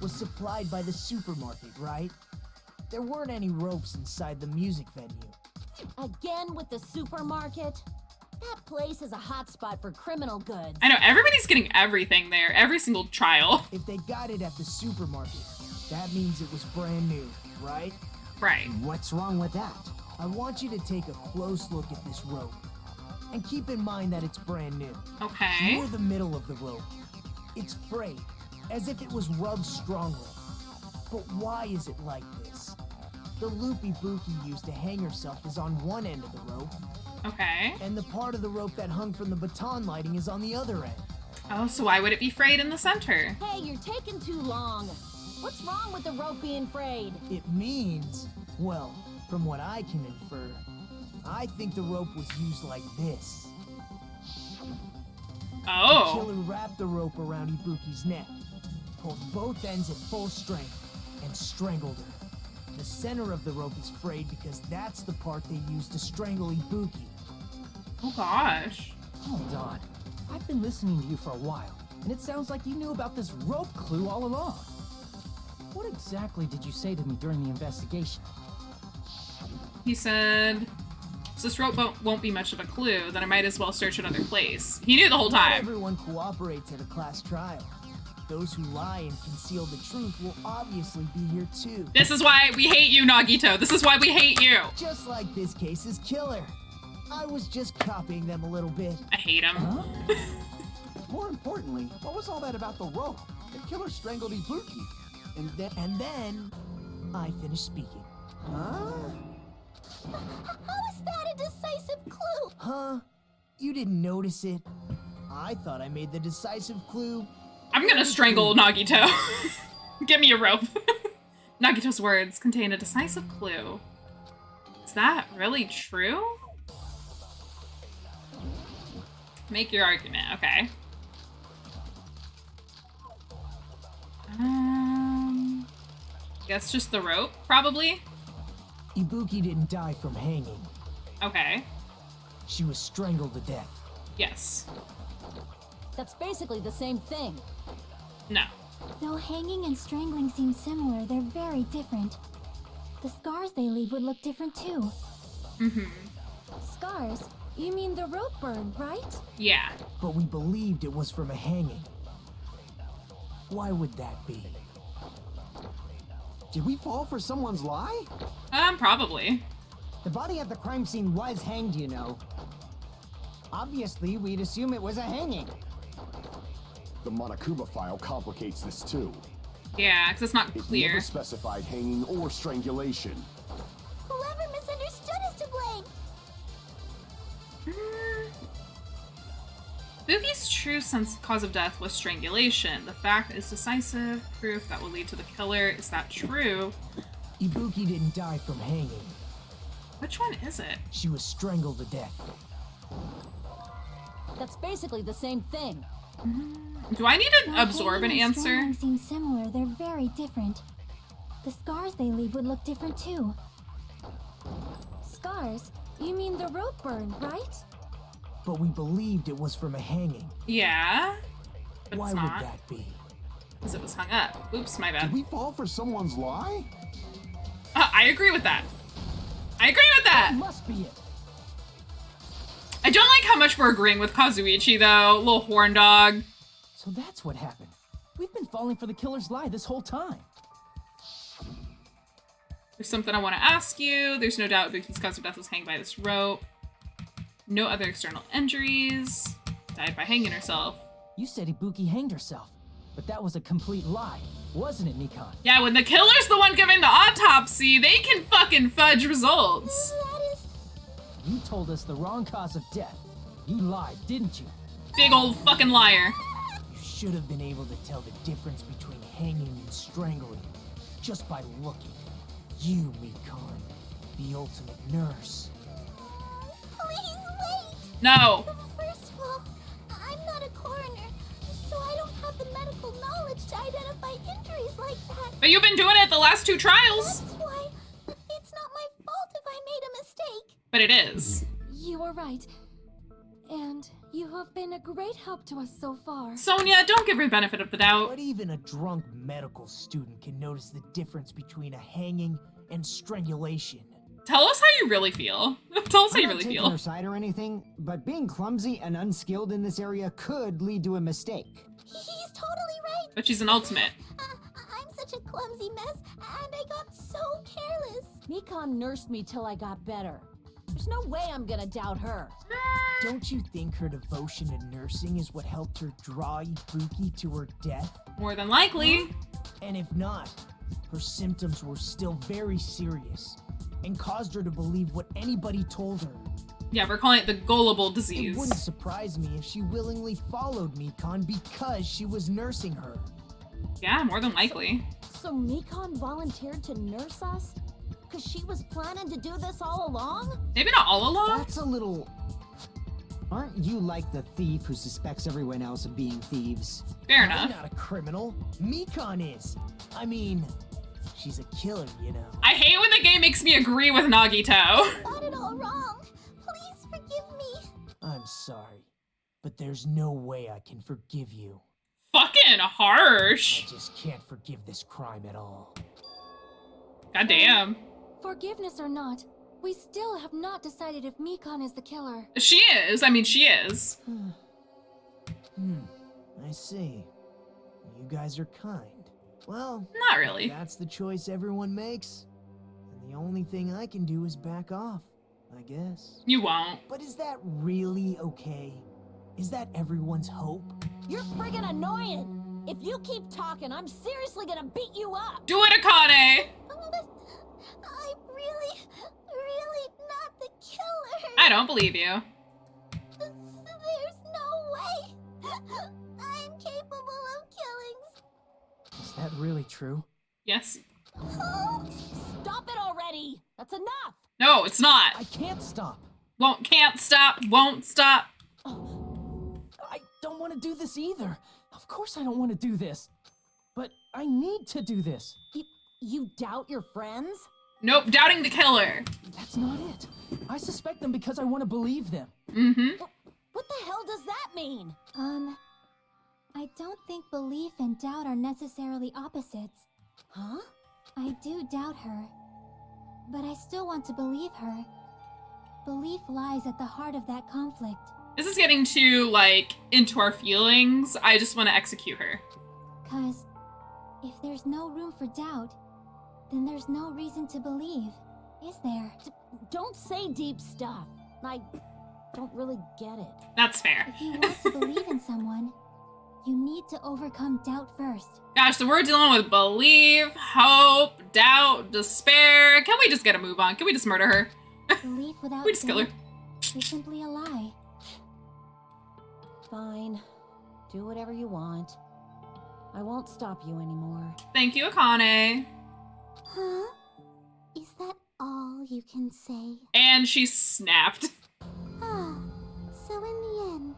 Speaker 3: was supplied by the supermarket, right? There weren't any ropes inside the music venue.
Speaker 10: Again with the supermarket? That place is a hotspot for criminal goods.
Speaker 1: I know, everybody's getting everything there. Every single trial.
Speaker 3: If they got it at the supermarket, that means it was brand new, right?
Speaker 1: Right.
Speaker 7: What's wrong with that?
Speaker 3: I want you to take a close look at this rope. And keep in mind that it's brand new.
Speaker 1: Okay.
Speaker 3: Near the middle of the rope, it's frayed, as if it was rubbed strongly. But why is it like this? The loop Ibuki used to hang herself is on one end of the rope,
Speaker 1: Okay.
Speaker 3: and the part of the rope that hung from the baton lighting is on the other end.
Speaker 1: Oh, so why would it be frayed in the center?
Speaker 10: Hey, you're taking too long. What's wrong with the rope being frayed?
Speaker 3: It means, well, from what I can infer, I think the rope was used like this. The
Speaker 1: Oh.
Speaker 3: killer wrapped the rope around Ibuki's neck, pulled both ends at full strength, and strangled her. The center of the rope is frayed because that's the part they used to strangle Ibuki.
Speaker 1: Oh gosh.
Speaker 6: Hold on. I've been listening to you for a while, and it sounds like you knew about this rope clue all along. What exactly did you say to me during the investigation?
Speaker 1: He said, so this rope won't be much of a clue, then I might as well search another place. He knew the whole
Speaker 3: Not
Speaker 1: time.
Speaker 3: everyone cooperates at a class trial. Those who lie and conceal the truth will obviously be here too.
Speaker 1: This is why we hate you, Nagito. This is why we hate you.
Speaker 3: Just like this case's killer. I was just copying them a little bit.
Speaker 1: I hate him.
Speaker 6: Huh?
Speaker 8: More importantly, what was all that about the rope? The killer strangled Ibuki.
Speaker 3: And then I finished speaking.
Speaker 8: Huh?
Speaker 4: How is that a decisive clue?
Speaker 3: Huh? You didn't notice it? I thought I made the decisive clue.
Speaker 1: I'm gonna strangle Nagito. Give me a rope. Nagito's words contain a decisive clue. Is that really true? Make your argument, okay. Guess just the rope, probably?
Speaker 3: Ibuki didn't die from hanging.
Speaker 1: Okay.
Speaker 3: She was strangled to death.
Speaker 1: Yes.
Speaker 10: That's basically the same thing.
Speaker 1: No.
Speaker 5: Though hanging and strangling seem similar, they're very different. The scars they leave would look different too.
Speaker 10: Scars? You mean the rope burn, right?
Speaker 1: Yeah.
Speaker 3: But we believed it was from a hanging. Why would that be?
Speaker 8: Did we fall for someone's lie?
Speaker 1: Probably.
Speaker 7: The body at the crime scene was hanged, you know. Obviously, we'd assume it was a hanging.
Speaker 9: The Monokuma file complicates this too.
Speaker 1: Yeah, because it's not
Speaker 9: It
Speaker 1: clear.
Speaker 9: never specified hanging or strangulation.
Speaker 4: Whoever misunderstood is to blame.
Speaker 1: Buki's true cause of death was strangulation. The fact is decisive proof that will lead to the killer. Is that true?
Speaker 3: Ibuki didn't die from hanging.
Speaker 1: Which one is it?
Speaker 3: She was strangled to death.
Speaker 10: That's basically the same thing.
Speaker 1: Do I need to
Speaker 5: While
Speaker 1: absorb an
Speaker 5: hanging and
Speaker 1: answer?
Speaker 5: strangling seem similar, they're very different. The scars they leave would look different too.
Speaker 10: Scars? You mean the rope burn, right?
Speaker 3: But we believed it was from a hanging.
Speaker 1: Yeah. But
Speaker 3: Why
Speaker 1: it's
Speaker 3: would
Speaker 1: not.
Speaker 3: that be?
Speaker 1: Because it was hung up. Oops, my
Speaker 8: Did
Speaker 1: bad.
Speaker 8: we fall for someone's lie?
Speaker 1: I agree with that. I agree with that.
Speaker 6: That must be it.
Speaker 1: I don't like how much we're agreeing with Kazuichi, though. Little horn dog.
Speaker 6: So that's what happened. We've been falling for the killer's lie this whole time.
Speaker 1: There's something I want to ask you. There's no doubt Buki's cause of death was hanged by this rope. No other external injuries. Died by hanging herself.
Speaker 6: You said Ibuki hanged herself, but that was a complete lie, wasn't it, Mikan?
Speaker 1: Yeah, when the killer's the one giving the autopsy, they can fucking fudge results.
Speaker 4: That is...
Speaker 6: You told us the wrong cause of death. You lied, didn't you?
Speaker 1: Big old fucking liar.
Speaker 3: You should have been able to tell the difference between hanging and strangling just by looking. You, Mikan, the ultimate nurse.
Speaker 4: Please wait.
Speaker 1: No.
Speaker 4: First of all, I'm not a coroner, so I don't have the medical knowledge to identify injuries like that.
Speaker 1: But you've been doing it the last 2 trials.
Speaker 4: That's why it's not my fault if I made a mistake.
Speaker 1: But it is.
Speaker 10: You are right. And you have been a great help to us so far.
Speaker 1: Sonia, don't give her the benefit of the doubt.
Speaker 3: But even a drunk medical student can notice the difference between a hanging and strangulation.
Speaker 1: Tell us how you really feel. Tell us how
Speaker 7: I'm
Speaker 1: you
Speaker 7: not
Speaker 1: really
Speaker 7: taking
Speaker 1: feel.
Speaker 7: her side or anything, but being clumsy and unskilled in this area could lead to a mistake.
Speaker 4: He's totally right.
Speaker 1: But she's an ultimate.
Speaker 4: I'm such a clumsy mess, and I got so careless.
Speaker 10: Mikan nursed me till I got better. There's no way I'm gonna doubt her.
Speaker 3: Don't you think her devotion to nursing is what helped her draw Ibuki to her death?
Speaker 1: More than likely.
Speaker 3: And if not, her symptoms were still very serious and caused her to believe what anybody told her.
Speaker 1: Yeah, we're calling it the gullible
Speaker 3: It
Speaker 1: disease.
Speaker 3: wouldn't surprise me if she willingly followed Mikan because she was nursing her.
Speaker 1: Yeah, more than likely.
Speaker 10: So Mikan volunteered to nurse us? Cause she was planning to do this all along?
Speaker 1: Maybe not all along.
Speaker 7: That's a little... Aren't you like the thief who suspects everyone else of being thieves?
Speaker 1: Fair
Speaker 3: I'm
Speaker 1: enough.
Speaker 3: not a criminal. Mikan is. I mean, she's a killer, you know.
Speaker 1: I hate when the game makes me agree with Nagito.
Speaker 4: Got it all wrong. Please forgive me.
Speaker 3: I'm sorry, but there's no way I can forgive you.
Speaker 1: Fucking harsh.
Speaker 3: I just can't forgive this crime at all.
Speaker 1: Goddamn.
Speaker 10: Forgiveness or not, we still have not decided if Mikan is the killer.
Speaker 1: She is. I mean, she is.
Speaker 3: I see. You guys are kind. Well,
Speaker 1: Not really.
Speaker 3: that's the choice everyone makes. And the only thing I can do is back off, I guess.
Speaker 1: You won't.
Speaker 3: But is that really okay? Is that everyone's hope?
Speaker 10: You're friggin' annoying! If you keep talking, I'm seriously gonna beat you up!
Speaker 1: Do it, Akane.
Speaker 4: But I'm really not the killer.
Speaker 1: I don't believe you.
Speaker 4: There's no way. I'm capable of killings.
Speaker 6: Is that really true?
Speaker 1: Yes.
Speaker 10: Stop it already! That's enough!
Speaker 1: No, it's not.
Speaker 6: I can't stop.
Speaker 1: Can't stop, won't stop.
Speaker 6: I don't want to do this either. Of course I don't want to do this. But I need to do this.
Speaker 10: You doubt your friends?
Speaker 1: Nope, doubting the killer.
Speaker 6: That's not it. I suspect them because I want to believe them.
Speaker 1: Mm-hmm.
Speaker 10: What the hell does that mean?
Speaker 5: I don't think belief and doubt are necessarily opposites.
Speaker 10: Huh?
Speaker 5: I do doubt her, but I still want to believe her. Belief lies at the heart of that conflict.
Speaker 1: This is getting too, like, into our feelings. I just want to execute her.
Speaker 5: 'Cause if there's no room for doubt, then there's no reason to believe, is there?
Speaker 10: Don't say deep stuff. I don't really get it.
Speaker 1: That's fair.
Speaker 5: If you want to believe in someone, you need to overcome doubt first.
Speaker 1: Gosh, so we're dealing with belief, hope, doubt, despair. Can we just get a move on? Can we just murder her?
Speaker 5: Belief without
Speaker 1: We just kill her.
Speaker 5: doubt is simply a lie.
Speaker 10: Fine. Do whatever you want. I won't stop you anymore.
Speaker 1: Thank you, Akane.
Speaker 4: Huh? Is that all you can say?
Speaker 1: And she snapped.
Speaker 4: Ah, so in the end,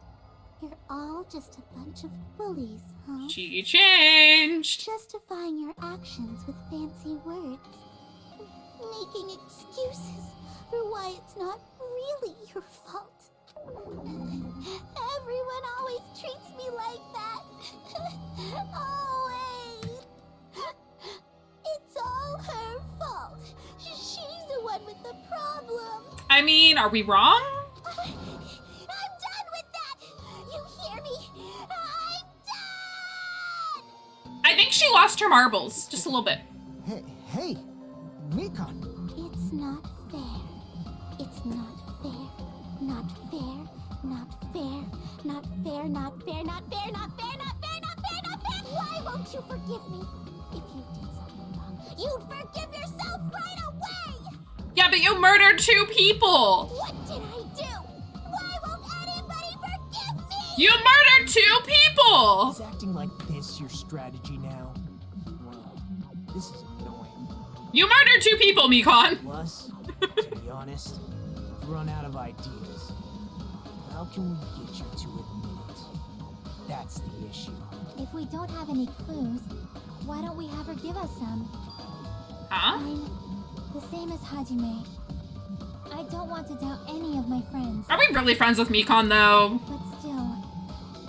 Speaker 4: you're all just a bunch of bullies, huh?
Speaker 1: She changed.
Speaker 4: Justifying your actions with fancy words. Making excuses for why it's not really your fault. Everyone always treats me like that. Always. It's all her fault. She's the one with the problem.
Speaker 1: I mean, are we wrong?
Speaker 4: I'm done with that. You hear me? I'm done.
Speaker 1: I think she lost her marbles. Just a little bit.
Speaker 7: Hey, Mikon.
Speaker 4: It's not fair. It's not fair. Not fair. Not fair. Not fair. Not fair. Not fair. Not fair. Not fair. Not fair. Not fair. Why won't you forgive me? If you did something wrong, you'd forgive yourself right away.
Speaker 1: Yeah, but you murdered 2 people.
Speaker 4: What did I do? Why won't anybody forgive me?
Speaker 1: You murdered 2 people.
Speaker 3: Is acting like this your strategy now? Well, this is annoying.
Speaker 1: You murdered 2 people, Mikon.
Speaker 3: Plus, to be honest, I've run out of ideas. How can we get you to admit it? That's the issue.
Speaker 5: If we don't have any clues, why don't we have her give us some?
Speaker 1: Huh?
Speaker 5: I'm the same as Hajime. I don't want to doubt any of my friends.
Speaker 1: Are we really friends with Mikon, though?
Speaker 5: But still,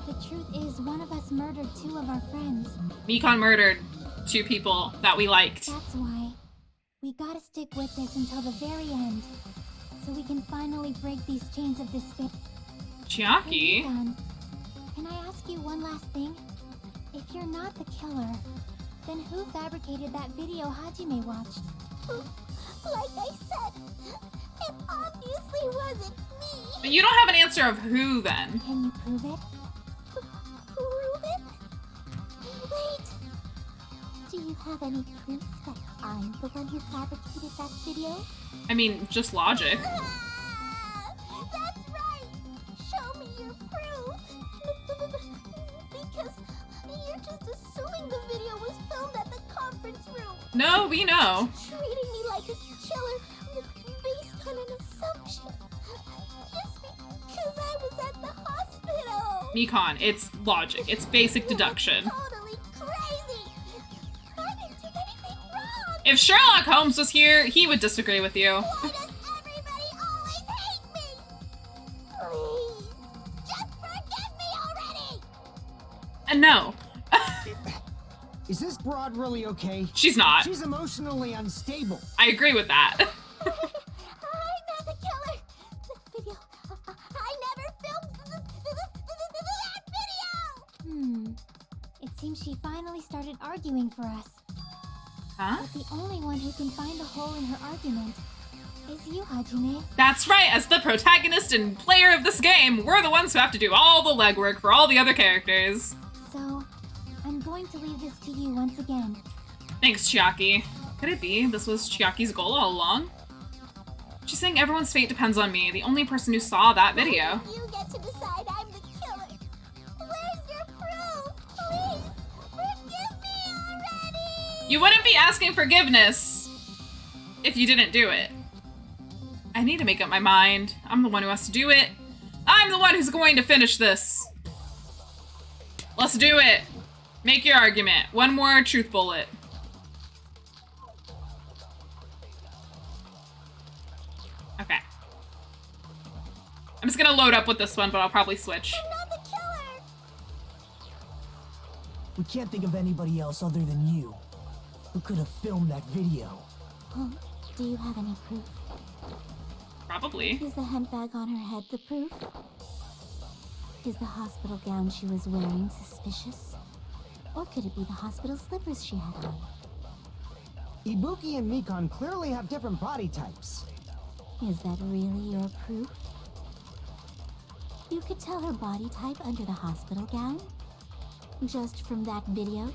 Speaker 5: the truth is one of us murdered 2 of our friends.
Speaker 1: Mikon murdered 2 people that we liked.
Speaker 5: That's why we gotta stick with this until the very end, so we can finally break these chains of despair.
Speaker 1: Chiaki?
Speaker 5: Hey, Mikon, can I ask you one last thing? If you're not the killer, then who fabricated that video Hajime watched?
Speaker 4: Like I said, it obviously wasn't me.
Speaker 1: But you don't have an answer of who, then.
Speaker 5: Can you prove it?
Speaker 4: Prove it? Wait. Do you have any proof that I'm the one who fabricated that video?
Speaker 1: I mean, just logic.
Speaker 4: Ah, that's right. Show me your proof. Because you're just assuming the video was filmed at the conference room.
Speaker 1: No, we know.
Speaker 4: Treating me like a killer based on an assumption. Just because I was at the hospital.
Speaker 1: Mikon, it's logic. It's basic deduction.
Speaker 4: Totally crazy. I didn't do anything wrong.
Speaker 1: If Sherlock Holmes was here, he would disagree with you.
Speaker 4: Why does everybody always hate me? Please, just forgive me already.
Speaker 1: And no.
Speaker 7: Is this broad really okay?
Speaker 1: She's not.
Speaker 7: She's emotionally unstable.
Speaker 1: I agree with that.
Speaker 4: I'm not the killer. That video. I never filmed that video.
Speaker 5: It seems she finally started arguing for us.
Speaker 1: Huh?
Speaker 5: But the only one who can find the hole in her argument is you, Hajime.
Speaker 1: That's right. As the protagonist and player of this game, we're the ones who have to do all the legwork for all the other characters.
Speaker 5: So, I'm going to leave this to you once again.
Speaker 1: Thanks, Chiaki. Could it be this was Chiaki's goal all along? She's saying everyone's fate depends on me, the only person who saw that video.
Speaker 4: You get to decide I'm the killer. Where's your proof? Please, forgive me already.
Speaker 1: You wouldn't be asking forgiveness if you didn't do it. I need to make up my mind. I'm the one who has to do it. I'm the one who's going to finish this. Let's do it. Make your argument. One more truth bullet. Okay. I'm just gonna load up with this one, but I'll probably switch.
Speaker 4: I'm not the killer.
Speaker 3: We can't think of anybody else other than you who could have filmed that video.
Speaker 4: Do you have any proof?
Speaker 1: Probably.
Speaker 4: Is the hemp bag on her head the proof? Is the hospital gown she was wearing suspicious? Or could it be the hospital slippers she had on?
Speaker 7: Ibuki and Mikan clearly have different body types.
Speaker 4: Is that really your proof? You could tell her body type under the hospital gown? Just from that video?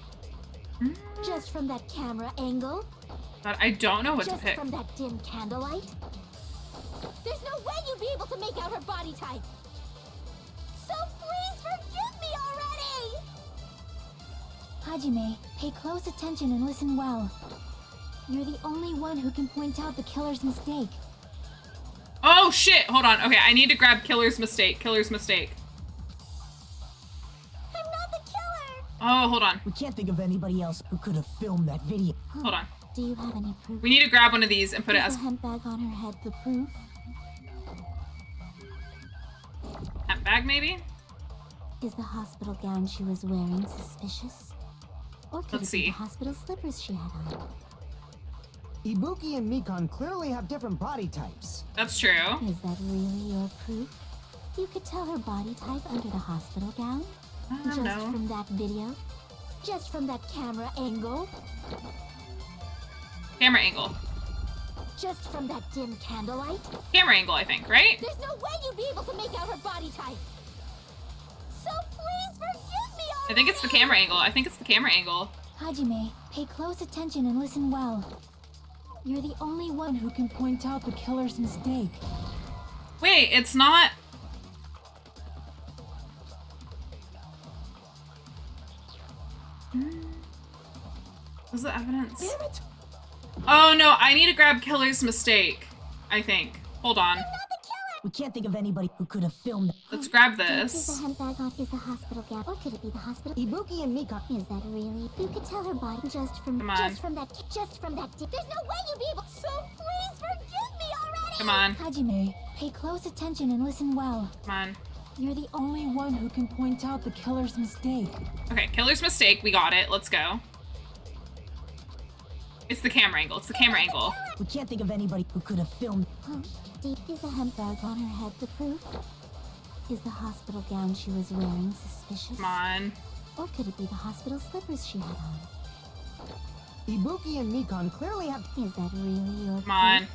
Speaker 4: Just from that camera angle?
Speaker 1: But I don't know what
Speaker 4: Just
Speaker 1: to pick.
Speaker 4: from that dim candlelight? There's no way you'd be able to make out her body type! So please forgive me already!
Speaker 5: Hajime, pay close attention and listen well. You're the only one who can point out the killer's mistake.
Speaker 1: Oh shit! Hold on. Okay, I need to grab killer's mistake. Killer's mistake.
Speaker 4: I'm not the killer!
Speaker 1: Oh, hold on.
Speaker 3: We can't think of anybody else who could have filmed that video.
Speaker 1: Hold on.
Speaker 4: Do you have any proof?
Speaker 1: We need to grab one of these and put it
Speaker 4: Is
Speaker 1: as
Speaker 4: the hemp bag on her head the proof?
Speaker 1: hemp bag, maybe?
Speaker 4: Is the hospital gown she was wearing suspicious? Or could
Speaker 1: Let's
Speaker 4: it be
Speaker 1: see.
Speaker 4: the hospital slippers she had on?
Speaker 7: Ibuki and Mikan clearly have different body types.
Speaker 1: That's true.
Speaker 4: Is that really your proof? You could tell her body type under the hospital gown?
Speaker 1: I don't
Speaker 4: Just
Speaker 1: know.
Speaker 4: from that video? Just from that camera angle?
Speaker 1: Camera angle.
Speaker 4: Just from that dim candlelight?
Speaker 1: Camera angle, I think, right?
Speaker 4: There's no way you'd be able to make out her body type! So please forgive me already!
Speaker 1: I think it's the camera angle. I think it's the camera angle.
Speaker 5: Hajime, pay close attention and listen well. You're the only one who can point out the killer's mistake.
Speaker 1: Wait, it's not... What's the evidence?
Speaker 3: Damn it!
Speaker 1: Oh no, I need to grab killer's mistake. I think. Hold on.
Speaker 3: We can't think of anybody who could have filmed.
Speaker 1: Let's grab
Speaker 4: Is the
Speaker 1: this.
Speaker 4: hemp bag on is the hospital gown? Or could it be the hospital?
Speaker 7: Ibuki and Mikan.
Speaker 4: Is that really? You could tell her body just from
Speaker 1: Come on.
Speaker 4: There's no way you'd be able. So please forgive me already.
Speaker 1: Come on.
Speaker 5: Hajime, pay close attention and listen well.
Speaker 1: Come on.
Speaker 5: You're the only one who can point out the killer's mistake.
Speaker 1: Okay, killer's mistake. We got it. Let's go. It's the camera angle. It's the camera angle.
Speaker 3: We can't think of anybody who could have filmed.
Speaker 4: Is the hemp bag on her head the proof? Is the hospital gown she was wearing suspicious?
Speaker 1: Come on.
Speaker 4: Or could it be the hospital slippers she had on?
Speaker 7: Ibuki and Mikan clearly have.
Speaker 4: Is that really your
Speaker 1: Come on.
Speaker 4: proof?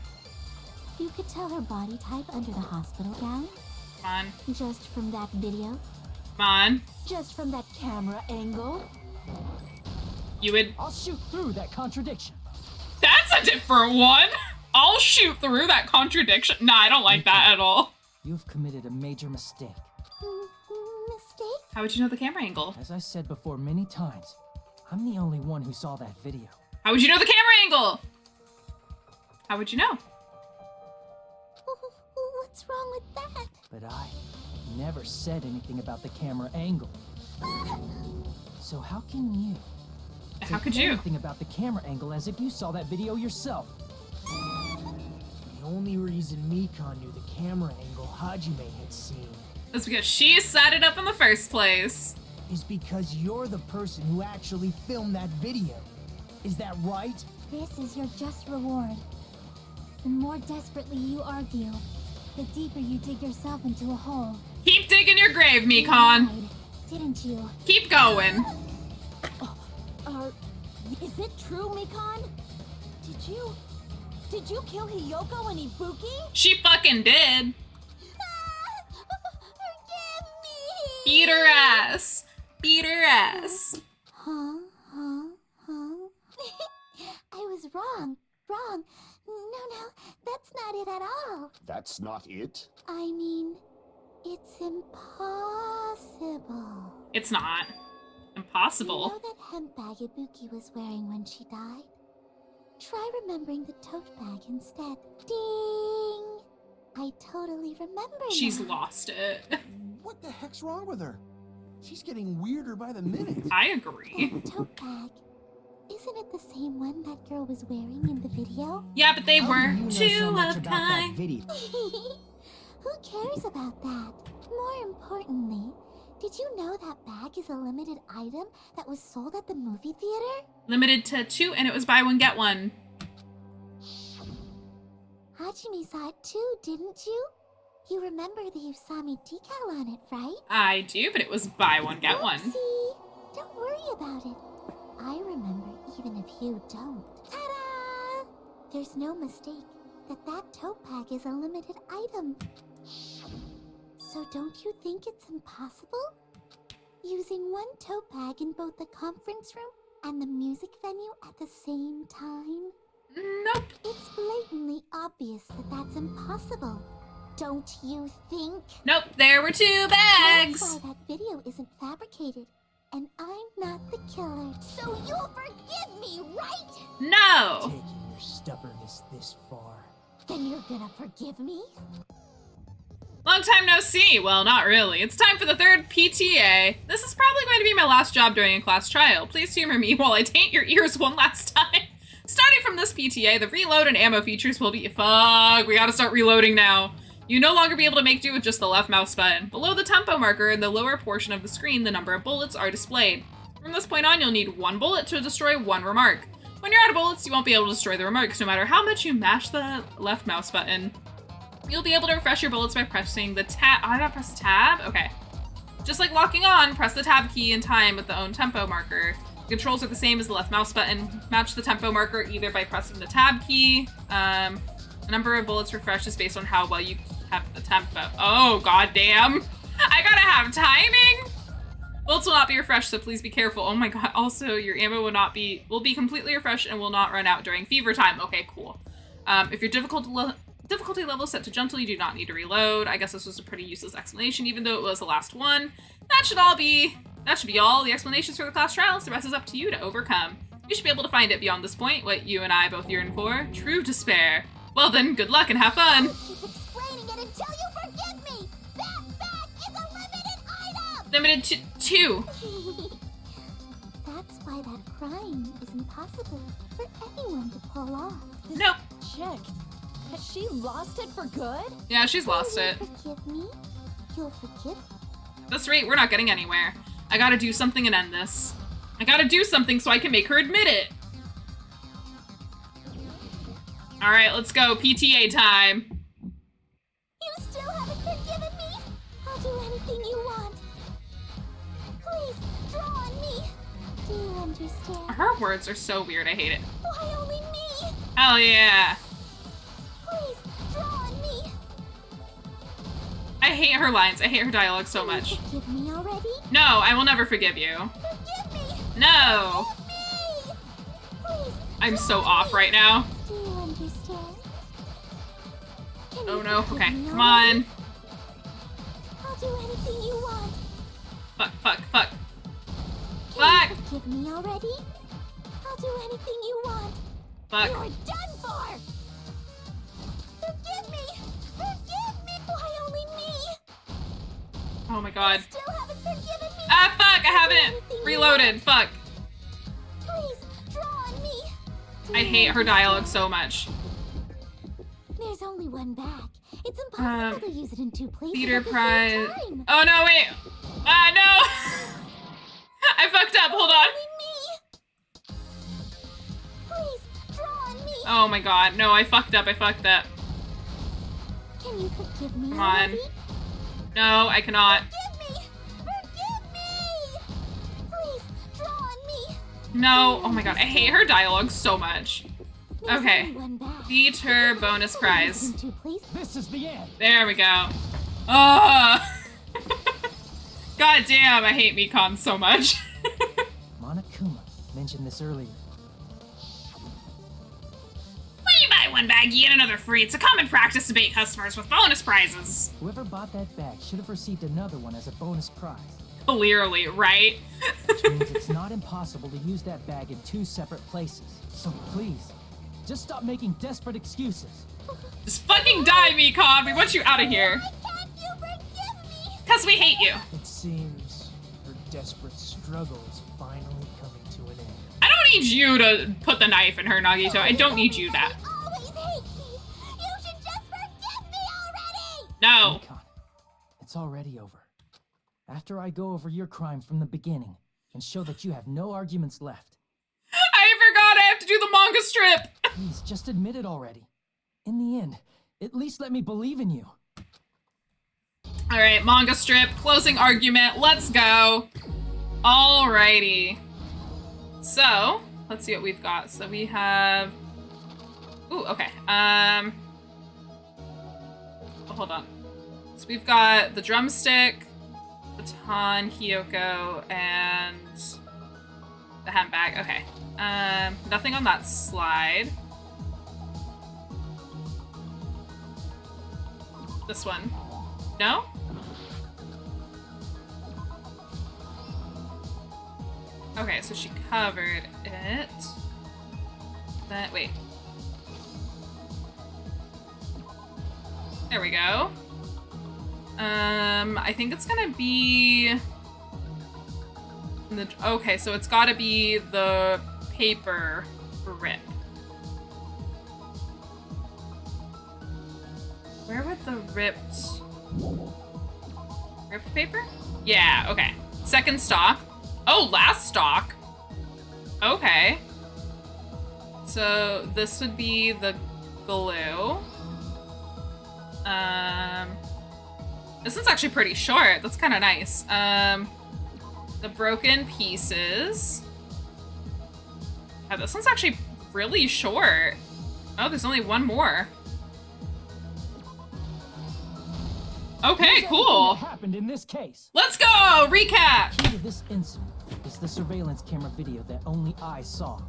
Speaker 4: You could tell her body type under the hospital gown?
Speaker 1: Come on.
Speaker 4: Just from that video?
Speaker 1: Come on.
Speaker 4: Just from that camera angle?
Speaker 1: You would...
Speaker 6: I'll shoot through that contradiction.
Speaker 1: That's a different one. I'll shoot through that contradiction. Nah, I don't like that at all.
Speaker 6: You've committed a major mistake.
Speaker 4: Mistake?
Speaker 1: How would you know the camera angle?
Speaker 6: As I said before many times, I'm the only one who saw that video.
Speaker 1: How would you know the camera angle? How would you know?
Speaker 4: What's wrong with that?
Speaker 6: But I never said anything about the camera angle. So how can you?
Speaker 1: How
Speaker 6: say
Speaker 1: could you?
Speaker 6: anything about the camera angle as if you saw that video yourself?
Speaker 3: The only reason Mikan knew the camera angle Hajime had seen
Speaker 1: That's because she set it up in the first place.
Speaker 3: is because you're the person who actually filmed that video. Is that right?
Speaker 5: This is your just reward. The more desperately you argue, the deeper you dig yourself into a hole.
Speaker 1: Keep digging your grave,
Speaker 5: You
Speaker 1: Mikan.
Speaker 5: lied, didn't you?
Speaker 1: Keep going.
Speaker 10: Is it true, Mikan? Did you kill Hiyoko and Ibuki?
Speaker 1: She fucking did.
Speaker 4: Forgive me!
Speaker 1: Beat her ass. Beat her ass.
Speaker 4: Huh? I was wrong. No, that's not it at all.
Speaker 9: That's not it?
Speaker 4: I mean, it's impossible.
Speaker 1: It's not.
Speaker 4: You
Speaker 1: Impossible.
Speaker 4: know that hemp bag Ibuki was wearing when she died? Try remembering the tote bag instead. Ding! I totally remember
Speaker 1: She's
Speaker 4: now.
Speaker 1: lost it.
Speaker 8: What the heck's wrong with her? She's getting weirder by the minute.
Speaker 1: I agree.
Speaker 4: That tote bag. Isn't it the same one that girl was wearing in the video?
Speaker 1: Yeah, but they
Speaker 7: How
Speaker 1: were
Speaker 7: do you know
Speaker 1: two
Speaker 7: so much
Speaker 1: of
Speaker 7: about that
Speaker 1: kind.
Speaker 7: video?
Speaker 4: Who cares about that? More importantly, did you know that bag is a limited item that was sold at the movie theater?
Speaker 1: Limited to 2, and it was buy one, get one.
Speaker 4: Hajime saw it too, didn't you? You remember the Usami decal on it, right?
Speaker 1: I do, but it was buy one, get one.
Speaker 4: Oopsie. Don't worry about it. I remember even if you don't. Ta-da! There's no mistake that that tote bag is a limited item. So don't you think it's impossible? Using one tote bag in both the conference room and the music venue at the same time?
Speaker 1: Nope.
Speaker 4: It's blatantly obvious that that's impossible. Don't you think?
Speaker 1: Nope, there were 2 bags.
Speaker 4: That's why that video isn't fabricated. And I'm not the killer. So you'll forgive me, right?
Speaker 1: No.
Speaker 3: Taking your stubbornness this far.
Speaker 4: Then you're gonna forgive me?
Speaker 1: Long time no see. Well, not really. It's time for the 3rd PTA. This is probably going to be my last job during a class trial. Please humor me while I taint your ears one last time. Starting from this PTA, the reload and ammo features will be- Fuck, we gotta start reloading now. You no longer be able to make do with just the left mouse button. Below the tempo marker in the lower portion of the screen, the number of bullets are displayed. From this point on, you'll need 1 bullet to destroy 1 remark. When you're out of bullets, you won't be able to destroy the remarks no matter how much you mash the left mouse button. You'll be able to refresh your bullets by pressing the tab. I gotta press tab? Okay. Just like locking on, press the tab key in time with the own tempo marker. The controls are the same as the left mouse button. Match the tempo marker either by pressing the tab key. The number of bullets refreshes based on how well you have the tempo. Oh, goddamn. I gotta have timing. Bullets will not be refreshed, so please be careful. Oh my god. Also, your ammo will be completely refreshed and will not run out during fever time. Okay, cool. If your difficulty level set to gentle, you do not need to reload. I guess this was a pretty useless explanation, even though it was the last one. That should be all the explanations for the class trials. The rest is up to you to overcome. You should be able to find it beyond this point, what you and I both yearn for. True despair. Well then, good luck and have fun.
Speaker 4: Keep explaining it until you forgive me. That bag is a limited item.
Speaker 1: Limited to 2.
Speaker 4: That's why that crime is impossible for anyone to pull off.
Speaker 1: Nope.
Speaker 10: Chick, has she lost it for good?
Speaker 1: Yeah, she's lost
Speaker 4: Will
Speaker 1: it.
Speaker 4: you forgive me? You'll forgive me.
Speaker 1: At this rate, we're not getting anywhere. I gotta do something and end this. I gotta do something so I can make her admit it. Alright, let's go. PTA time.
Speaker 4: You still haven't forgiven me? I'll do anything you want. Please, draw on me. Do you understand?
Speaker 1: Her words are so weird. I hate it.
Speaker 4: Why only me?
Speaker 1: Hell yeah.
Speaker 4: Please, draw on me.
Speaker 1: I hate her lines. I hate her dialogue so much.
Speaker 4: Forgive me already?
Speaker 1: No, I will never forgive you.
Speaker 4: Forgive me.
Speaker 1: No.
Speaker 4: Forgive me. Please.
Speaker 1: I'm so off right now.
Speaker 4: Do you understand? Can
Speaker 1: Oh
Speaker 4: you
Speaker 1: no.
Speaker 4: forgive
Speaker 1: Okay,
Speaker 4: me
Speaker 1: come
Speaker 4: already?
Speaker 1: on.
Speaker 4: I'll do anything you want.
Speaker 1: Fuck.
Speaker 4: Can
Speaker 1: Fuck.
Speaker 4: you forgive me already? I'll do anything you want.
Speaker 1: Fuck.
Speaker 4: You're done for. Forgive me. Forgive me. Why only me?
Speaker 1: Oh my god.
Speaker 4: Still haven't forgiven me.
Speaker 1: Ah, fuck. I haven't reloaded. Fuck.
Speaker 4: Please, draw on me. Do
Speaker 1: I
Speaker 4: you
Speaker 1: hate her
Speaker 4: understand?
Speaker 1: dialogue so much.
Speaker 4: There's only one bag. It's impossible to use it in 2 places
Speaker 1: Theater
Speaker 4: at the
Speaker 1: prize.
Speaker 4: same time.
Speaker 1: Oh no, wait. Ah, no. I fucked up. Hold on.
Speaker 4: Only me. Please, draw on me.
Speaker 1: Oh my god. No, I fucked up.
Speaker 4: Can you forgive me
Speaker 1: Come on.
Speaker 4: already?
Speaker 1: No, I cannot.
Speaker 4: Forgive me. Forgive me. Please, draw on me.
Speaker 1: No. Oh my god. I hate her dialogue so much.
Speaker 4: There's
Speaker 1: Okay.
Speaker 4: only one bag.
Speaker 1: Theater bonus prize.
Speaker 4: In 2 places.
Speaker 6: This is the end.
Speaker 1: There we go. Oh. God damn, I hate Mikon so much.
Speaker 6: Monokuma mentioned this earlier.
Speaker 1: When you buy one bag, you get another free. It's a common practice to bait customers with bonus prizes.
Speaker 6: Whoever bought that bag should have received another one as a bonus prize.
Speaker 1: Clearly, right?
Speaker 6: Which means it's not impossible to use that bag in 2 separate places. So please, just stop making desperate excuses.
Speaker 1: Just fucking die, Mikon. We want you out of here.
Speaker 4: Why can't you forgive me?
Speaker 1: Because we hate you.
Speaker 3: It seems her desperate struggle is finally coming to an end.
Speaker 1: I don't need you to put the knife in her, Nagito. I don't need you that.
Speaker 4: You always hate me. You should just forgive me already.
Speaker 1: No.
Speaker 6: Nikon, it's already over. After I go over your crime from the beginning and show that you have no arguments left,
Speaker 1: I forgot I have to do the manga strip.
Speaker 6: please just admit it already. In the end, at least let me believe in you.
Speaker 1: All right, manga strip, closing argument, let's go. Alrighty. So, let's see what we've got. So we have, ooh, okay. Hold on. So we've got the drumstick, baton, Hiyoko, and the handbag. Okay. Nothing on that slide. This one. No? Okay, so she covered it. Then, wait. There we go. I think it's gonna be... okay, so it's gotta be the paper rip. Where would the ripped paper? Yeah, okay. Second stock. Oh, last stock. Okay. So this would be the glue. This one's actually pretty short. That's kind of nice. The broken pieces. Oh, this one's actually really short. Oh, there's only one more. Okay, cool.
Speaker 6: What happened in this case?
Speaker 1: Let's go! Recap!
Speaker 6: The key to this incident is the surveillance camera video that only I saw.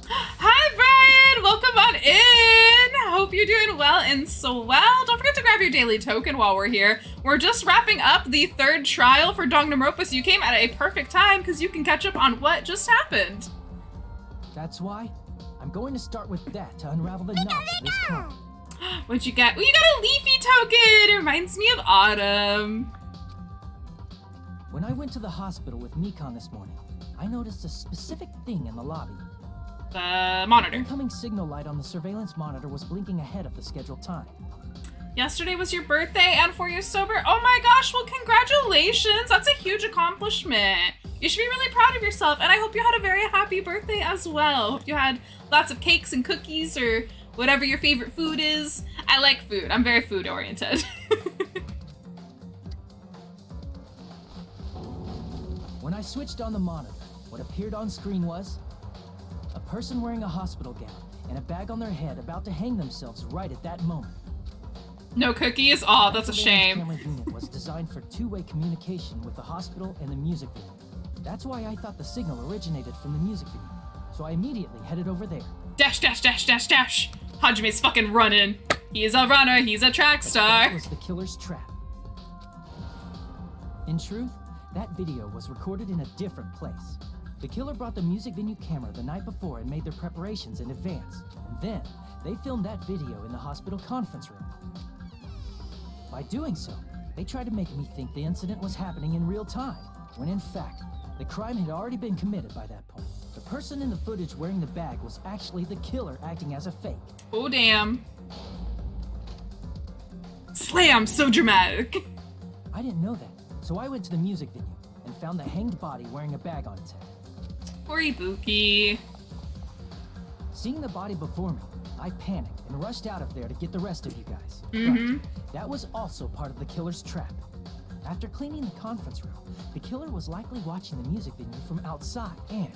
Speaker 1: Hi, Brian! Welcome on in! Hope you're doing well and so well. Don't forget to grab your daily token while we're here. We're just wrapping up the third trial for Danganronpa, so you came at a perfect time because you can catch up on what just happened.
Speaker 6: That's why I'm going to start with that to unravel the knots of this crime.
Speaker 1: What'd you get? Well, you got a leafy token! It reminds me of autumn.
Speaker 6: When I went to the hospital with Mikan this morning, I noticed a specific thing in the lobby.
Speaker 1: The monitor.
Speaker 6: The incoming signal light on the surveillance monitor was blinking ahead of the scheduled time.
Speaker 1: Yesterday was your birthday and 4 years sober. Oh my gosh, well congratulations. That's a huge accomplishment. You should be really proud of yourself, and I hope you had a very happy birthday as well. Hope you had lots of cakes and cookies or whatever your favorite food is. I like food. I'm very food oriented.
Speaker 6: When I switched on the monitor, what appeared on screen was a person wearing a hospital gown and a bag on their head about to hang themselves right at that moment.
Speaker 1: No cookies? Aw, that's a shame.
Speaker 6: The camera unit was designed for two-way communication with the hospital and the music video. That's why I thought the signal originated from the music video. So I immediately headed over there.
Speaker 1: Dash, dash, dash, dash, dash. Hajime's fucking running. He's a runner, he's a track star.
Speaker 6: That was the killer's trap. In truth, that video was recorded in a different place. The killer brought the music venue camera the night before and made their preparations in advance. And then, they filmed that video in the hospital conference room. By doing so, they tried to make me think the incident was happening in real time, when in fact, the crime had already been committed by that point. The person in the footage wearing the bag was actually the killer acting as a fake.
Speaker 1: Oh, damn. Slam, so dramatic.
Speaker 6: I didn't know that, so I went to the music venue and found the hanged body wearing a bag on its head.
Speaker 1: Poor Ibuki.
Speaker 6: Seeing the body before me, I panicked and rushed out of there to get the rest of you guys. But that was also part of the killer's trap. After cleaning the conference room, the killer was likely watching the music venue from outside, and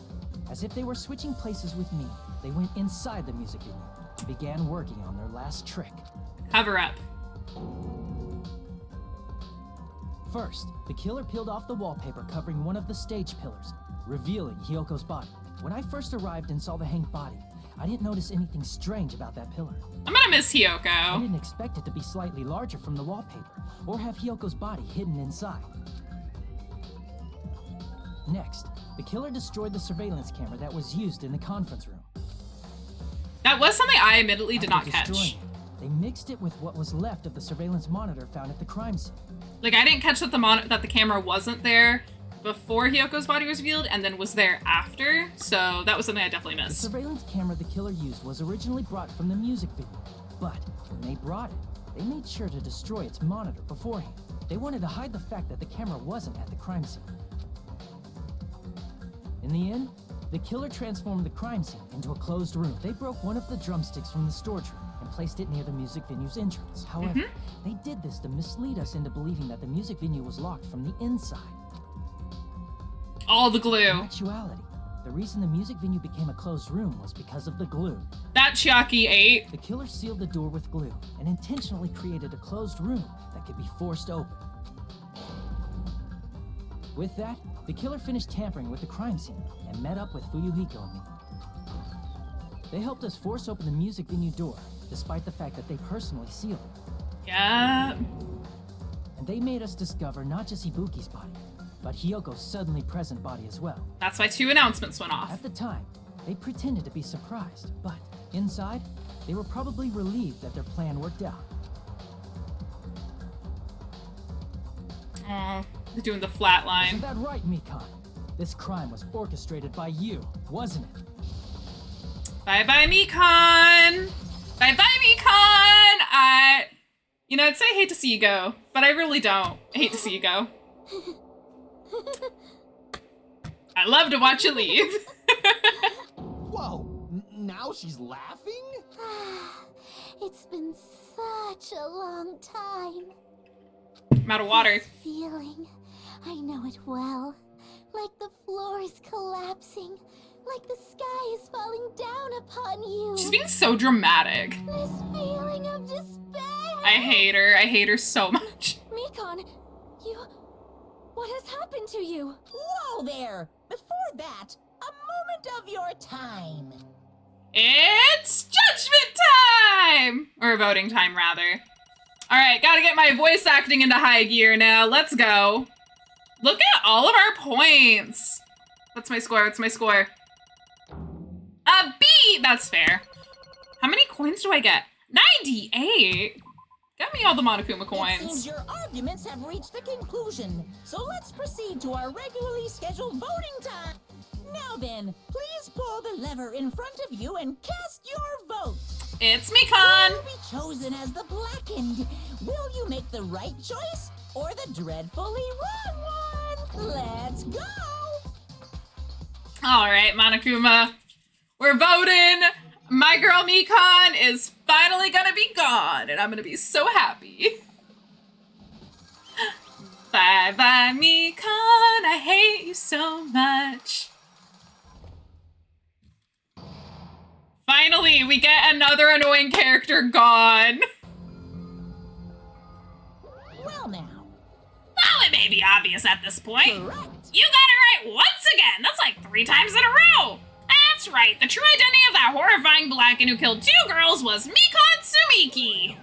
Speaker 6: as if they were switching places with me, they went inside the music venue and began working on their last trick.
Speaker 1: Cover up.
Speaker 6: First, the killer peeled off the wallpaper covering one of the stage pillars, revealing Hiyoko's body. When I first arrived and saw the hanged body, I didn't notice anything strange about that pillar.
Speaker 1: I'm gonna miss
Speaker 6: I
Speaker 1: Hiyoko.
Speaker 6: didn't expect it to be slightly larger from the wallpaper, or have Hiyoko's body hidden inside. Next, the killer destroyed the surveillance camera that was used in the conference room.
Speaker 1: That was something I admittedly did not
Speaker 6: After destroying
Speaker 1: catch.
Speaker 6: it, they mixed it with what was left of the surveillance monitor found at the crime scene.
Speaker 1: Like, I didn't catch that the camera wasn't there before Hiyoko's body was revealed and then was there after, so that was something I definitely
Speaker 6: The
Speaker 1: missed.
Speaker 6: surveillance camera the killer used was originally brought from the music video, but when they brought it, they made sure to destroy its monitor beforehand. They wanted to hide the fact that the camera wasn't at the crime scene. In the end, the killer transformed the crime scene into a closed room. They broke one of the drumsticks from the storage room and placed it near the music venue's entrance. However, they did this to mislead us into believing that the music venue was locked from the inside.
Speaker 1: All the glue.
Speaker 6: In actuality, the reason the music venue became a closed room was because of the glue.
Speaker 1: That Chiaki ate.
Speaker 6: The killer sealed the door with glue and intentionally created a closed room that could be forced open. With that, the killer finished tampering with the crime scene and met up with Fuyuhiko and me. They helped us force open the music venue door, despite the fact that they personally sealed it.
Speaker 1: Yeah.
Speaker 6: And they made us discover not just Ibuki's body, but Hyoko's suddenly present body as well.
Speaker 1: That's why 2 announcements went off.
Speaker 6: At the time, they pretended to be surprised, but inside, they were probably relieved that their plan worked out.
Speaker 1: They're doing the flat line.
Speaker 6: Isn't that right, Mikan? This crime was orchestrated by you, wasn't it?
Speaker 1: Bye-bye, Mikan! Bye-bye, Mikan! You know, I'd say I hate to see you go, but I really don't hate to see you go. I love to watch you leave.
Speaker 8: Whoa, now she's laughing?
Speaker 4: It's been such a long time.
Speaker 1: I'm out of water.
Speaker 4: This feeling, I know it well. Like the floor is collapsing. Like the sky is falling down upon you.
Speaker 1: She's being so dramatic.
Speaker 4: This feeling of despair.
Speaker 1: I hate her. I hate her so much.
Speaker 10: Mikan, what has happened to you?
Speaker 2: Whoa there! Before that, a moment of your time.
Speaker 1: It's judgment time! Or voting time, rather. Alright, gotta get my voice acting into high gear now. Let's go. Look at all of our points. What's my score? What's my score? A B! That's fair. How many coins do I get? 98? Get me all the Monokuma
Speaker 2: It
Speaker 1: coins.
Speaker 2: seems your arguments have reached a conclusion, so let's proceed to our regularly scheduled voting time. Now then, please pull the lever in front of you and cast your vote.
Speaker 1: It's Mikan!
Speaker 2: Who will be chosen as the blackened? Will you make the right choice or the dreadfully wrong one? Let's go!
Speaker 1: Alright, Monokuma. We're voting. My girl Mikan is finally gonna be gone, and I'm gonna be so happy. Bye-bye, Mikan. I hate you so much. Finally, we get another annoying character gone.
Speaker 2: Well now.
Speaker 1: Well, it may be obvious at this point.
Speaker 2: Correct.
Speaker 1: You got it right once again. That's like 3 times in a row. That's right. The true identity of that horrifying Blacken who killed 2 girls was Mikan Sumiki.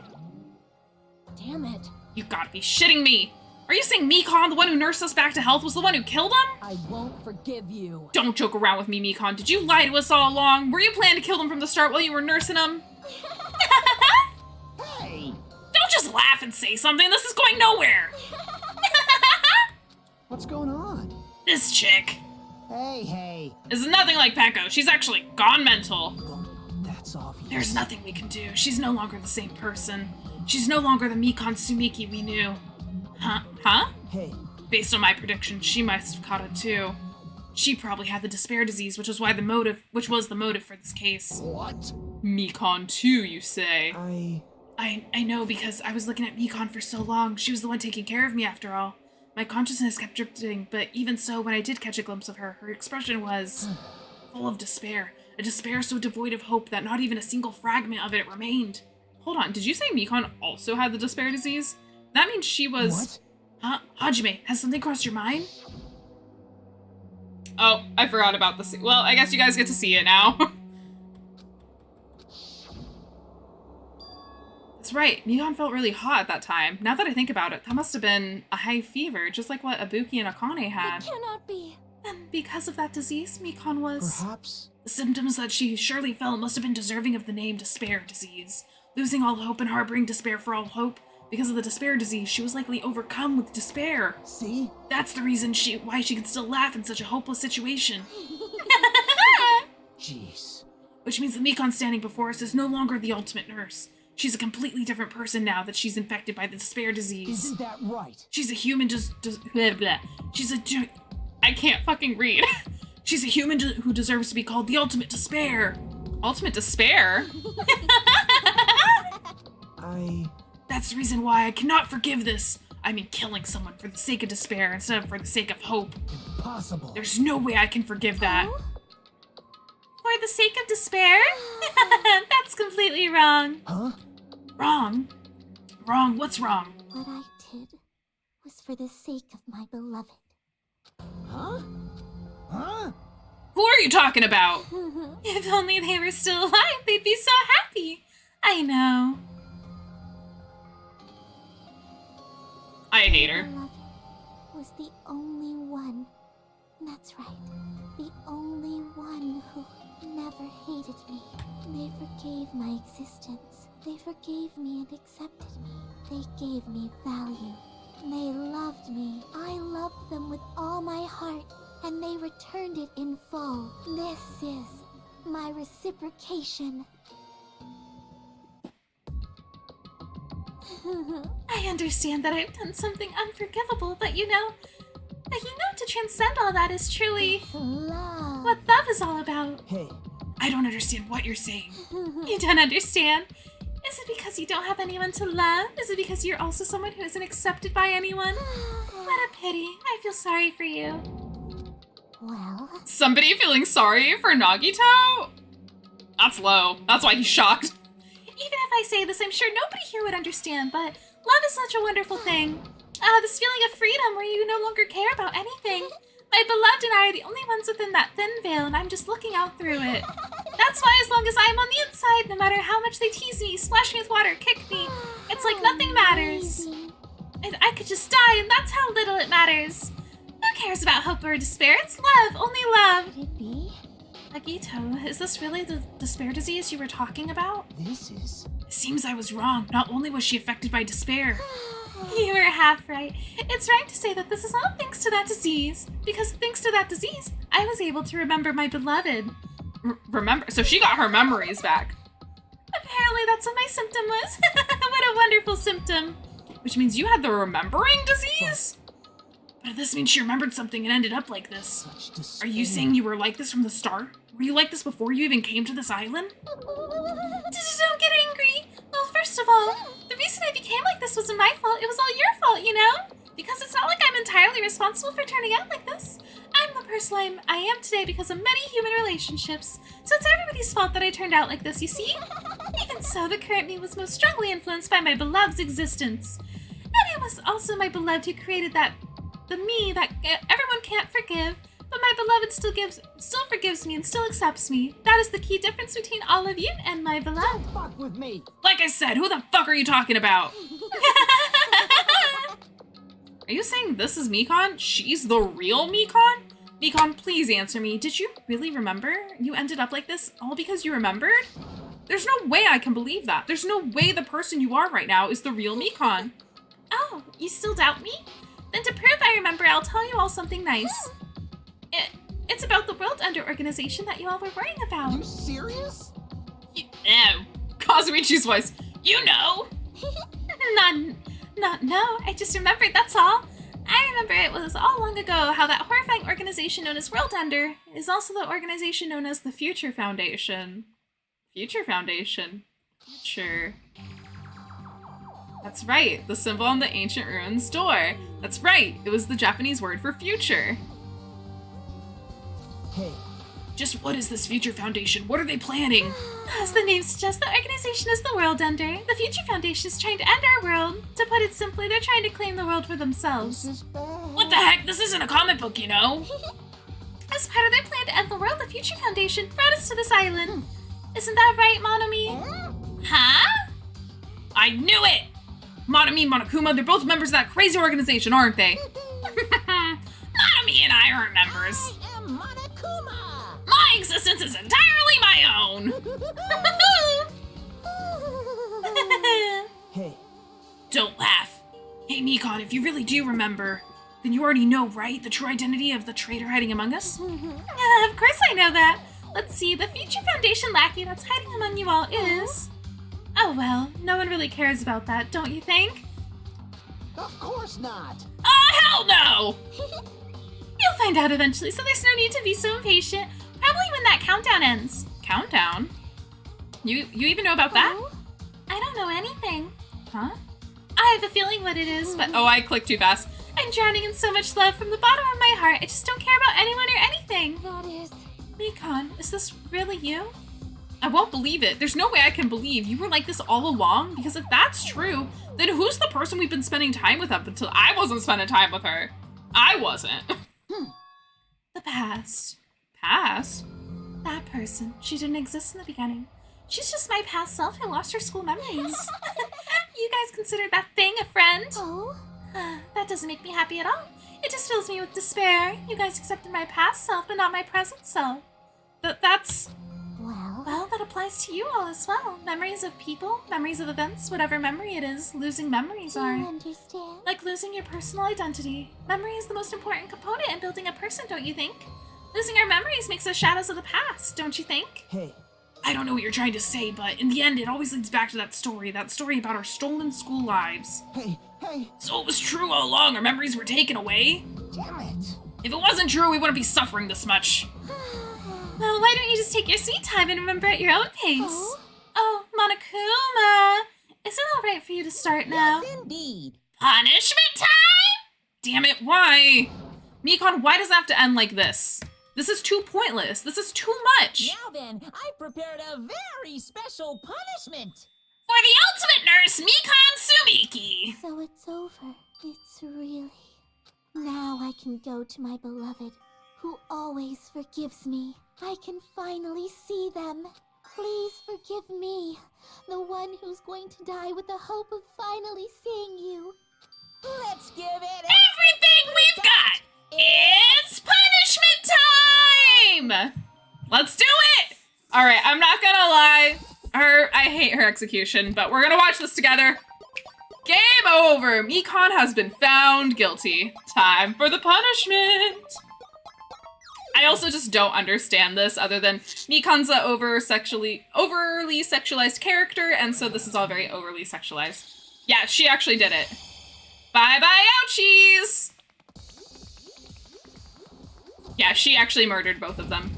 Speaker 10: Damn it.
Speaker 1: You gotta be shitting me. Are you saying Mikan, the one who nursed us back to health, was the one who killed him?
Speaker 10: I won't forgive you.
Speaker 1: Don't joke around with me, Mikan. Did you lie to us all along? Were you planning to kill them from the start while you were nursing them?
Speaker 8: Hey!
Speaker 1: Don't just laugh and say something. This is going nowhere.
Speaker 8: What's going on?
Speaker 1: This chick
Speaker 7: Hey.
Speaker 1: is nothing like Peko. She's actually gone mental.
Speaker 6: That's obvious.
Speaker 1: There's nothing we can do. She's no longer the same person. She's no longer the Mikan Sumiki we knew. Huh?
Speaker 6: Hey,
Speaker 1: Based on my prediction, she must have caught it too. She probably had the despair disease, which was the motive for this case.
Speaker 8: What?
Speaker 1: Mikan too, you say?
Speaker 6: I
Speaker 1: know, because I was looking at Mikan for so long. She was the one taking care of me after all. My consciousness kept drifting, but even so, when I did catch a glimpse of her, her expression was full of despair. A despair so devoid of hope that not even a single fragment of it remained. Hold on, did you say Mikan also had the despair disease? That means she was...
Speaker 6: What?
Speaker 1: Huh? Hajime, has something crossed your mind? Oh, I forgot about the scene. Well, I guess you guys get to see it now. That's right, Mikan felt really hot at that time. Now that I think about it, that must have been a high fever, just like what Ibuki and Akane had.
Speaker 10: It cannot be.
Speaker 1: And because of that disease, Mikan was...
Speaker 6: Perhaps.
Speaker 1: The symptoms that she surely felt must have been deserving of the name despair disease. Losing all hope and harboring despair for all hope. Because of the despair disease, she was likely overcome with despair.
Speaker 6: See?
Speaker 1: That's the reason why she could still laugh in such a hopeless situation.
Speaker 6: Jeez.
Speaker 1: Which means that Mikan standing before us is no longer the ultimate nurse. She's a completely different person now that she's infected by the despair disease.
Speaker 6: Isn't that right?
Speaker 1: She's a human blah, blah. I can't fucking read. She's a human who deserves to be called the ultimate despair. Ultimate despair? That's the reason why I cannot forgive this. I mean, killing someone for the sake of despair instead of for the sake of hope.
Speaker 3: Impossible.
Speaker 1: There's no way I can forgive that.
Speaker 5: For the sake of despair? That's completely wrong.
Speaker 3: Huh?
Speaker 1: Wrong? Wrong? What's wrong?
Speaker 4: What I did was for the sake of my beloved.
Speaker 3: Huh? Huh?
Speaker 1: Who are you talking about?
Speaker 5: If only they were still alive, they'd be so happy. I know.
Speaker 1: I hate her.
Speaker 4: My beloved was the only one. That's right. The only one who never hated me. They forgave my existence. They forgave me and accepted me. They gave me value. They loved me. I loved them with all my heart, and they returned it in full. This is my reciprocation.
Speaker 5: I understand that I've done something unforgivable, but you know, to transcend all that is truly
Speaker 4: Love.
Speaker 5: what love is all about.
Speaker 3: Hey,
Speaker 1: I don't understand what you're saying.
Speaker 5: You don't understand? Is it because you don't have anyone to love? Is it because you're also someone who isn't accepted by anyone? What a pity. I feel sorry for you.
Speaker 4: Well,
Speaker 1: Somebody feeling sorry for Nagito? That's low. That's why he's shocked.
Speaker 5: Even if I say this, I'm sure nobody here would understand, but love is such a wonderful thing. This feeling of freedom where you no longer care about anything. My beloved and I are the only ones within that thin veil, and I'm just looking out through it. That's why as long as I'm on the inside, no matter how much they tease me, splash me with water, kick me, it's like nothing matters.
Speaker 4: amazing.
Speaker 5: I could just die, and that's how little it matters. Who cares about hope or despair? It's love, only love.
Speaker 4: Could it be?
Speaker 1: Nagito, is this really the despair disease you were talking about?
Speaker 3: this is...
Speaker 1: It seems I was wrong. Not only was she affected by despair.
Speaker 5: You were half right. It's right to say that this is all thanks to that disease. Because thanks to that disease, I was able to remember my beloved.
Speaker 1: Remember? So she got her memories back.
Speaker 5: Apparently that's what my symptom was. What a wonderful symptom.
Speaker 1: Which means you had the remembering disease? But this means she remembered something and ended up like this.
Speaker 3: Such despair.
Speaker 1: Are you saying you were like this from the start? Were you like this before you even came to this island?
Speaker 5: Don't get angry. Well, first of all, the reason I became like this wasn't my fault. It was all your fault, you know? Because it's not like I'm entirely responsible for turning out like this. I'm the person I am today because of many human relationships. So it's everybody's fault that I turned out like this, you see? Even so, the current me was most strongly influenced by my beloved's existence. And it was also my beloved who created the me that everyone can't forgive, but my beloved still forgives me and still accepts me. That is the key difference between all of you and my beloved.
Speaker 7: Fuck with me.
Speaker 1: Like I said, who the fuck are you talking about? Are you saying this is Mikon? She's the real Mikon? Mikon, please answer me. Did you really remember? You ended up like this all because you remembered? There's no way I can believe that. There's no way the person you are right now is the real Mikon.
Speaker 5: Oh, you still doubt me? Then to prove I remember, I'll tell you all something nice. It's about the World Under organization that you all were worrying about.
Speaker 8: You serious?
Speaker 1: Kazuichi's voice. You know.
Speaker 5: No, I just remembered, that's all. I remember it was all long ago how that horrifying organization known as World Under is also the organization known as the Future Foundation. Future Foundation? Future. That's right, the symbol on the ancient ruins door. That's right, it was the Japanese word for future.
Speaker 3: Hey,
Speaker 1: just what is this Future Foundation? What are they planning?
Speaker 5: As the name suggests, the organization is the World Under. The Future Foundation is trying to end our world. To put it simply, they're trying to claim the world for themselves.
Speaker 8: This is bad.
Speaker 1: What the heck? This isn't a comic book, you know?
Speaker 5: As part of their plan to end the world, the Future Foundation brought us to this island. Isn't that right, Monomi? Huh?
Speaker 1: I knew it! Monomi and Monokuma, they're both members of that crazy organization, aren't they? Monomi and I are members.
Speaker 2: I am Monokuma!
Speaker 1: My existence is entirely my own!
Speaker 3: hey.
Speaker 1: Don't laugh. Hey, Mikon, if you really do remember, then you already know, right? The true identity of the traitor hiding among us?
Speaker 5: Of course I know that. Let's see, the Future Foundation lackey that's hiding among you all is... Oh well, no one really cares about that, don't you think?
Speaker 7: Of course not.
Speaker 1: Oh, hell no!
Speaker 5: You'll find out eventually, so there's no need to be so impatient. Probably when that countdown ends.
Speaker 1: Countdown? You even know about that?
Speaker 5: I don't know anything.
Speaker 1: Huh? I have a feeling what it is, but oh, I clicked too fast. I'm drowning in so much love from the bottom of my heart. I just don't care about anyone or anything.
Speaker 5: That is...
Speaker 1: Mikon, is this really you? I won't believe it. There's no way I can believe you were like this all along, because if that's true, then who's the person we've been spending time with up until I wasn't spending time with her? I wasn't. The past. Past? That person. She didn't exist in the beginning. She's just my past self who lost her school memories. You guys consider that thing a friend?
Speaker 5: Oh?
Speaker 1: That doesn't make me happy at all. It just fills me with despair. You guys accepted my past self, but not my present self. That's... Well, that applies to you all as well. Memories of people, memories of events, whatever memory it is, losing memories are.
Speaker 5: Do you understand?
Speaker 1: Like losing your personal identity. Memory is the most important component in building a person, don't you think? Losing our memories makes us shadows of the past, don't you think?
Speaker 3: Hey.
Speaker 1: I don't know what you're trying to say, but in the end, it always leads back to that story about our stolen school lives.
Speaker 3: Hey.
Speaker 1: So it was true all along, our memories were taken away?
Speaker 3: Damn it.
Speaker 1: If it wasn't true, we wouldn't be suffering this much. Well, why don't you just take your sweet time and remember at your own pace? Oh, Monokuma! Is it alright for you to start now?
Speaker 2: Yes, indeed.
Speaker 1: Punishment time? Damn it, why? Mikon, why does it have to end like this? This is too pointless. This is too much.
Speaker 2: Now then, I prepared a very special punishment.
Speaker 1: For the ultimate nurse, Mikon Sumiki.
Speaker 4: So it's over. It's really... Now I can go to my beloved, who always forgives me. I can finally see them. Please forgive me, the one who's going to die with the hope of finally seeing you.
Speaker 2: Let's give it
Speaker 1: everything we've got. It's punishment time. Let's do it. All right, I'm not gonna lie. I hate her execution, but we're gonna watch this together. Game over. Mikon has been found guilty. Time for the punishment. I also just don't understand this other than Mikon's a overly sexualized character, and so this is all very overly sexualized. Yeah, she actually did it. Bye-bye, ouchies! Yeah, she actually murdered both of them.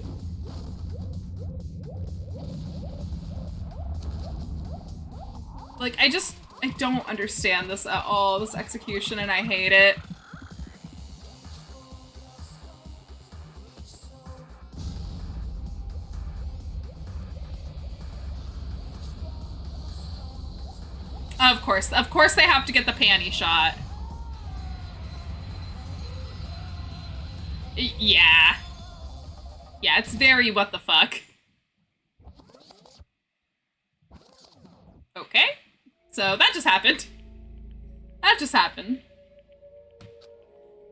Speaker 1: Like, I don't understand this at all, this execution, and I hate it. Of course they have to get the panty shot. Yeah. Yeah, it's very what the fuck. Okay. So that just happened. That just happened.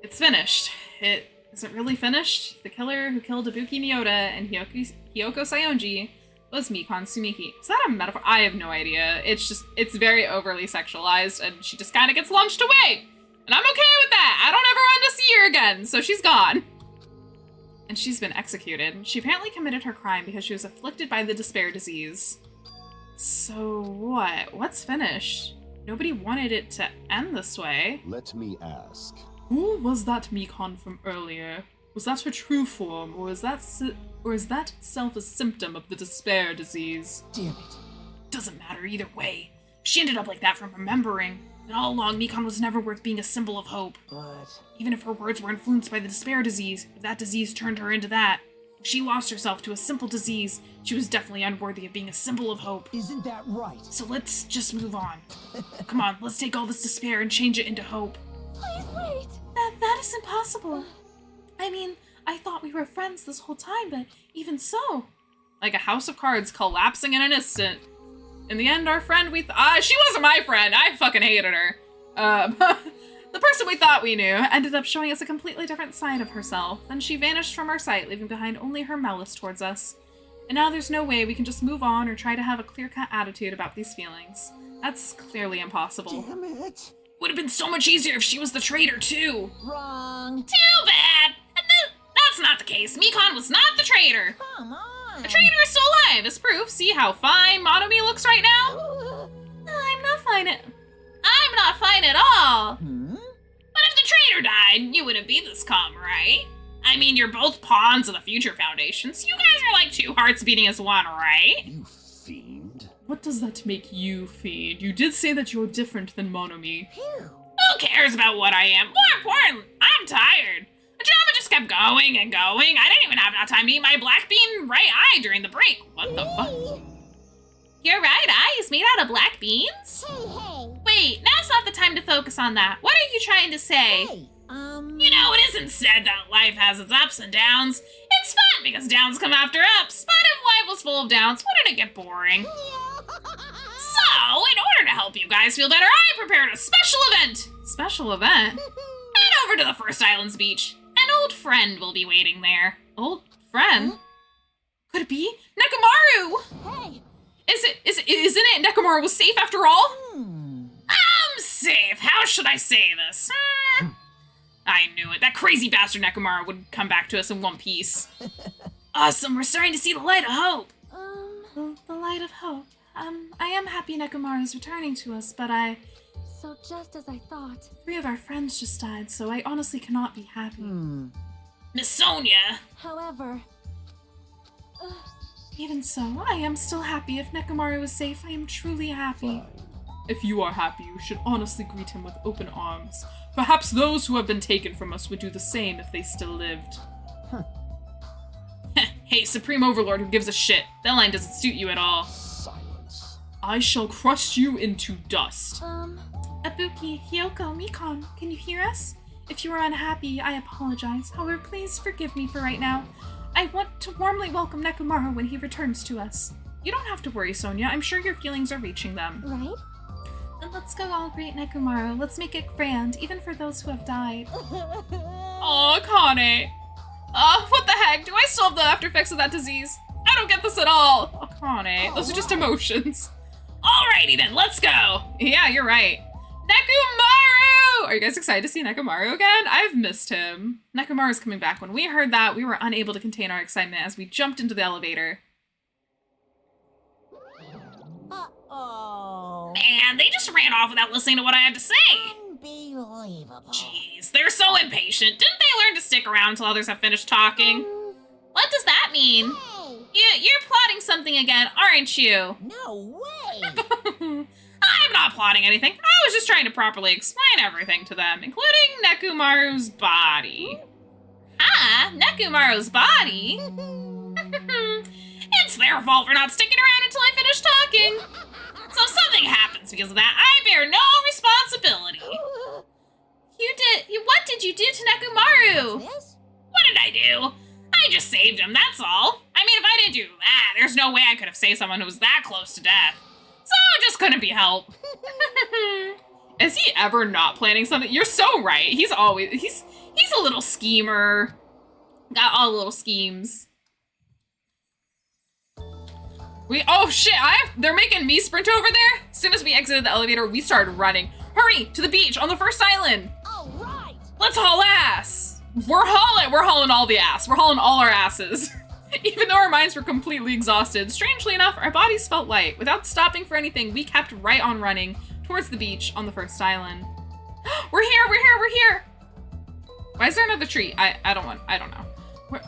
Speaker 1: It's finished. Is it really finished? The killer who killed Ibuki Miyota and Hiyoko Sayonji was Mikon Sumiki. Is that a metaphor? I have no idea. It's very overly sexualized, and she just kind of gets launched away. And I'm okay with that. I don't ever want to see her again, so she's gone. And she's been executed. She apparently committed her crime because she was afflicted by the despair disease. So what? What's finished? Nobody wanted it to end this way.
Speaker 9: Let me ask.
Speaker 1: Who was that Mikon from earlier? Was that her true form, or is that itself a symptom of the despair disease?
Speaker 3: Damn it.
Speaker 1: Doesn't matter either way. She ended up like that from remembering. And all along, Mikon was never worth being a symbol of hope.
Speaker 3: But...
Speaker 1: Even if her words were influenced by the despair disease, if that disease turned her into that, if she lost herself to a simple disease, she was definitely unworthy of being a symbol of hope.
Speaker 3: Isn't that right?
Speaker 1: So let's just move on. Come on, let's take all this despair and change it into hope.
Speaker 4: Please wait.
Speaker 1: That is impossible. I mean, I thought we were friends this whole time, but even so. Like a house of cards collapsing in an instant. In the end, our friend she wasn't my friend. I fucking hated her. The person we thought we knew ended up showing us a completely different side of herself. Then she vanished from our sight, leaving behind only her malice towards us. And now there's no way we can just move on or try to have a clear-cut attitude about these feelings. That's clearly impossible.
Speaker 3: Damn it.
Speaker 1: Would have been so much easier if she was the traitor, too.
Speaker 2: Wrong.
Speaker 1: Too bad. That's not the case. Mikon was not the traitor.
Speaker 2: Come on.
Speaker 1: The traitor is still alive. As proof, see how fine Monomi looks right now? I'm not fine at all. But if the traitor died, you wouldn't be this calm, right? I mean, you're both pawns of the Future Foundation, so you guys are like two hearts beating as one, right?
Speaker 9: You fiend.
Speaker 1: What does that make you feel? You did say that you're different than Monomi.
Speaker 2: Phew.
Speaker 1: Who cares about what I am? More important, I'm tired. The drama just kept going and going. I didn't even have enough time to eat my black bean right eye during the break. What the fuck? Your right eye is made out of black beans?
Speaker 4: Hey.
Speaker 1: Wait, now's not the time to focus on that. What are you trying to say?
Speaker 2: Hey,
Speaker 1: You know, it isn't said that life has its ups and downs. It's fun because downs come after ups. But if life was full of downs, wouldn't it get boring? So, in order to help you guys feel better, I prepared a special event. Special event? Head over to the First Islands beach. An old friend will be waiting there. Old friend? Could it be Nekomaru?
Speaker 10: Hey!
Speaker 1: Isn't it Nekomaru was safe after all? Safe. How should I say this? I knew it. That crazy bastard Nekomaru would come back to us in one piece. Awesome. We're starting to see the light of hope. The light of hope. I am happy Nekomaru is returning to us, but
Speaker 5: So just as I thought.
Speaker 1: 3 of our friends just died, so I honestly cannot be happy. Miss Sonia!
Speaker 5: However,
Speaker 1: Even so, I am still happy. If Nekomaru is safe, I am truly happy. If you are happy, you should honestly greet him with open arms. Perhaps those who have been taken from us would do the same if they still lived. Hey, Supreme Overlord who gives a shit. That line doesn't suit you at all.
Speaker 9: Silence.
Speaker 1: I shall crush you into dust. Abuki, Hiyoko, Mikan, can you hear us? If you are unhappy, I apologize. However, please forgive me for right now. I want to warmly welcome Nekomaru when he returns to us. You don't have to worry, Sonia. I'm sure your feelings are reaching them.
Speaker 5: right?
Speaker 1: Then let's go all greet Nekomaru. Let's make it grand, even for those who have died. Aw, Kane. What the heck? Do I still have the after effects of that disease? I don't get this at all. Oh, Kane. Those are just emotions. Alrighty then, let's go. Yeah, you're right. Nekomaru! Are you guys excited to see Nekomaru again? I've missed him. Nekomaru's coming back. When we heard that, we were unable to contain our excitement as we jumped into the elevator.
Speaker 2: Uh-oh.
Speaker 1: Man, they just ran off without listening to what I had to say.
Speaker 2: Unbelievable.
Speaker 1: Jeez, they're so impatient. Didn't they learn to stick around until others have finished talking? What does that mean? You're plotting something again, aren't you?
Speaker 2: No way.
Speaker 1: I'm not plotting anything. I was just trying to properly explain everything to them, including Nekomaru's body. Nekomaru's body? It's their fault for not sticking around until I finish talking. So if something happens because of that, I bear no responsibility. What did you do to Nekomaru?
Speaker 2: This?
Speaker 1: What did I do? I just saved him, that's all. I mean, if I didn't do that, there's no way I could have saved someone who was that close to death. So it just couldn't be helped. Is he ever not planning something? You're so right. He's a little schemer. Got all the little schemes. Oh shit, they're making me sprint over there. As soon as we exited the elevator, we started running. Hurry, to the beach on the first island.
Speaker 2: All right.
Speaker 1: Let's haul ass. We're hauling all the ass. We're hauling all our asses. Even though our minds were completely exhausted, strangely enough, our bodies felt light. Without stopping for anything, we kept right on running towards the beach on the first island. We're here. Why is there another tree? I don't know.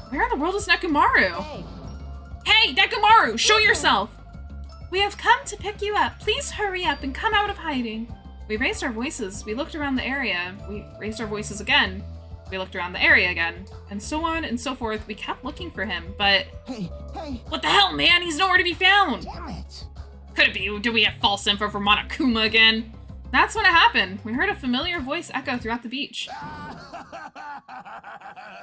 Speaker 1: Where in the world is Nekomaru? Hey, Nekomaru, show yourself! We have come to pick you up. Please hurry up and come out of hiding. We raised our voices. We looked around the area. We raised our voices again. We looked around the area again. And so on and so forth. We kept looking for him, but...
Speaker 7: Hey!
Speaker 1: What the hell, man? He's nowhere to be found!
Speaker 7: Damn it!
Speaker 1: Could it be? Did we have false info from Monokuma again? That's when it happened. We heard a familiar voice echo throughout the beach.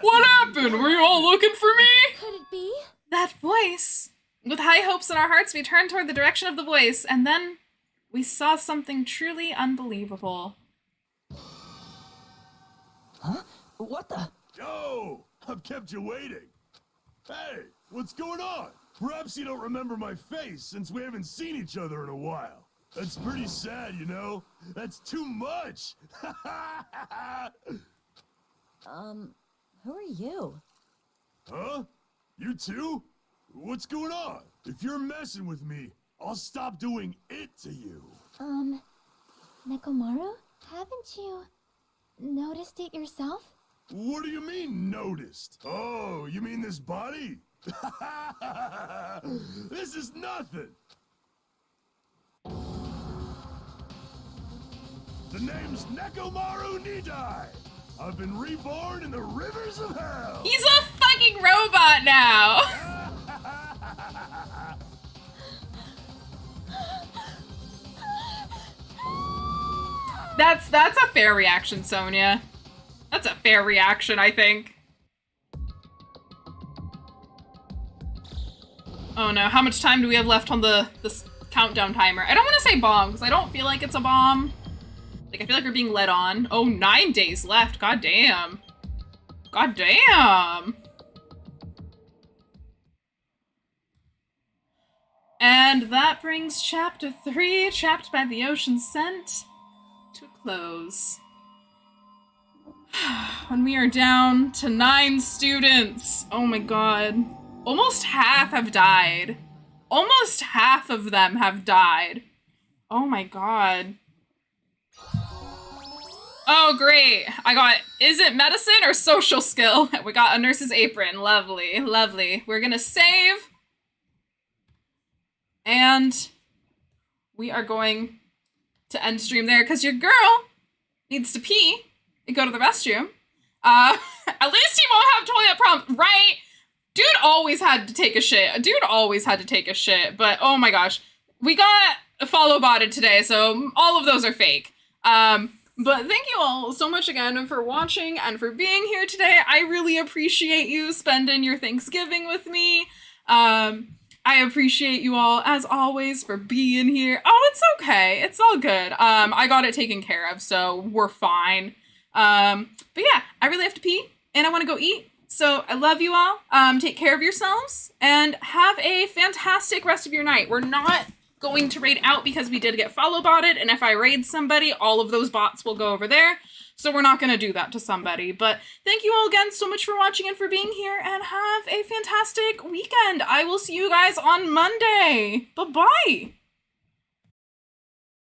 Speaker 1: What happened? Were you all looking for me?
Speaker 5: Could it be?
Speaker 1: That voice! With high hopes in our hearts, we turned toward the direction of the voice, and then we saw something truly unbelievable.
Speaker 6: Huh? What the?
Speaker 9: Yo! I've kept you waiting. Hey, what's going on? Perhaps you don't remember my face since we haven't seen each other in a while. That's pretty sad, you know? That's too much!
Speaker 10: Who are you?
Speaker 9: Huh? You too? What's going on? If you're messing with me, I'll stop doing it to you.
Speaker 5: Nekomaru? Haven't you noticed it yourself?
Speaker 9: What do you mean, noticed? Oh, you mean this body? This is nothing. The name's Nekomaru Nidai. I've been reborn in the rivers of hell.
Speaker 1: He's a fucking robot now. That's a fair reaction, Sonia. That's a fair reaction, I think. Oh no, how much time do we have left on the countdown timer? I don't want to say bomb, because I don't feel like it's a bomb. Like, I feel like we're being led on. Oh, 9 days left. God damn. God damn. And that brings chapter 3, Trapped by the Ocean Scent, to a close. And we are down to 9 students. Oh my god. Almost half have died. Almost half of them have died. Oh my god. Oh, great. I got, is it medicine or social skill? We got a nurse's apron. Lovely, lovely. We're gonna save. And we are going to end stream there because your girl needs to pee and go to the restroom. At least he won't have toilet problems, right? Dude always had to take a shit. Dude always had to take a shit. But oh my gosh, we got follow botted today, so all of those are fake. But thank you all so much again for watching and for being here today. I really appreciate you spending your Thanksgiving with me. I appreciate you all, as always, for being here. Oh, it's okay. It's all good. I got it taken care of, so we're fine. But yeah, I really have to pee, and I want to go eat. So I love you all. Take care of yourselves, and have a fantastic rest of your night. We're not going to raid out because we did get follow botted, and if I raid somebody, all of those bots will go over there. So we're not going to do that to somebody. But thank you all again so much for watching and for being here, and have a fantastic weekend. I will see you guys on Monday. Bye-bye.